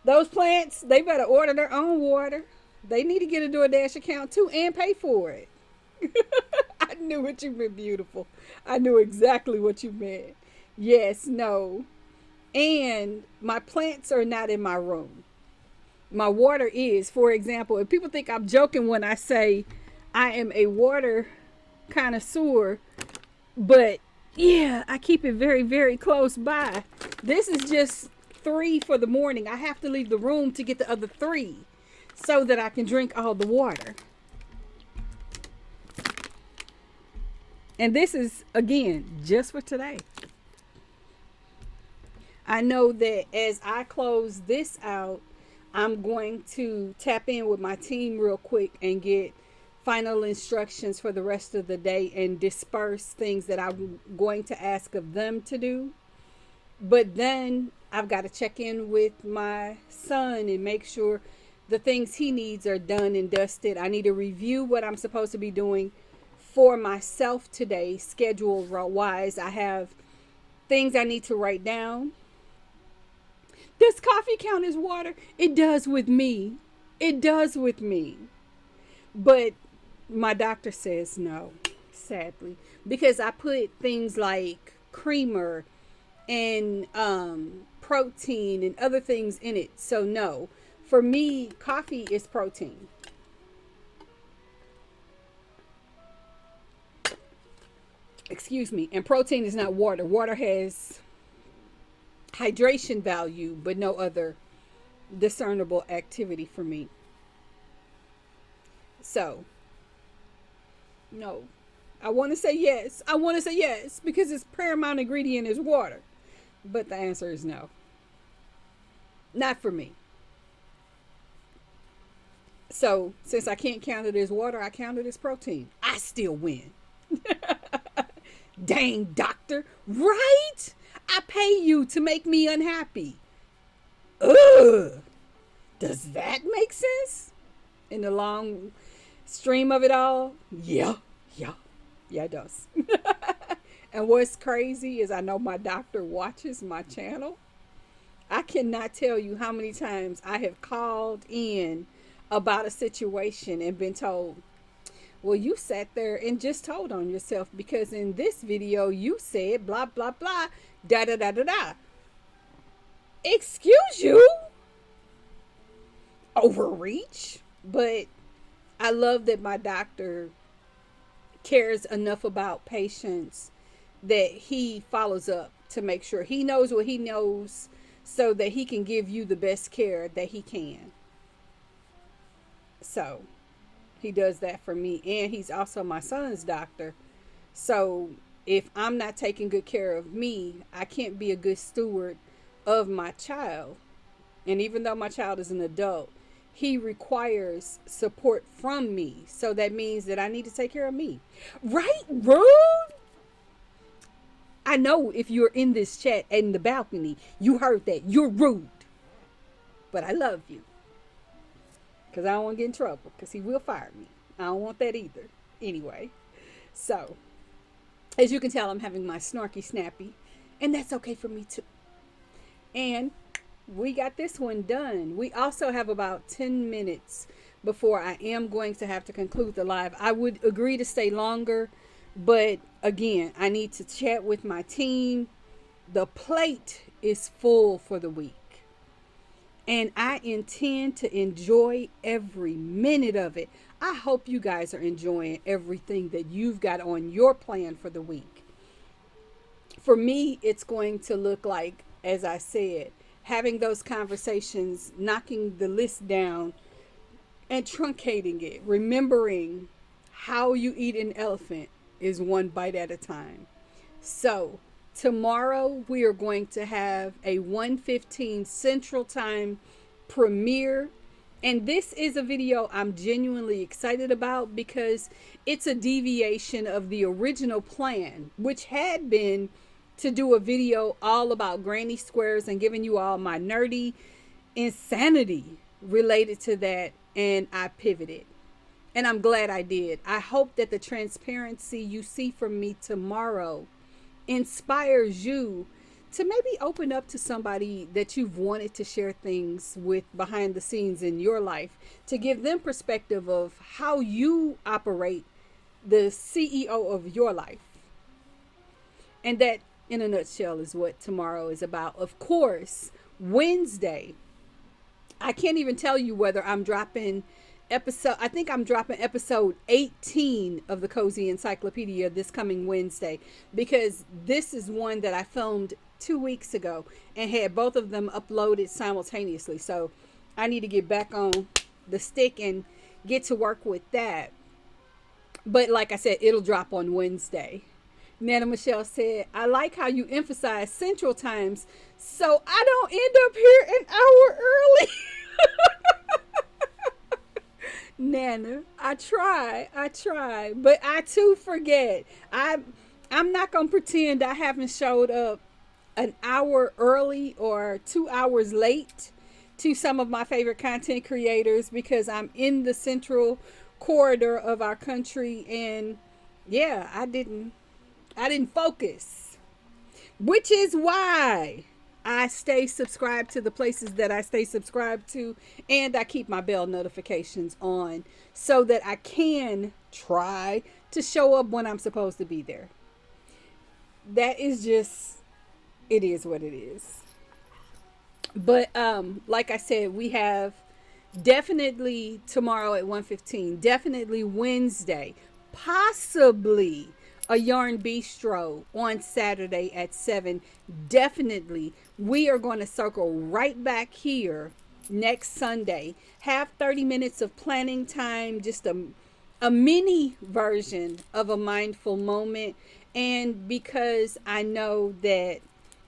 those plants, they better order their own water. They need to get a DoorDash account too and pay for it. I knew what you meant, beautiful. I knew exactly what you meant. Yes, no. And my plants are not in my room. My water is. For example, if people think I'm joking when I say I am a water connoisseur, but yeah, I keep it very, very close by. This is just 3 for the morning. I have to leave the room to get the other 3 so that I can drink all the water. And this is, again, just for today. I know that as I close this out, I'm going to tap in with my team real quick and get final instructions for the rest of the day and disperse things that I'm going to ask of them to do. But then I've got to check in with my son and make sure the things he needs are done and dusted. I need to review what I'm supposed to be doing for myself today, schedule wise. I have things I need to write down. Does coffee count as water? It does with me. It does with me. But my doctor says no, sadly, because I put things like creamer and protein and other things in it. So no, for me, coffee is protein. Excuse me. And protein is not water. Water has hydration value, but no other discernible activity for me. So, no. I want to say yes. I want to say yes because its paramount ingredient is water. But the answer is no. Not for me. So, since I can't count it as water, I count it as protein. I still win. Dang, doctor. Right? I pay you to make me unhappy. Ugh. Does that make sense? In the long stream of it all? Yeah, it does. And what's crazy is I know my doctor watches my channel. I cannot tell you how many times I have called in about a situation and been told, well, you sat there and just told on yourself because in this video you said blah, blah, blah, da, da, da, da, da. Excuse you? Overreach? But I love that my doctor cares enough about patients that he follows up to make sure he knows what he knows so that he can give you the best care that he can. So he does that for me. And he's also my son's doctor. So if I'm not taking good care of me, I can't be a good steward of my child. And even though my child is an adult, he requires support from me. So that means that I need to take care of me. Right? Rude? I know if you're in this chat in the balcony, you heard that. You're rude. But I love you. Because I don't want to get in trouble. Because he will fire me. I don't want that either. Anyway. So, as you can tell, I'm having my snarky snappy. And that's okay for me too. And we got this one done. We also have about 10 minutes before I am going to have to conclude the live. I would agree to stay longer. But again, I need to chat with my team. The plate is full for the week. And I intend to enjoy every minute of it. I hope you guys are enjoying everything that you've got on your plan for the week. For me, it's going to look like, as I said, having those conversations, knocking the list down and truncating it, remembering how you eat an elephant is one bite at a time. So, tomorrow we are going to have a 1:15 Central Time premiere. And this is a video I'm genuinely excited about because it's a deviation of the original plan, which had been to do a video all about granny squares and giving you all my nerdy insanity related to that. And I pivoted. And I'm glad I did. I hope that the transparency you see from me tomorrow inspires you to maybe open up to somebody that you've wanted to share things with behind the scenes in your life, to give them perspective of how you operate the CEO of your life. And that, in a nutshell, is what tomorrow is about. Of course, Wednesday, I can't even tell you whether I'm dropping I think I'm dropping episode 18 of the Cozy Encyclopedia this coming Wednesday, because this is one that I filmed 2 weeks ago and had both of them uploaded simultaneously. So I need to get back on the stick and get to work with that. But like I said, it'll drop on Wednesday. Nana Michelle said, I like how you emphasize Central Times so I don't end up here an hour early. Nana, I try, but I too forget. I'm not gonna pretend I haven't showed up an hour early or 2 hours late to some of my favorite content creators because I'm in the central corridor of our country, and yeah, I didn't focus, which is why I stay subscribed to the places that I stay subscribed to, and I keep my bell notifications on so that I can try to show up when I'm supposed to be there. That is just, it is what it is. But like I said, we have definitely tomorrow at 1:15, definitely Wednesday, possibly a yarn bistro on Saturday at 7. Definitely we are going to circle right back here next Sunday, have 30 minutes of planning time, just a mini version of a mindful moment. And because I know that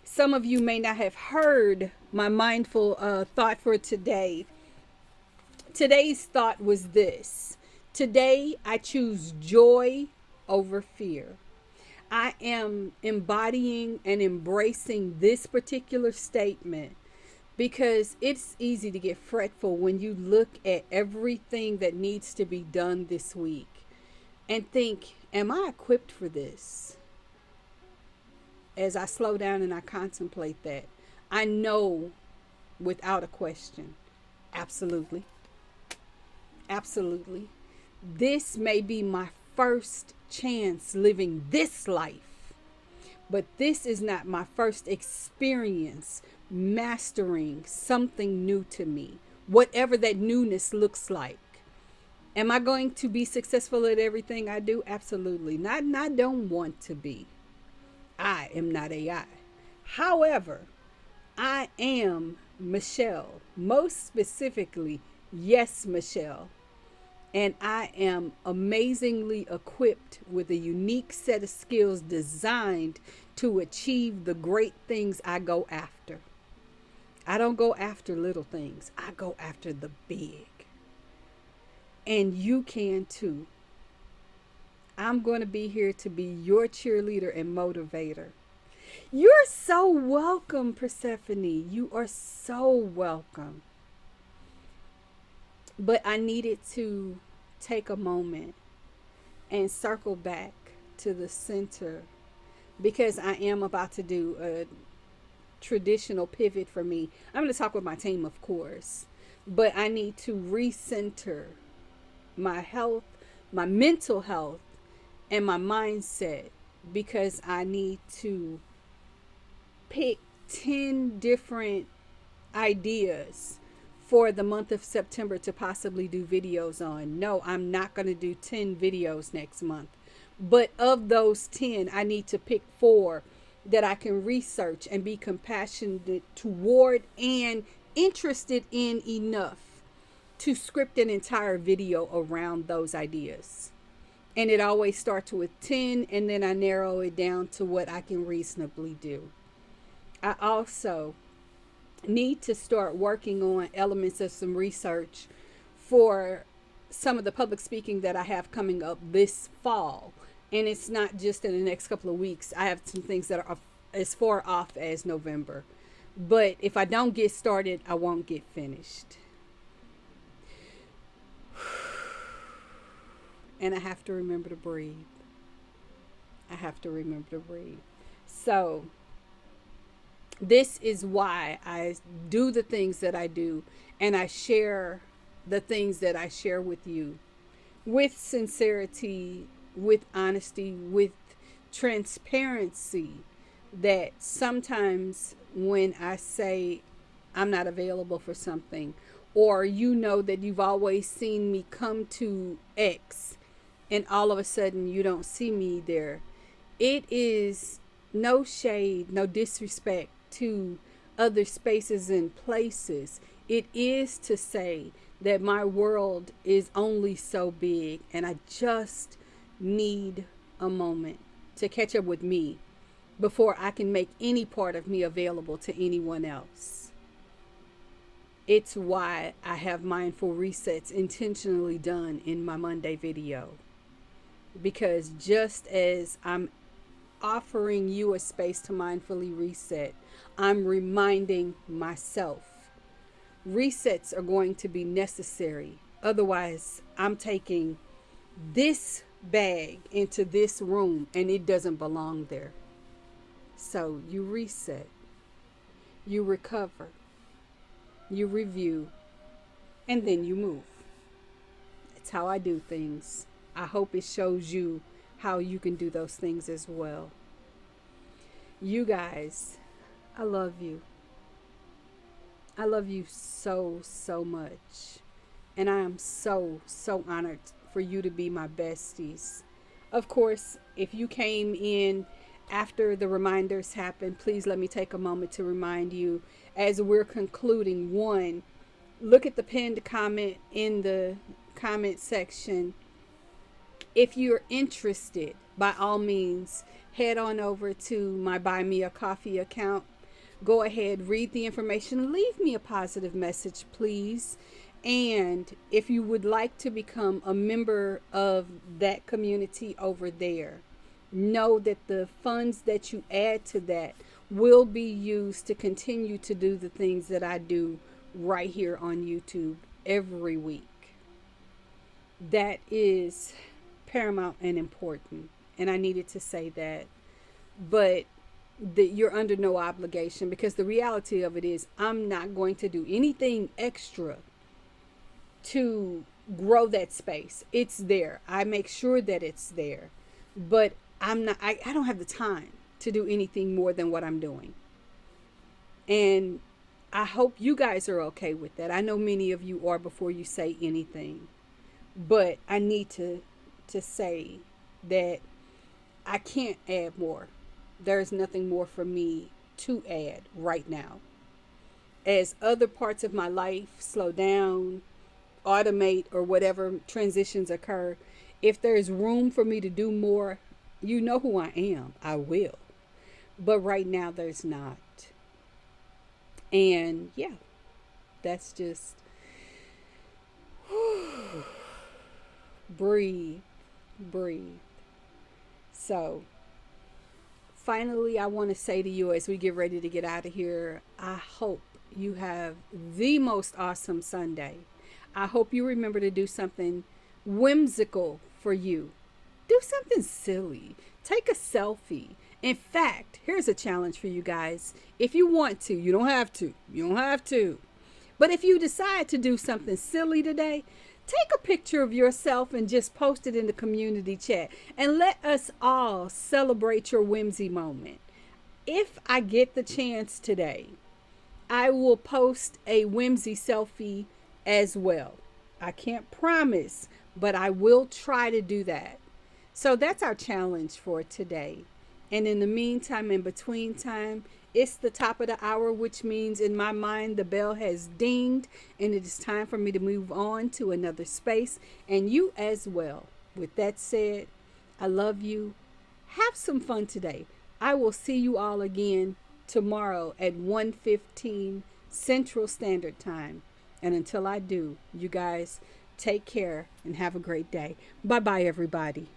some of you may not have heard my mindful thought for today, today's thought was this: today I choose joy over fear. I am embodying and embracing this particular statement because it's easy to get fretful when you look at everything that needs to be done this week and think, am I equipped for this? As I slow down and I contemplate that, I know without a question, absolutely. Absolutely. This may be my first chance living this life, but this is not my first experience mastering something new to me, whatever that newness looks like. Am I going to be successful at everything I do? Absolutely not, and I don't want to be. I am not AI. However, I am Michelle, most specifically, YesMichelle. And I am amazingly equipped with a unique set of skills designed to achieve the great things I go after. I don't go after little things. I go after the big. And you can too. I'm going to be here to be your cheerleader and motivator. You're so welcome, Persephone. You are so welcome. But I needed to take a moment and circle back to the center because I am about to do a traditional pivot for me. I'm going to talk with my team, of course, but I need to recenter my health, my mental health, and my mindset because I need to pick 10 different ideas for the month of September to possibly do videos on. No, I'm not going to do 10 videos next month. But of those 10, I need to pick 4 that I can research and be compassionate toward and interested in enough to script an entire video around those ideas. And it always starts with 10, and then I narrow it down to what I can reasonably do. I also need to start working on elements of some research for some of the public speaking that I have coming up this fall. And it's not just in the next couple of weeks. I have some things that are as far off as November. But if I don't get started, I won't get finished. And I have to remember to breathe. I have to remember to breathe. So this is why I do the things that I do, and I share the things that I share with you with sincerity, with honesty, with transparency, that sometimes when I say I'm not available for something, or you know that you've always seen me come to X and all of a sudden you don't see me there, it is no shade, no disrespect to other spaces and places. It is to say that my world is only so big, and I just need a moment to catch up with me before I can make any part of me available to anyone else. It's why I have mindful resets intentionally done in my Monday video, because just as I'm offering you a space to mindfully reset, I'm reminding myself resets are going to be necessary. Otherwise, I'm taking this bag into this room and it doesn't belong there. So you reset, you recover, you review, and then you move. It's how I do things. I hope it shows you how you can do those things as well. You guys, I love you. I love you so, so much. And I am so, so honored for you to be my besties. Of course, if you came in after the reminders happened, please let me take a moment to remind you as we're concluding. 1, look at the pinned comment in the comment section. If you're interested, by all means, head on over to my Buy Me a Coffee account. Go ahead, read the information, leave me a positive message, please. And if you would like to become a member of that community over there, know that the funds that you add to that will be used to continue to do the things that I do right here on YouTube every week. That is paramount and important, and I needed to say that. But you're under no obligation, because the reality of it is I'm not going to do anything extra to grow that space. It's there. I make sure that it's there, but I don't have the time to do anything more than what I'm doing. And I hope you guys are okay with that. I know many of you are before you say anything, but I need to say that I can't add more. There's nothing more for me to add right now. As other parts of my life slow down, automate, or whatever transitions occur, if there's room for me to do more, you know who I am. I will. But right now there's not. And yeah, that's just breathe. So finally, I want to say to you as we get ready to get out of here, I hope you have the most awesome Sunday. I hope you remember to do something whimsical for you. Do something silly. Take a selfie. In fact, here's a challenge for you guys. If you want to, you don't have to. You don't have to. But if you decide to do something silly today, take a picture of yourself and just post it in the community chat. And let us all celebrate your whimsy moment. If I get the chance today, I will post a whimsy selfie as well. I can't promise, but I will try to do that. So that's our challenge for today. And in the meantime, in between time, it's the top of the hour, which means in my mind the bell has dinged and it is time for me to move on to another space, and you as well. With that said, I love you. Have some fun today. I will see you all again tomorrow at 1:15 Central Standard Time. And until I do, you guys take care and have a great day. Bye bye, everybody.